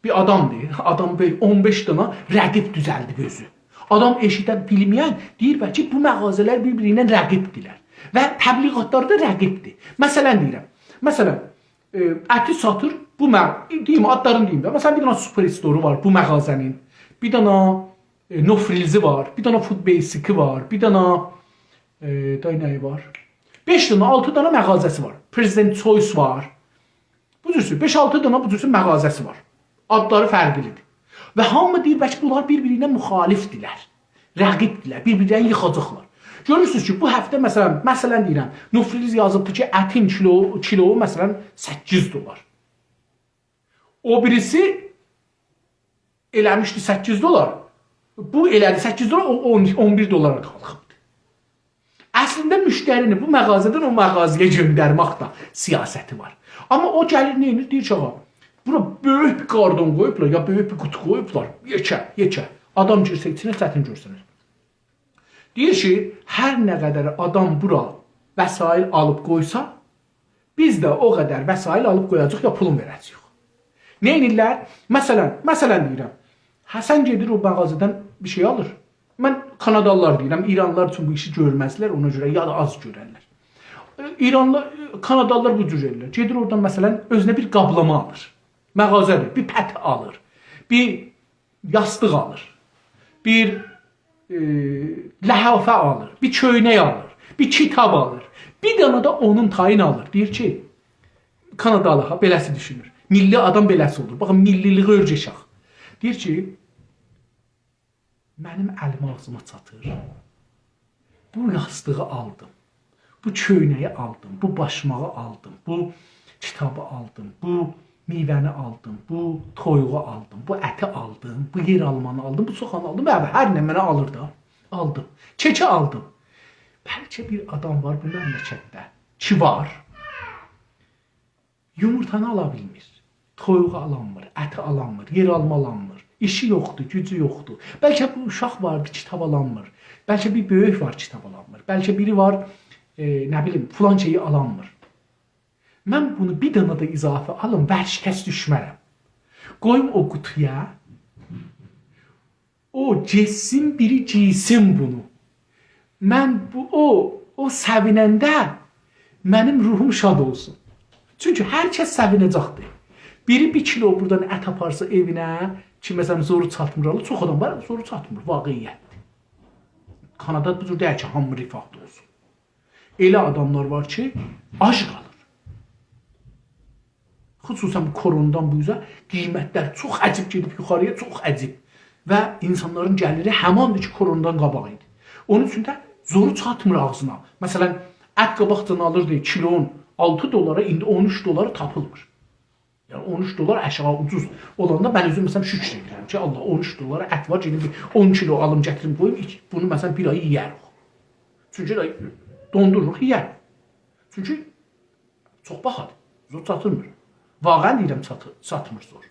bir adamdır. Adam 15 dənə rəqib düzəldi özü. Adam eşidən bilməyən deyir ki, bu mağazalar bir-birinə rəqibdirlər. Və təbliğatlarda rəqibdir. Məsələn deyirəm. Məsələn, əti satır, bu deyim, adlarını deyim də. Məsələn, bir dənə Superstore var bu mağazanın. Bir dənə No Frills-i var, bir dənə Food Basic-i var, bir dənə nəyi var? 5 dənə, 6 dənə mağazası var. President Choice var. Bu cürsü 5-6 dənə bu cürsü mağazası var. Adları fərqlidir. Və hamı deyir, bəlkə bunlar bir-birinə müxalifdirlər. Rəqibdirlər, bir-birinə yıxacaqlar. Görürsünüz ki, bu həftə məsələn deyirəm, No Frills yazıbdır ki, ətin kilo məsələn 8 dolar. O birisi eləmişdi 8 dolar. Bu elədi 8 dolar, o 11 dolara qalxıbdı. Əslində müştərini bu mağazadan o mağazaya göndərmək də siyasəti var. Amma o gəlir nə edir? Deyir ki, ağa, bura böyük bir qarton qoyublar, ya böyük bir qutu qoyublar. Yekə. Adam girsə içinə çətin görsənir. Deyir ki, hər nə qədər adam bura vəsail alıb qoysa, biz də o qədər vəsail alıb qoyacaq ya pulun verəcəyik. Nə edirlər? Məsələn deyirəm. Həsən gedir o mağazadan bir şey alır. Mən Kanadalılar deyirəm, İranlılar üçün bu işi görməzlər, ona görə ya da az görərlər. Kanadalılar bu cür edirlər. Gedir oradan məsələn özünə bir qablama alır. Mağazadır, bir pət alır. Bir yastıq alır. Bir ləhafə alır. Bir köynək alır. Bir kitab alır. Bir dana da onun tayını alır. Deyir ki, Kanadalı beləsi düşünür. Milli adam beləsi olur. Baxın, milliliği örcəşək. Deyir ki, mənim əlim ağzıma çatır. Bu yastığı aldım. Bu köynəyi aldım. Bu başmağı aldım. Bu kitabı aldım. Bu meyvəni aldım. Bu toyuğu aldım. Bu əti aldım. Bu yer almanı aldım. Bu soxanı aldım. Hər nə mənə alır da. Aldım. Keki aldım. Bəlkə bir adam var bu məmləkətdə ki var. Yumurtanı ala bilmir. Toyuğu alanmır. Əti alanmır. Yer alma alanmır. İşi yoxdur, gücü yoxdur. Bəlkə bu uşaq vardı, kitab alanmır. Bəlkə bir böyük var, kitab alanmır. Bəlkə biri var, nə bilim, filan şeyi alanmır. Mən bunu bir dana da izafə alım, vərşikəs düşmərəm. Qoyum o qutuya, o cessin biri giysin bunu. Mən o səvinəndə mənim ruhum şad olsun. Çünki hər kəs səvinəcəkdir. Biri 1 kilo buradan ət aparsa evinə, ki məsələn zoru çatmır alır, çox adam var, zoru çatmır, vaqiyyətdir. Kanada bu cür deyək ki, hamı rifahda olsun. Elə adamlar var ki, ac qalır. Xüsusən bu koronadan bu üzə qiymətlər çox əcib gedib yuxarıya, çox əcib. Və insanların gəliri həmandır ki, koronadan qabaq idi. Onun üçün də zoru çatmır ağzına. Məsələn, ət qabaqdan alırdı kilon 6 dolara, indi 13 dolara tapılmır. Yəni 13 dolar aşağı ucuz olanda mən özüm məsələn şükür edirəm ki, Allah 13 dolara ət var, gedib 10 kilo alım gətirim qoyum, bunu məsələn bir ay yeyərik. Çünki dondururuq, yeyərik. Çünki çox bahadır, zor satılmır. Vaqən deyirəm, satmır zor.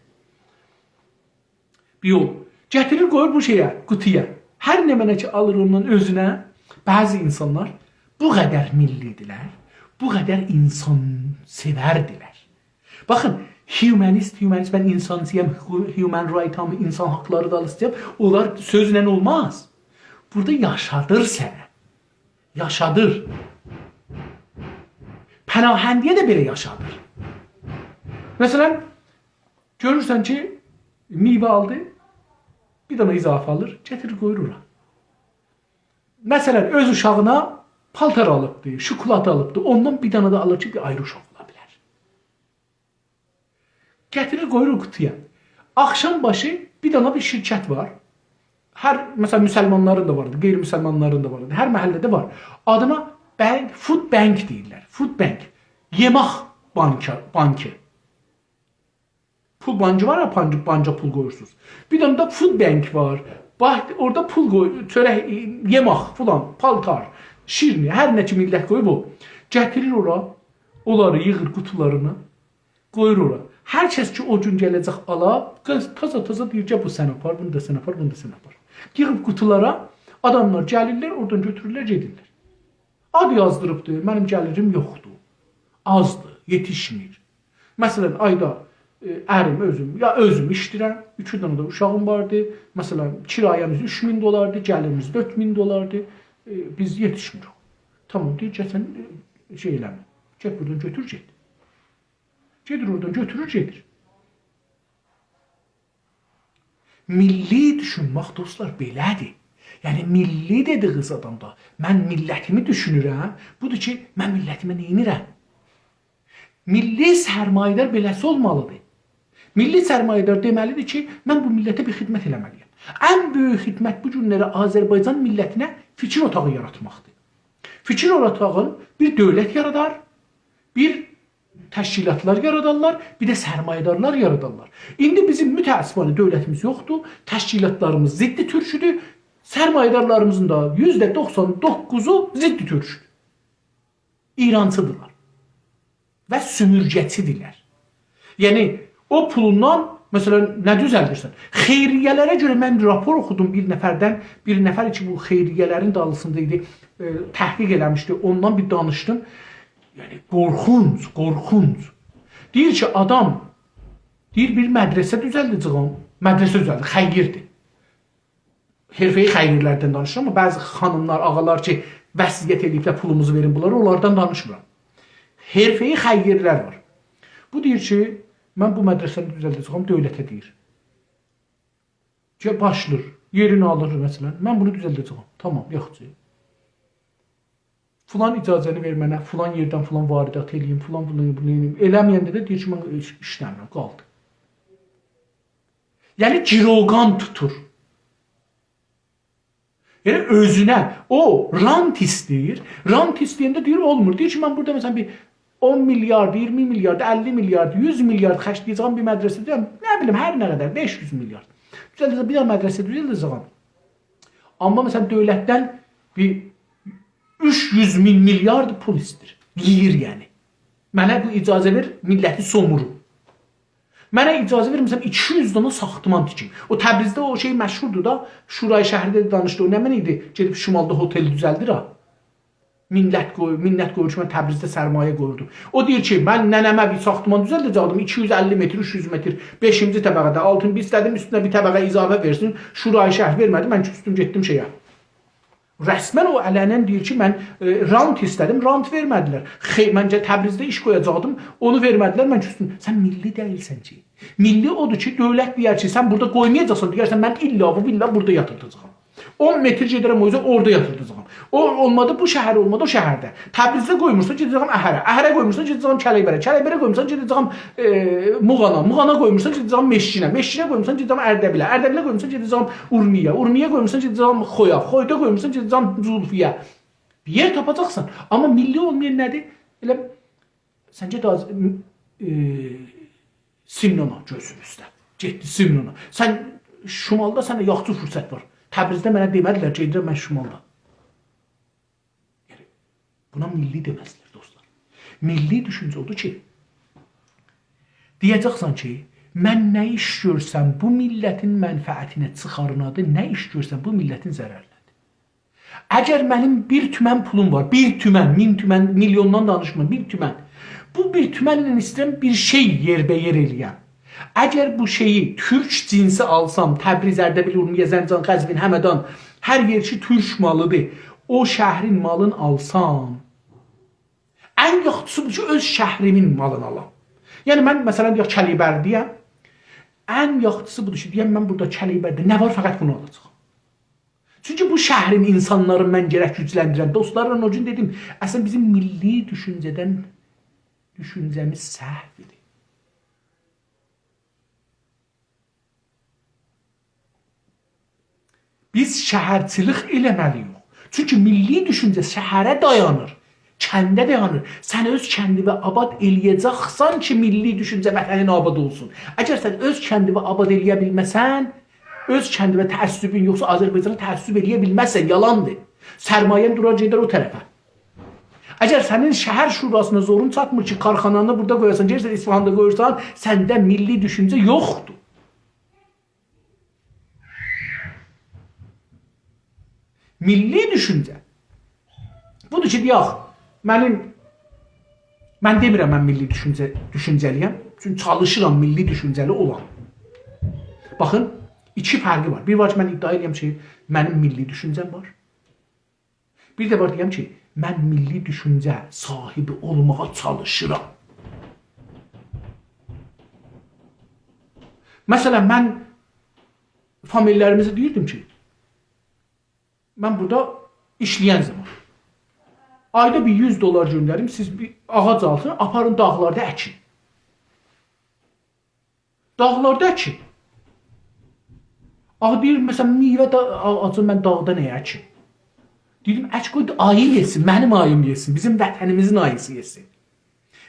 Bir yol, gətirir qoyur bu şeyə, qutuya. Hər nə mənə ki alır ondan özünə, bəzi insanlar bu qədər millidirlər, bu qədər insan sevərdilər. Baxın, humanist, mən insansıyam, human right'am, insan haqları da alışacağım. Onlar sözlə olmaz. Burada yaşadır sənə. Yaşadır. Pənahəndiyə də belə yaşadır. Məsələn, görürsən ki, meyvə aldı, bir dana izafə alır, gətirir qoyur ora. Məsələn, öz uşağına paltar alıbdı, şokolad alıbdı, ondan bir dana da alır ki, bir ayrı uşaq ola bilər. Gətirir qoyur qutuya. Axşam başı bir dana bir şirkət var. Məsələn, müsəlmanların da vardı, qeyri-müsəlmanların da vardı. Hər məhəllədə var. Adına food bank deyirlər. Food bank. Yemək bankı. Pul bancı var ya, banca pul qoyursunuz. Bir dana da food bank var. Orada pul qoy, çörək, yemək falan, paltar, şirni, hər nə ki millət qoyub o. Gətirir ora, onları yığır qutularını, qoyur ora. Hər kəs ki o gün gələcək ala, taza deyir ki, bu sən apar, bunu da sən apar, bunu da sən apar. Yığıb qutulara, adamlar gəlirlər, oradan götürürlər, gedirlər. Ad yazdırıbdır, mənim gəlirim yoxdur, azdır, yetişmir. Məsələn, ayda ərim özüm işləyirəm, 2 dənə də uşağım vardı. Məsələn, kirayəmiz 3000 dolardı, gəlirimiz 4000 dolardı. Biz yetişmirik. Tamam, deyir, sən şey eləmə. Gəl buradan götür, get. Gedir oradan, götürür, gedir. Milli düşünmək, dostlar, belədir. Yəni, milli dediğiniz adamda, mən millətimi düşünürəm, budur ki, mən millətimə neyinirəm? Milli sərmayədar beləsi olmalıdır. Milli sərmayədar deməlidir ki, mən bu millətə bir xidmət eləməliyəm. Ən böyük xidmət bu günlərə Azərbaycan millətinə fikir otağı yaratmaqdır. Fikir otağı bir dövlət yaradar, bir təşkilatlar yaradarlar, bir də sərmayədarlar yaradarlar. İndi bizim mütəəssifانه dövlətimiz yoxdur, təşkilatlarımız ziddi türküdür, sərmayədarlarımızın da %99'u ziddi türküdür. İrancıdırlar və sümürgəçidirlər. Yəni o pulundan mesela nə düzəldirsən? Xeyriyyələrə görə mən rapor oxudum bir nəfərdən, bir nəfər ki bu xeyriyyələrin dalısında idi, təhqiq eləmişdi, ondan bir danışdım. Yəni qorxunc, qorxunc. Deyir ki adam, deyir bir mədrəsə düzəldəcəyəm, mədrəsə düzəldir, xəyrdir. Herfeyi xəyrlərdən danışıram, amma bəzi xanımlar, ağalar ki vəsiyyət edib də pulumuzu verin bunlara, onlardan danışmıram. Herfeyi xəyrlər var. Bu deyir ki, mən bu mədrəsəni düzəldəcəyəm, dövlətə deyir. Ki, başlır, yerini alır məsələn, mən bunu düzəldəcəyəm. Tamam, yaxşı. Filan icazəni ver mənə, filan yerdən filan varidat eləyim, filan bunu eləyim. Eləməyəndə də deyir ki, mən işləmirəm, qaldı. Yəni, ciroqan tutur. Yəni, özünə o rant istəyir. Rant istəyəndə deyir, olmur. Deyir ki, mən burada məsələn bir 10 milyard, 20 milyard, 50 milyard, 100 milyard xərcləyəcəyəm bir mədrəsə deyirəm. Nə bilim, hər nə qədər, 500 milyard. Düzəldəcəm, bir mədrəsə düzəldəcəm. Amma məsələn, dövlətdən bir 300 min milyard pul istir. Yiyir yəni. Mənə bu icazə ver, milləti somurur. Mənə icazə ver, məsələn, 200 dana saxtıman tikim. O Təbrizdə o şey məşhurdur da, Şurayı şəhərdə danışdı. O nə mən idi? Gedib şimalda hotel düzəldir ha. Minnət qoyur ki, mən Təbrizdə sərmayə qoyurdum. O deyir ki, mən nənəmə bir saxtıman düzəldəcəkdim, 250 metr, 300 metr, 5-ci təbəqədə, 6-cı istədim, üstünə bir təbəqə izafə versin, Şurayı şəhər vermədi, mən üstüm getdim şeyə. Rəsmən o ələnən deyir ki, mən rant istədim, rant vermədilər. Məncə Təbrizdə iş qoyacaqdım, onu vermədilər, mən üstüm. Sən milli deyilsən ki. Milli odur ki, dövlət deyər ki, sən burada qoymayacaqsan, deyərsən, mən illa burada yatırdacağam. 10 metr gedirəm o yüzden orada yatırdacağam. O olmadı bu şəhər, olmadı o şəhərdə. Təbrizdə qoymursan gedəcəm Əhərə. Əhərə qoymursan gedəcəm Kələybərə. Kələybərə qoymursan gedəcəm Muğana. Muğana qoymursan gedəcəm Meşkinə. Meşkinə qoymursan gedəcəm Ərdəbilə. Ərdəbilə qoymursan gedəcəm Urmiyə. Urmiyə qoymursan gedəcəm Xoya. Xoyda qoymursan gedəcəm Zulfiyə. Bir yer tapacaqsan. Amma milli olmayan nədir? Elə səncə də Simnona gözün üstə. Getdi Simnona. Sən şimalda sənə yaxşı fürsət var. Təbrizdə mənə demədilər ki, gedirəm mən şimalda. Yəni, buna milli deməzlər, dostlar. Milli düşüncə odur ki, deyəcəksən ki, mən nə iş görsəm bu millətin mənfəətinə çıxarınadır, nə iş görsəm bu millətin zərərlədir. Əgər mənim bir tümən pulum var, bir tümən, 1000 tümən, milyondan danışmam, bir tümən. Bu bir tümənlə istəyirəm bir şey yerbəyer eləyəm. Əgər bu şeyi türk cinsi alsam, Təbriz, Ərdəbil, Urmiyə, Zəncan, Qəzvin, Həmədan, hər yer ki türk malıdır, o şəhrin malını alsam, ən yaxşısıdır ki, öz şəhrimin malını alam. Yəni mən məsələn deyək Kəlibərliyəm, ən yaxşısı budur ki, deyəm mən burada Kəlibərdə nə var, fəqət bunu alacağam. Çünki bu şəhrin insanları mən gərək gücləndirəm. Dostlarla o gün dedim, əslən bizim milli düşüncəmiz səhvdir. Biz şəhərçilik eləməliyik. Çünki milli düşüncə şəhərə dayanır, kəndə dayanır. Sən öz kəndini abad eləyəcəksən ki, milli düşüncə vətənin abad olsun. Əgər sən öz kəndini abad eləyə bilməsən, öz kəndinə təəssübün yoxsa Azərbaycana təəssüb eləyə bilməzsən, yalandır. Sərmayən durar gedər o tərəfə. Əgər sənin şəhər şurasına zorun çatmır ki, karxananı burada qoyasan, gəlirsən İsfahanda qoyursan, səndə milli düşüncə yoxdur. Milli düşüncə. Budur ki, deyək, mən demirəm mən milli düşüncəliyəm. Çünki çalışıram milli düşüncəli olan. Baxın, iki fərqi var. Bir var ki, mən iddia edirəm ki, mənim milli düşüncəm var. Bir də var deyəm ki, mən milli düşüncə sahibi olmağa çalışıram. Məsələn, mən famillərimizə deyirdim ki, mən burada işləyən zaman ayda bir 100 dolar göndərim, siz bir ağac alsın, aparın dağlarda əkin. Dağlarda əkin. Deyir, məsələn, meyvə ağacı mən dağda nəyə əkin? Dedim, ək qoydu ayı yesin, mənim ayım yesin, bizim vətənimizin ayısı yesin.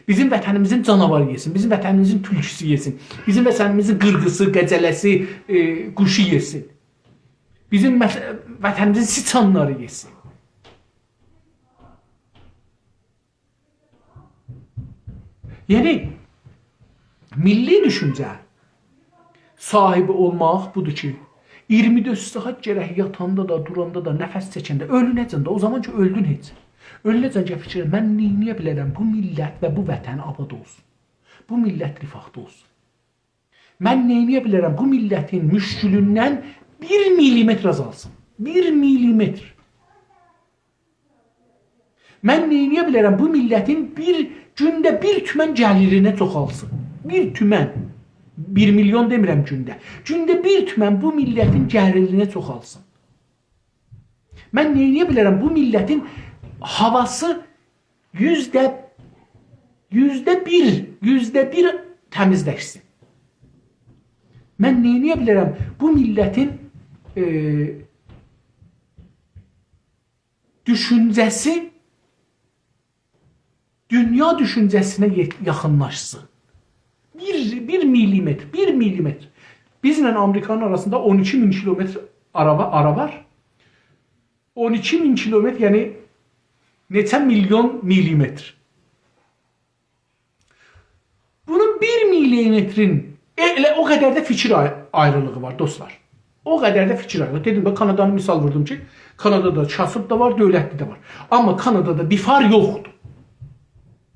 Bizim vətənimizin canavarı yesin, bizim vətənimizin tülküsü yesin, bizim vətənimizin qırğısı, qəzələsi, quşu yesin. Bizim vətənimizin siçanları yesin. Yəni, milli düşüncə sahibi olmaq budur ki, 24 saat gərək yatanda da, duranda da, nəfəs çəkəndə, ölünəcən də, o zaman ki, öldün heç. Ölünəcən ki, fikirlə, mən neyniyə bilərəm, bu millət və bu vətən abad olsun. Bu millət rifahda olsun. Mən neyniyə bilərəm, bu millətin müşkülündən 1 milimetr azalsın. 1 milimetr. Mən neyniyə bilərəm, bu millətin gündə 1 tümən gəlirinə çoxalsın. 1 tümən. 1 milyon demirəm gündə. Gündə 1 tümən bu millətin gəlirinə çoxalsın. Mən neyniyə bilərəm, bu millətin havası %1 təmizləşsin. Mən neyniyə bilərəm, bu millətin düşüncəsi dünya düşüncəsinə yaxınlaşsın. 1 milimetr. Bizlə Amerikanın arasında 12.000 kilometr ara var. 12.000 kilometr, yəni neçə milyon milimetr. Bunun 1 milimetrin elə o qədər də fikir ayrılığı var dostlar. O qədər də fikir ayrılığı. Dedim ben Kanadanı misal vurdum ki, Kanadada kasıb da var, dövlətli də var. Amma Kanadada difar yoxdur.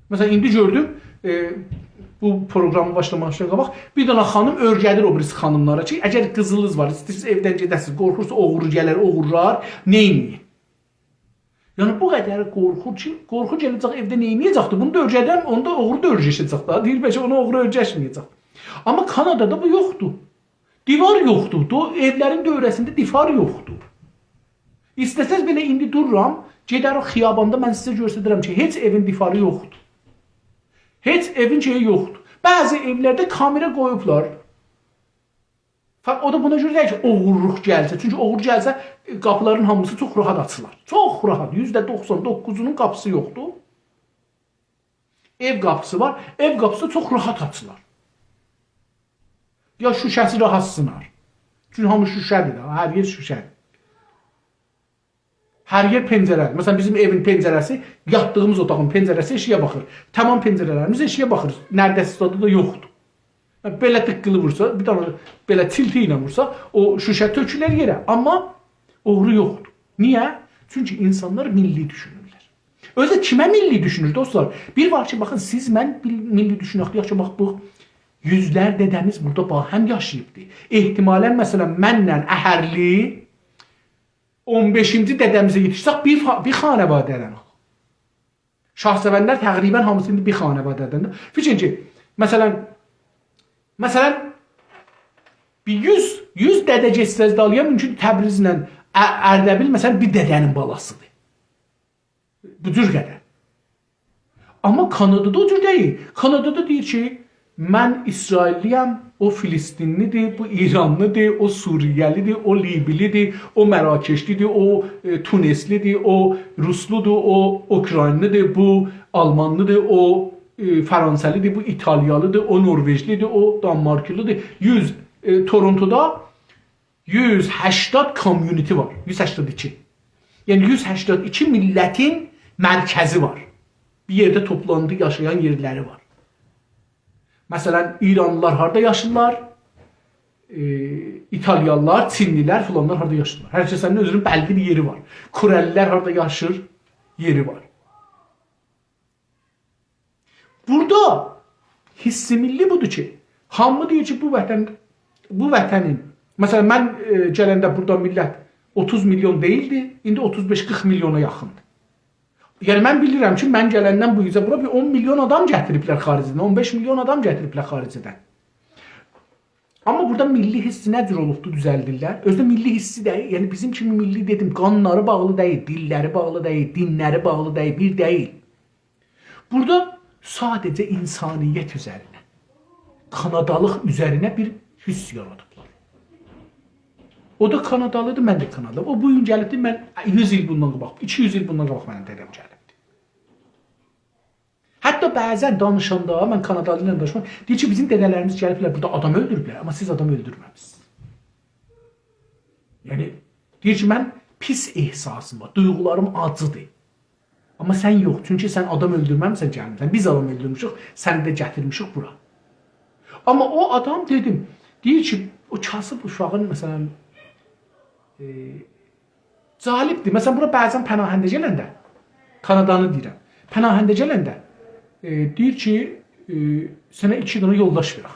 Mesela indi gördüm, bu programı başlamışdan qabaq bir dana xanım örgədir o birisi xanımlara ki, əgər qızınız var, istəyirsiniz evdən gedəsiniz, qorxursa oğru gələr, oğurlar, neyini? Yəni bu qədər qorxur ki, qorxu gələcək evdə neyməyəcəkdir? Bunu da örgədən, onu da oğru da örgəşəcək da. Deyir bəlkə onu oğru örgəşməyəcək. Amma Kanadada bu yoxdur. Divar yoxdur. Evlərin dövrəsində divar yoxdur. İstəsəz belə indi dururam, gedər o xiyabanda mən sizə göstərirəm ki, heç evin divarı yoxdur. Heç evin şeyi yoxdur. Bəzi evlərdə kamera qoyublar. O da buna görə deyil ki, oğurluq gəlsə. Çünki oğur gəlsə, qapıların hamısı çox rahat açılar. Çox rahat. %99'unun qapısı yoxdur. Ev qapısı var. Ev qapısı çox rahat açılar. Ya şüşəsi rahat sınar. Çünki hamı şüşədir. Hər yer şüşədir. Hər yer pəncərədir. Məsələn, bizim evin pəncərəsi, yatdığımız otağın pəncərəsi eşiyə baxır. Tamam pəncərələrimiz eşiyə baxır. Nərdəsi stadı da yoxdur. Belə tıqqılı vursa, bir dana belə tilti ilə vursa, o şüşə tökülər yerə. Amma oğru yoxdur. Niyə? Çünki insanlar milli düşünürlər. Özü kimə milli düşünür dostlar? Bir var ki, baxın, siz mən milli düşünürük. Yaxşı, bax, bu yüzlər dədəmiz burada bahəm yaşayıbdır. Ehtimalən, məsələn, mənlə Əhərli 15-ci dədəmizə yetişsək, bir xanəvadədən. Şahsevənlər təqribən hamısı indi bir xanəvadədən. Fikrin ki, məsələn, bir 100 dədə geçsəz dalıya mümkün Təbrizlə Ərdəbil məsələn bir dədənin balasıdır. Bu cür qədər. Amma Kanadada o cür deyil. Kanadada deyir ki, mən İsrailliyəm, o Filistinlidir, bu İranlıdır, o Suriyelidir, o Libilidir, o Mərakeşlidir, o Tuneslidir, o Rusludur, o Ukraynlıdır, bu Almanlıdır, o Fransalidir, bu İtalyalıdır, o Norveçlidir, o Danmarklıdır. Torontoda 180 community var. 182. Yəni 182 millətin mərkəzi var. Bir yerdə toplandı yaşayan yerləri var. Məsələn, İranlılar harada yaşırlar? İtalyanlar, Çinlilər filanlar harada yaşırlar? Hər kəsənin özünün bəlli bir yeri var. Kurellilər harada yaşır? Yeri var. Burada hissi milli budur ki, hamı deyir ki, bu vətənin, məsələn, mən gələndə burada millət 30 milyon deyildi, indi 35-40 milyona yaxındır. Yəni, mən bilirəm ki, mən gələndən bu yüzə bura bir 10 milyon adam gətiriblər xaricidən, 15 milyon adam gətiriblər xaricidən. Amma burada milli hissi nə cür olubdu düzəldirlər? Özdə milli hissi deyil, yəni bizim kimi milli dedim, qanları bağlı deyil, dilləri bağlı deyil, dinləri bağlı deyil, bir deyil. Burada sadəcə insaniyyət üzərinə, Kanadalıq üzərinə bir hiss yaradıblar. O da Kanadalıdır, mən də Kanadalı. O bugün gəlibdi, mən 100 il bundan qabaq, 200 il bundan qabaq mənim dədəm gəlibdi. Hətta bəzən danışanda, mən Kanadalı ilə danışmam, deyir ki, bizim dədələrimiz gəliblər, burada adam öldürüblər, amma siz adam öldürməmisiniz. Yəni, deyir ki, mən pis ehsasım var, duyğularım acıdır. Amma sən yox, çünki sən adam öldürməmsən gəlmirsən, biz adam öldürmüşük, səni də gətirmişik bura. Amma o adam dedim, deyir ki, o kasıb uşağın, məsələn, calibdir. Məsələn, bura bəzən pənahəndə gələndə, Kanadanı deyirəm, pənahəndə gələndə, deyir ki, sənə 2 dənə yoldaş verək.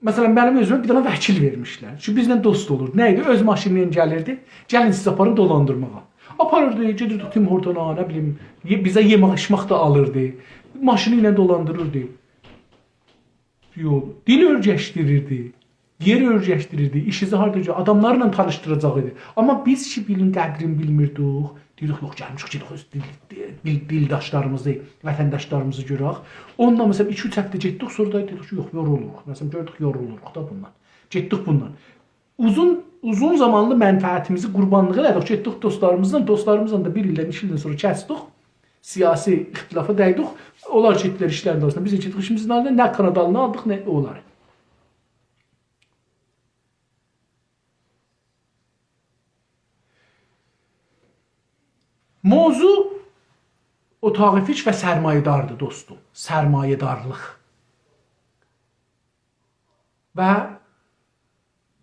Məsələn, mənim özümə bir dənə vəkil vermişlər. Çünki bizlə dost olur. Nə idi? Öz maşinlə gəlirdi, gəlin siz aparın dolandırmağa. Aparırdı, gedirdik Tim Hortona, nə bilim, bizə yemək içmək də alırdı. Maşını ilə dolandırırdı. Yox, dil örgəşdirirdi, yer örgəşdirirdi, işizi hardaca adamlarla tanışdıracaq idi. Amma biz ki, bilin qədrini bilmirdik. Deyirik, yox, gəlmişik, deyirik, öz dildaşlarımızı, vətəndaşlarımızı görək. Onunla, məsələn, 2-3 həftə getdik, sonra da dedik ki, yox, yoruluruq. Məsələn, gördük, yoruluruq da bundan. Getdik bundan. Uzun zamanlı mənfəətimizi qurbanlıq elədik, getdik dostlarımızla da 1 ildən, 2 ildən sonra kəsdik. Siyasi ixtilafa dəydik. Onlar getdilər işlərində arasında. Biz də getdik işimizin halında nə Kanadalını aldıq, nə onları. Mövzu otağı-fiç və sərmayedardır dostum. Sərmayedarlıq. Və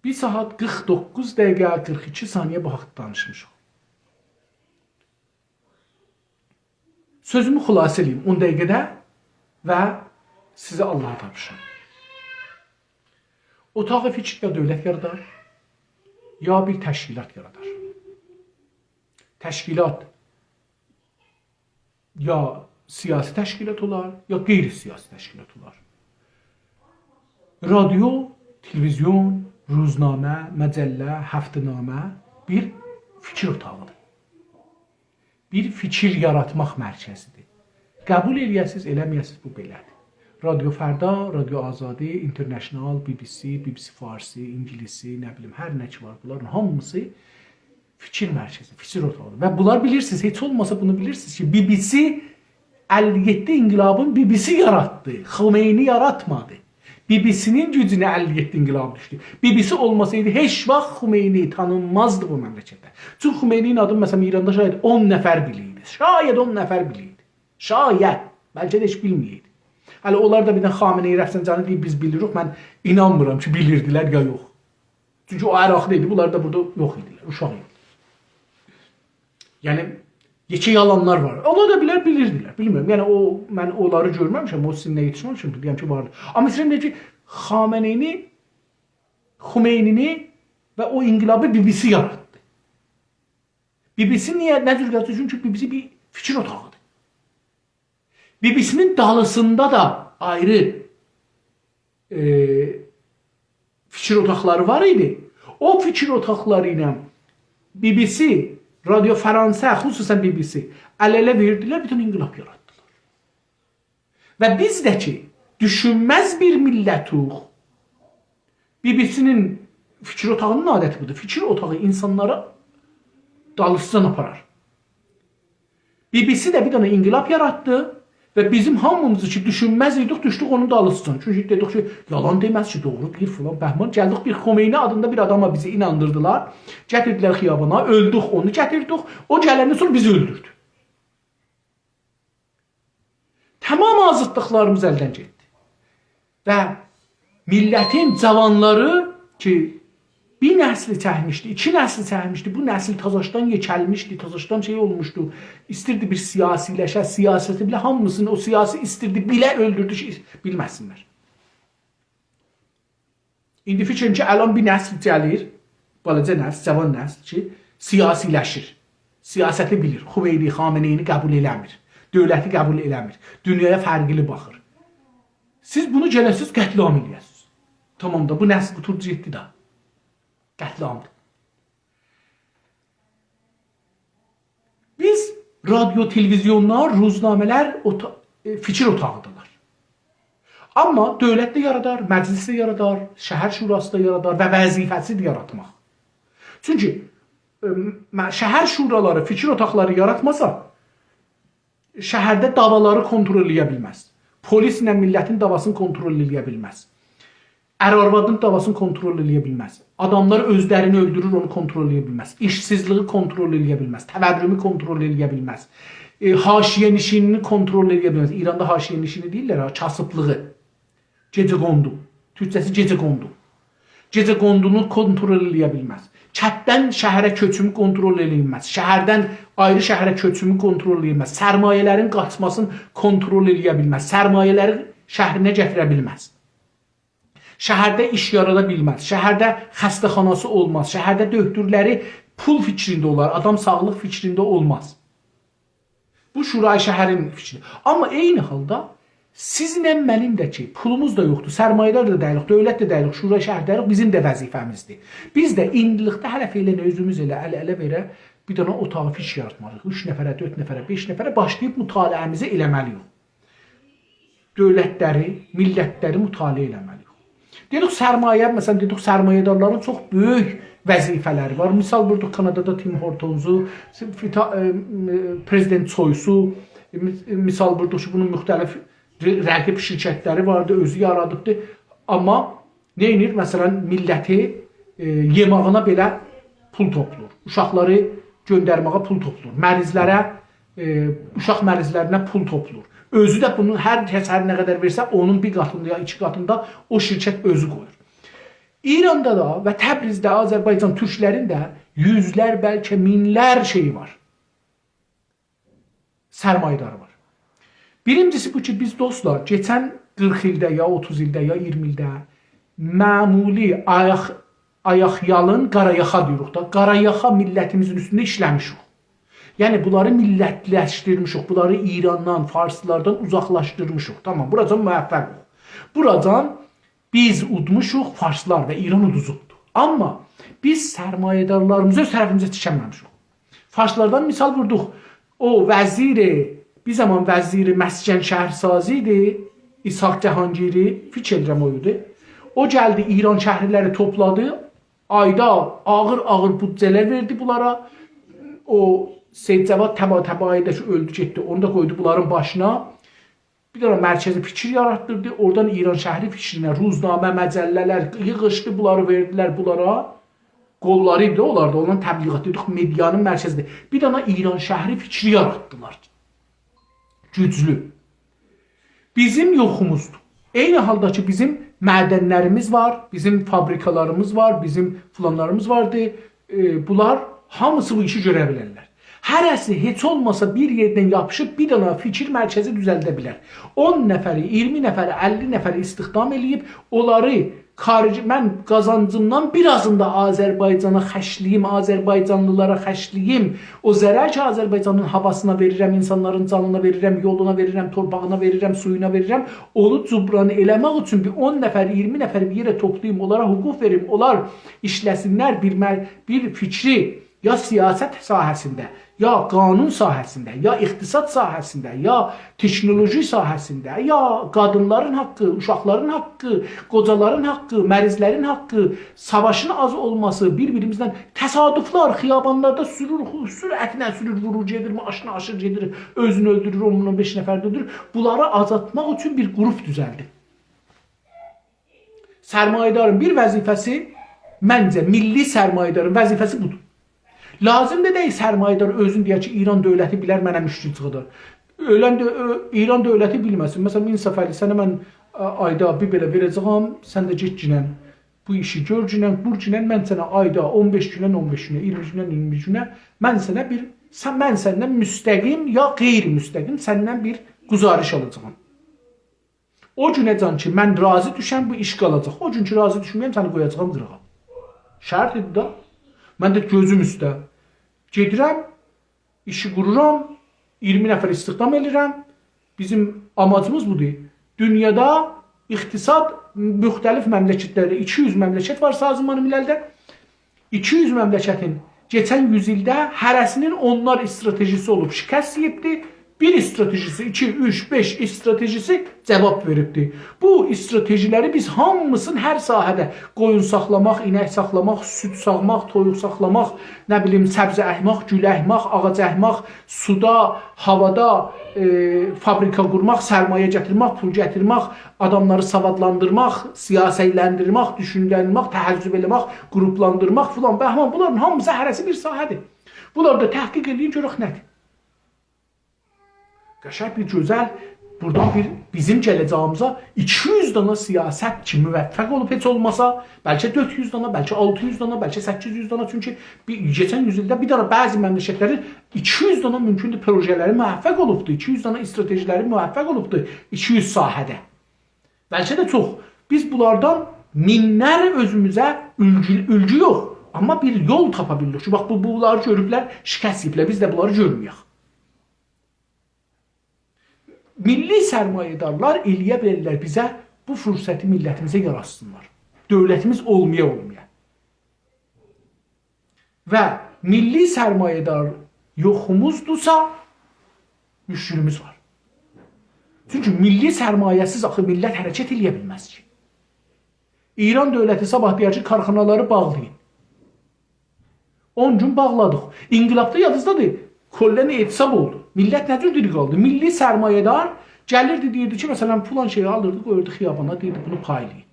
1 saat 49 dəqiqə 42 saniyə bu haqda danışmışıq. Sözümü xülasə edeyim 10 dəqiqədə və sizə Allah'a tapışım. Otağı-fiç ya dövlət yaradar, ya bir təşkilat yaradar. Təşkilat ya siyasi təşkilat olar, ya qeyri-siyasi təşkilat olar. Radyo, televizyon, ruznamə, məcəllə, həftənamə bir fikir otağıdır. Bir fikir yaratmaq mərkəzidir. Qəbul eləyəsiniz, eləməyəsiniz, bu belədir. Radio Fərda, Radio Azadi, International, BBC, BBC Farsi, İngilisi, nə bilim, hər nə ki var, bunların hamısı fikir mərkəzi, fikir otağıdır. Və bunlar bilirsiniz, heç olmasa bunu bilirsiniz ki, BBC 57 inqilabın BBC yarattı, Xomeyni yaratmadı. BBC-nin gücünə 57 inqilab düşdü. BBC olmasaydı heç vaxt Xomeyni tanınmazdı bu məmləkətdə. Çünki Xomeyninin adını məsələn İranda şayad 10 nəfər bilirdi. Şayad 10 nəfər bilirdi. Şayad. Bəlkə də heç bilməyirdi. Hələ onlar da birdən Xameneyi Rəfsəncanı deyib biz bilirik. Mən inanmıram ki bilirdilər ya yox. Çünki o Əraqda idi. Bunlar da burada yox idilər. Uşaq idi. Yəni yekə yalanlar var. Onlar da bilirdilər. Bilmirəm. Yəni mən onları görməmişəm. O sizinlə yetişməmişəm. Deyəm ki vardı. Amma istəyirəm deyək ki Xameneyini, Xomeynini və o inqilabı BBC yarattı. BBC niyə? Nədir qatı? Çünki BBC bir fikir otağıdır. BBC'nin dalısında da ayrı fikir otaqları var idi. O fikir otaqları ilə BBC, Radio Fransa, xüsusən BBC əl-ələ verdilər, bütün inqilab yaratdılar. Və biz də ki, düşünməz bir millətuq. BBC-nin fikir otağının adəti budur. Fikir otağı insanlara dalısından aparar. BBC də bir dənə inqilab yarattı və bizim hamımızı ki, düşünməz idik, düşdük onun dalısından. Çünki dedik ki, yalan deməz ki, doğru bir filan bəhman. Gəldik bir Xomeyni adında bir adama bizi inandırdılar. Gətirdilər xiyabana, öldük, onu gətirdik. O gələndən sonra bizi öldürdü. Tamam azadlıqlarımız əldən getdi. Və millətin cavanları ki, bir nəsli çəkmişdi, 2 nəsli çəkmişdi, bu nəsil tazaşdan yekəlmişdi, tazaşdan şey olmuşdu, istirdi bir siyasiləşə, siyasəti bilə, hamısını o siyasi istirdi, bilə öldürdü ki, bilməsinlər. İndi fikrin ki, əlan bir nəsl gəlir, balaca nəsl, cavan nəsl ki, siyasiləşir, siyasəti bilir, Xomeyni, Xameneyini qəbul eləmir, dövləti qəbul eləmir, dünyaya fərqli baxır. Siz bunu gələsiz, qətliam eləyəsiniz. Tamam da, bu nəsl bu turcu etdi da. Qətliamdır. Biz radyo, televizyonlar, ruznamələr fikir otağıdırlar. Amma dövlət də yaradar, məclis də yaradar, şəhər şurası da yaradar və vəzifəsidir yaratmaq. Çünki şəhər şuraları, fikir otaqları yaratmasa, şəhərdə davaları kontrol edə bilməz. Polislə millətin davasını kontrol edə bilməz. Ər-arvadın davasını kontrol edə bilməz. Adamlar özlərini öldürür, onu kontrol edə bilməz. İşsizliği kontrol edə bilməz. Təvərrümü kontrol edə bilməz. Haşiyənişinini kontrol edə bilməz. İranda haşiyənişini deyirlər, kasıblığı. Gecəqondu. Türkçəsi gecəqondu. Gecəqondunu kontrol edə bilməz. Kətdən şəhərə köçümü kontrol edə bilməz. Şəhərdən ayrı şəhərə köçümü kontrol edə bilməz. Sərmayələrin qaçmasını kontrol edə bilməz. Sərmayələri şəhrinə gətirə bilməz. Şəhərdə iş yarada bilməz. Şəhərdə xəstəxanası olmaz. Şəhərdə doktorları pul fikrində olar. Adam sağlıq fikrində olmaz. Bu şurayı şəhərin fikri. Amma eyni halda sizlə mənim də ki, pulumuz da yoxdur. Sərmayədar da deyilik, dövlət də deyilik, şurayı şəhərdəyilik, bizim də vəzifəmizdir. Biz də indilikdə hələ feylə özümüz elə ələ verə bir dənə otağı fikir yaratmalıyıq. 3 nəfərə, 4 nəfərə, 5 nəfərə başlayıb mütaliəmizi eləməliyik. Dövlətləri, millətləri mütaliə eləməliyik. Dedik sərmayə, məsələn dedik sərmayədarların çox böyük vəzifələri var. Misal vurduq Kanadada Tim Hortons'u, Prezident Choice'u, misal vurduq ki, bunun müxtəlif rəqib şirkətləri vardı, özü yaradıbdı. Amma nə edir? Məsələn, milləti yemağına belə pul toplur. Uşaqları göndərməyə pul toplur. Mərizlərə, uşaq mərizlərinə pul toplur. Özü də bunun hər kəs hər nə qədər versə, onun bir qatında ya 2 qatında o şirkət özü qoyur. İranda da və Təbrizdə, Azərbaycan türklərin də yüzlər, bəlkə minlər şeyi var. Sərmayədarı var. Birincisi bu ki, biz dostlar, geçən 40 ildə ya 30 ildə ya 20 ildə məmuli ayaqyalın qarayaxa deyirik da, qarayaxa millətimizin üstündə işləmişik. Yəni bunları millətləşdirmişik, bunları İrandan, farslardan uzaqlaşdırmışıq. Tamam, buracan müvəffəq. Buracan biz udmuşuq, farslar və İran uduzubdur. Amma biz sərmayədarlarımızı öz tərəfimizə tikənməmişik. Farslardan misal vurduq. O vəziri, bir zaman vəziri Məskən şəhərsazi idi, İshaq Cəhangiri, fikir edirəm oydu. O gəldi, İran şəhərləri topladı, ayda ağır büdcələr verdi bunlara. O Seyid Cəvad Təbaədə ki, öldü getdi, onu da qoydu bunların başına. Bir dənə mərkəzi fikir yaratdırdı. Oradan İran şəhəri fikrinə ruznamə, məcəllələr yığışdı, bunları verdilər bunlara. Qolları idi onlarda, ondan təbliğat dedik, medianın mərkəzidir. Bir dənə İran şəhəri fikri yaratdılar. Güclü. Bizim yoxumuzdur. Eyni halda ki, bizim mədənlərimiz var, bizim fabrikalarımız var, bizim filanlarımız vardı. Bunlar hamısı bu işi görə bilərlər. Hərəsi heç olmasa bir yerdən yapışıb bir dənə fikir mərkəzi düzəldə bilər. 10 nəfəri, 20 nəfəri, 50 nəfəri istihdam eləyib, onları xarici, mən qazancımdan birazını da Azərbaycana xərcləyim, Azərbaycanlılara xərcləyim. O zərər ki, Azərbaycanın havasına verirəm, insanların canına verirəm, yoluna verirəm, torpağına verirəm, suyuna verirəm. Onu cubranı eləmək üçün bir 10 nəfər, 20 nəfər bir yerə toplayım, onlara hüquq verim, onlar işləsinlər bir fikri ya siyasət sahəsində, ya qanun sahəsində, ya iqtisad sahəsində, ya teknoloji sahəsində, ya qadınların haqqı, uşaqların haqqı, qocaların haqqı, mərizlərin haqqı, savaşın az olması, bir-birimizdən təsadüflar, xiyabanlarda sürətlə sürür, vurur, gedir, maşını aşır, gedir, özünü öldürür, 10-15 nəfər öldürür. Bunları azaltmaq üçün bir qrup düzəldi. Sərmayədarın bir vəzifəsi, məncə, milli sərmayədarın vəzifəsi budur. Lazım da deyil sərmayədar özün deyək ki, İran dövləti bilər mənə müşkil çıxıdır. İran dövləti bilməsin. Məsələn, İnsafəli, sənə mən ayda bir belə verəcəyəm, sən də get günən bu işi gör günən, bur günən, mən sənə ayda 15 günən 15 günə, 20 günən 20 günə, mən səndən müstəqim ya qeyri-müstəqim səndən bir güzariş alacağım. O günəcən ki, mən razı düşəm, bu iş qalacaq. O gün ki, razı düşməyəm, səni qoyacağım qırağa. Şərt idi da. Mən də gözüm üstə. Gedirəm, işi qururam, 20 nəfər istihdam edirəm. Bizim amacımız budur. Dünyada iqtisad müxtəlif məmləkətlərdə 200 məmləkət var Sazıman Miləldə. 200 məmləkətin keçən 100 ildə hərəsinin onlar stratejisi olub şikəst yiyibdi. 1 stratejisi, 2, 3, 5 stratejisi cavab veribdir. Bu stratejiləri biz hamısını hər sahədə qoyun saxlamaq, inək saxlamaq, süd sağmaq, toyuq saxlamaq, nə bilim səbzə əkmək, gül əkmək, ağac əkmək, suda, havada fabrika qurmaq, sərmayə gətirmək, pul gətirmək, adamları savadlandırmaq, siyasətləndirmək, düşündürmək, təhəzzüb eləmək, qruplandırmaq filan, bəhman, bunların hamısı hərəsi bir sahədir. Bunları da təhqiq edin, görək nədir? Qəşəng bir gözəl, buradan bizim gələcəyimizə 200 dana siyasət ki müvəffəq olub heç olmasa, bəlkə 400 dana, bəlkə 600 dana, bəlkə 800 dana, çünki geçən yüzildə bir dana bəzi məmləkətlərin 200 dana mümkündür projeləri müvəffəq olubdur, 200 dana stratejiləri müvəffəq olubdur 200 sahədə. Bəlkə də çox. Biz bunlardan minlər özümüzə ülgü yox, amma bir yol tapa bilirik ki, bax bunları görüblər, şikəst yiyiblər, biz də bunları görməyək. Milli sərmayedarlar eləyə bilərlər bizə bu fürsəti millətimizə yaratsınlar. Dövlətimiz olmaya. Və milli sərmayedar yoxumuzdursa, müşkülümüz var. Çünki milli sərmayəsiz axı millət hərəkət eləyə bilməz ki. İran dövləti sabah deyər ki, karxanaları bağlayın. 10 gün bağladıq. İnqilabda yadınızdadır, kollən etisab oldu. Millət nə cür diri qaldı? Milli sərmayedar gəlirdi, deyirdi ki, məsələn, filan şeyi alırdı, qoyurdu xiyabana, deyirdi, bunu paylayın.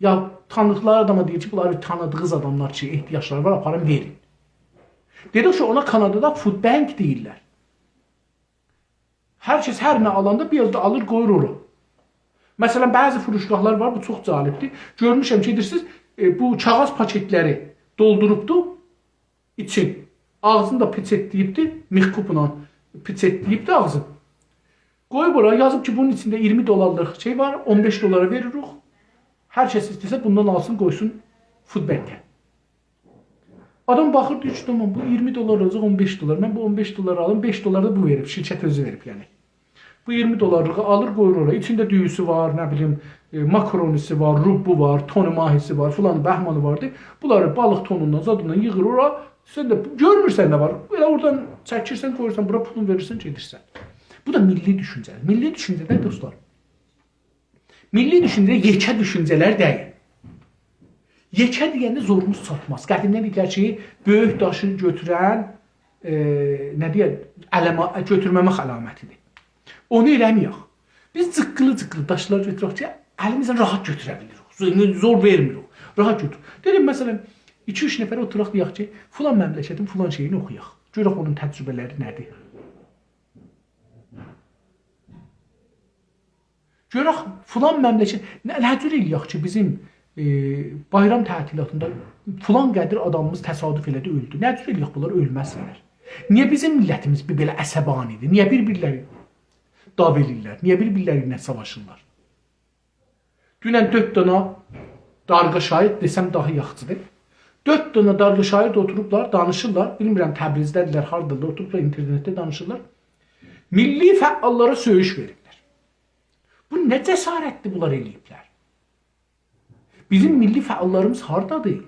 Ya tanıdıqları adama deyir ki, bunları tanıdığınız adamlar ki, ehtiyacları var, aparın, verin. Dedik ki, ona Kanadada food bank deyirlər. Hər kəs hər nə alanda bir yazda alır, qoyur ora. Məsələn, bəzi furuşgahlar var, bu çox cəlibdir. Görmüşəm ki, edirsiniz, bu kağız paketləri doldurubdu için. Ağzını da piçetləyibdi, mixkupla piçetləyibdi ağzını. Qoyub oraya, yazıb ki, bunun içində 20 dolarlıq şey var, 15 dolara veririk. Hər kəs istəsə bundan alsın, qoysun food bank-ə. Adam baxır, deyir ki, tamam, bu 20 dolar olacaq, 15 dolar. Mən bu 15 dolar alım, 5 dolar da bu verib, şirkət özü verib yəni. Bu 20 dolarlığı alır, qoyur oraya. İçində düyüsü var, nə bilim, makaronisi var, rubbu var, tonu mahisi var, filan bəhmanı vardı. Bunları balıq tonundan, zadından yığır oraya. Sən də görmürsən nə var. Elə oradan çəkirsən, qoyursan, bura pulunu verirsən, gedirsən. Bu da milli düşüncədir. Milli düşüncələr dostlar. Milli düşüncə yekə düşüncələr deyil. Yekə deyəndə zorumuz çatmaz. Qədimdən deyirlər ki, böyük daşı götürən nə deyək, götürməmək əlamətidir. Onu eləməyək. Biz cıqqılı daşlar götürək ki, əlimizlə rahat götürə bilirik. Zor vermirik. Rahat götür. Dedim məsələn, 2-3 nəfərə oturaq deyək ki, filan məmləkətin filan şeyini oxuyaq. Görək onun təcrübələri nədir? Görək filan məmləkət, nə cür eləyək ki, bizim bayram tətilatında filan qədir adamımız təsadüf elədi, öldü. Nə cür eləyək bunlar ölməsinlər? Niyə bizim millətimiz bir belə əsəbanidir? Niyə bir-birləri dav eləyirlər? Niyə bir-birləri ilə savaşırlar? Dünən 4 dana darğa şahid desəm daha yaxçıdır. 4 dana darğa şahid oturublar, danışırlar. Bilmirəm, Təbrizdədirlər, hardadır, oturublar, internetdə danışırlar. Milli fəallara söyüş verirlər. Bu nə cəsarətdir bunlar eləyiblər? Bizim milli fəallarımız hardadır?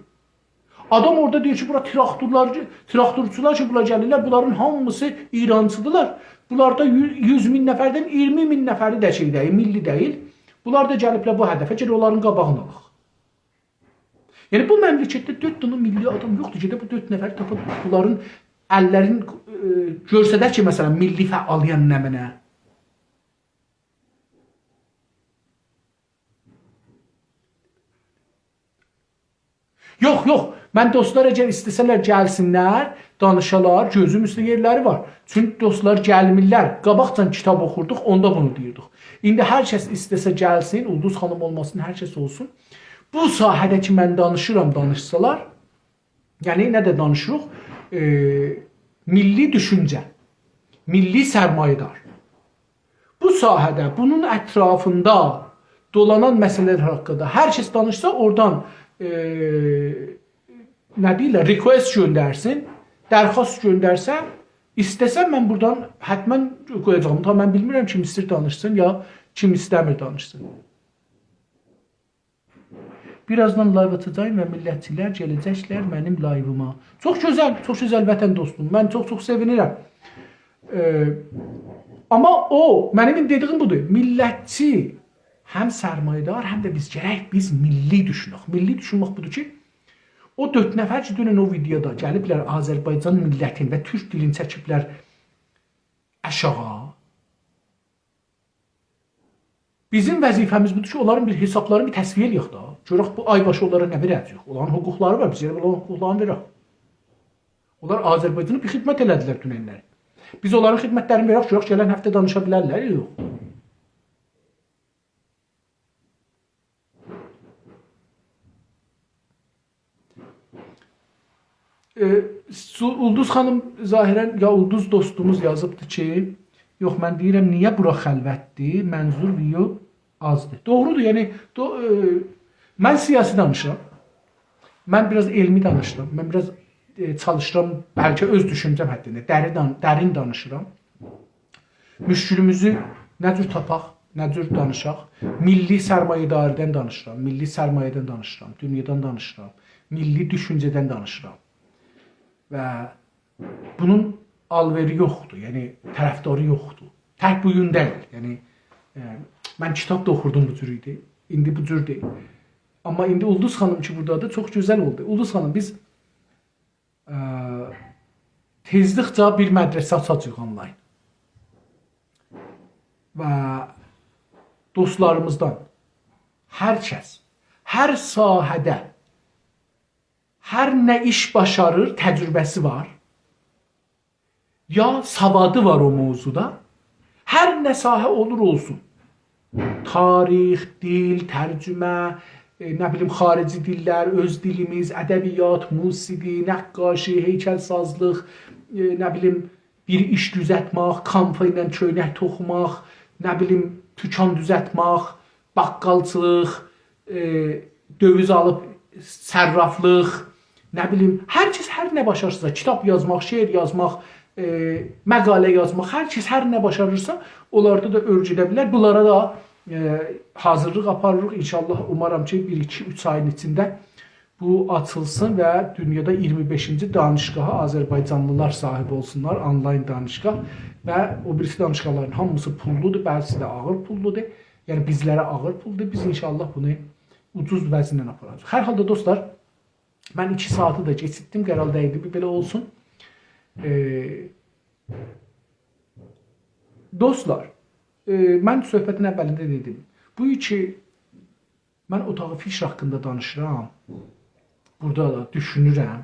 Adam orada deyir ki, bura traktorçular ki, bunlar gəlirlər, bunların hamısı İrancıdırlar. Bunlarda 100 min nəfərdən 20 min nəfəri də şey deyil, milli deyil. Bunlar da gəliblər bu hədəfə, gəlir onların qabağını alaq. Yəni bu məmləkətdə 4 dana milli adam yoxdur ki, bu 4 nəfər tapıb bunların əllərini görsədər ki, məsələn, milli fəaliyyən nə mənə. Yox, mən dostlar əgər istəsələr gəlsinlər, danışalar, gözüm üstə yerləri var. Çünki dostlar gəlmirlər, qabaqcan kitab oxurduq, onda bunu deyirdik. İndi hər kəs istəsə gəlsin, Ulduz xanım olmasın, hər kəs olsun. Bu sahədə ki, mən danışıram, danışsalar, yəni nə də danışırıq, milli düşüncə, milli sərmayedar. Bu sahədə, bunun ətrafında dolanan məsələlər haqqında hər kəs danışsa, oradan nə deyirlər, request göndərsin, dərxast göndərsə, istəsəm mən buradan hətmən qoyacağım. Ta mən bilmirəm kim istəyir danışsın, ya kim istəmir danışsın. Birazdan live atacağım və millətçilər gələcəklər mənim live'ıma. Çox gözəl vətən dostum. Mən çox sevinirəm. Amma o, mənim dediyim budur. Millətçi həm sərmayədar, həm də biz milli düşünək. Milli düşünmək budur ki, o 4 nəfər ki, dünən o videoda gəliblər Azərbaycan millətin və türk dilini çəkiblər aşağı. Bizim vəzifəmiz budur ki, onların bir hesablarını bir təsviyə eləyək da. Görək bu aybaşı onlara nə verəcək? Onların hüquqları var, biz yerə onların hüquqlarını verək. Onlar Azərbaycana bir xidmət elədilər dünənləri. Biz onların xidmətlərini verək, görək gələn həftə danışa bilərlər, yox. Ulduz xanım zahirən, ya Ulduz dostumuz yazıbdır ki, yox, mən deyirəm, niyə bura xəlvətdir, mənzur video azdır. Doğrudur, yəni, mən siyasi danışıram, mən biraz elmi danışıram, mən biraz çalışıram, bəlkə öz düşüncəm həddində, dərin danışıram. Müşkülümüzü nə cür tapaq, nə cür danışaq, milli sərmayədarədən danışıram, milli sərmayədən danışıram, dünyadan danışıram, milli düşüncədən danışıram. Və bunun alveri yoxdur, yəni tərəfdarı yoxdur. Tək bu gün deyil, yəni mən kitab da oxurdum bu cür idi, indi bu cür deyil. Amma indi Ulduz xanım ki buradadır, çox gözəl oldu. Ulduz xanım, biz tezlikcə bir mədrəsə açacağıq onlayn. Və dostlarımızdan hər kəs, hər sahədə, hər nə iş başarır, təcrübəsi var, ya savadı var o mövzuda, hər nə sahə olur olsun, tarix, dil, tərcümə, nə bilim, xarici dillər, öz dilimiz, ədəbiyyat, musiqi, nəqqaşi, heykəlsazlıq, nə bilim, bir iş düzəltmək, kampa ilə köynək toxumaq, nə bilim, tükan düzəltmək, baqqalçılıq, döviz alıb sərraflıq, nə bilim, hər kəs hər nə başarırsa, kitab yazmaq, şeir yazmaq, məqalə yazmaq, hər kəs hər nə başarırsa, onlarda da örgüdə bilər. Bunlara da hazırlıq aparırıq. İnşallah umaram ki 1-2-3 ayın içində bu açılsın və dünyada 25-ci danışqaha Azərbaycanlılar sahib olsunlar, onlayn danışqah və o birisi danışqaların hamısı pulludur, bəzisi də ağır pulludur. Yəni bizlərə ağır puldur. Biz inşallah bunu ucuz vəzindən aparacağıq. Hər halda dostlar, mən 2 saatı da keçirtdim, qərar dəydi, belə olsun. Dostlar, mən söhbətin əvvəlində dedim. Bu ki, mən Otağı Fikir haqqında danışıram, burada da düşünürəm.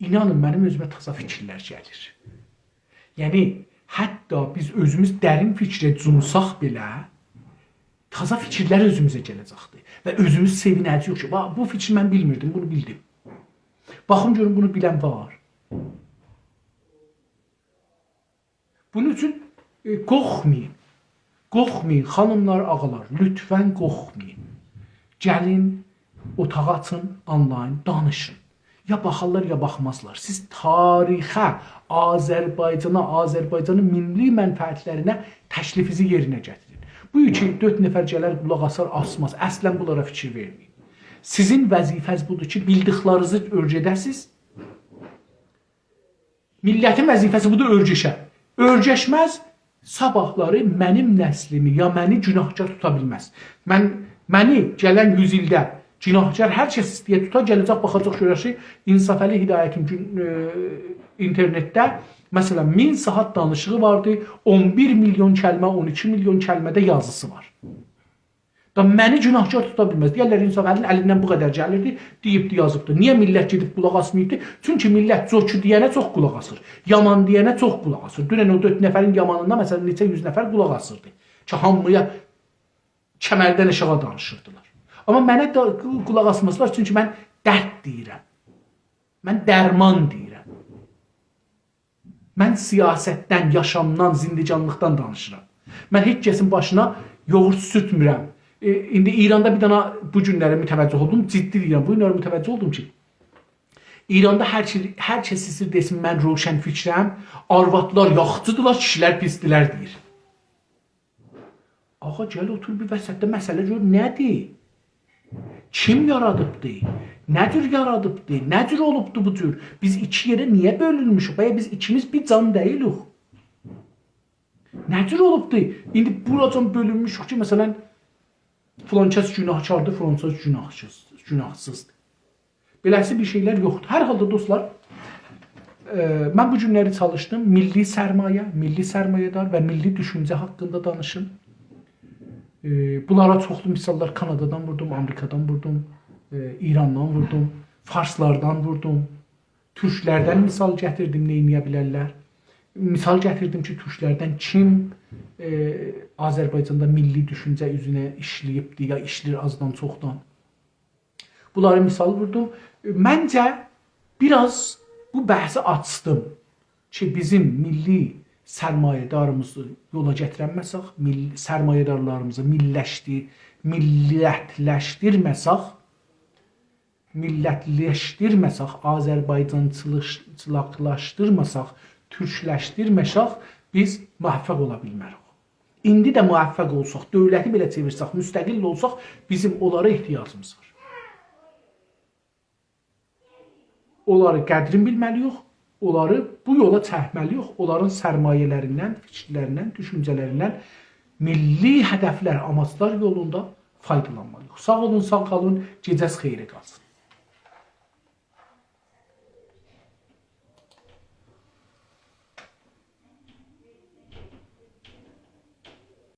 İnanın, mənim özümə taza fikirlər gəlir. Yəni, hətta biz özümüz dərin fikrə cumsaq belə, taza fikirlər özümüzə gələcəkdir. Və özümüz sevinəcəyik ki, bu fikri mən bilmirdim, bunu bildim. Baxın, görün, bunu bilən var. Bunun üçün qorxmayın. Qorxmayın, xanımlar, ağalar, lütfən qorxmayın. Gəlin, otağı açın, onlayn, danışın. Ya baxarlar, ya baxmazlar. Siz tarixə, Azərbaycana, Azərbaycanın milli mənfəətlərinə təklifizi yerinə gətirin. Bu iki 4 nəfər gələr, qulaq asar, asmaz. Əslən bunlara fikir verməyin. Sizin vəzifəz budur ki, bildiklərinizi örgədəsiz. Millətin vəzifəsi budur örgəşə. Örgəşməz, sabahları mənim nəslimi ya məni günahkar tuta bilməz. Məni gələn 100 ildə günahkar hər kəs istəyə tuta, gələcək, baxacaq, görəcək, İnsafəli Hidayətin internetdə, məsələn, 1000 saat danışığı vardı, 11 milyon kəlmə, 12 milyon kəlmədə yazısı var. Da məni günahkar tuta bilməz. Deyərlər, İnsafəlinin əlindən bu qədər gəlirdi, deyibdi, yazıbdı. Niyə millət gedib qulaq asmayıbdı? Çünki millət zoçu deyənə çox qulaq asır. Yaman deyənə çox qulaq asır. Dünən o 4 nəfərin yamanında, məsələn, neçə 100 nəfər qulaq asırdı. Ki, hamıya kəmərdən aşağı danışırdılar. Amma mənə də qulaq asmazlar, çünki mən dərd deyirəm. Mən dərman deyirəm. Mən siyasətdən, yaşamdan, zindicanlıqdan danışıram. Mən heç kəsin başına yoğurt sütmürəm. İndi İranda bir dana bu günlərə mütəvəccüh oldum, ciddi deyirəm, bu günlərə mütəvəccüh oldum ki, İranda hər kəs istəyir desin, mən roşən fikrəm, arvadlar yaxçıdırlar, kişilər pisdilər deyir. Ağa, gəl otur bir vəsətdə məsələ gör, nədir? Kim yaradıbdır? Nə cür yaradıbdır? Nə cür olubdur bu cür? Biz iki yerə niyə bölünmüşük? Baya biz ikimiz bir can deyilik. Nəcür olubdu? İndi buracan bölünmüşük ki, məsələn, filan kəs günahkardır, filan kəs günahsızdır. Beləsi bir şeylər yoxdur. Hər halda dostlar, mən bu günləri çalışdım. Milli sərmayə, milli sərmayədar və milli düşüncə haqqında danışım. Bunlara çoxlu misallar Kanadadan vurdum, Amerikadan vurdum, İrandan vurdum, Farslardan vurdum, Türklərdən misal gətirdim, nə edə bilərlər. Misal gətirdim ki, Türklərdən kim Azərbaycanda milli düşüncə üzünə işləyibdi, ya işləyir azdan çoxdan. Bunları misal vurdum. Məncə biraz bu bəhsi açdım ki, bizim milli sərmayədarımızı yola gətirəməsək, sərmayədarlarımızı millətləşdirməsək, Azərbaycancılıqlaşdırmasaq, türkləşdirməsək, biz müvəffəq ola bilmərik. İndi də müvəffəq olsaq, dövləti belə çevirsək, müstəqil olsaq, bizim onlara ehtiyacımız var. Onları qədrin bilməliyik, onları bu yola çəkməliyik, onların sərmayələrindən, fikirlərindən, düşüncələrindən milli hədəflər, amaclar yolunda faydalanmalıyıq. Sağ olun, sağ qalın, gecəz xeyri qalsın.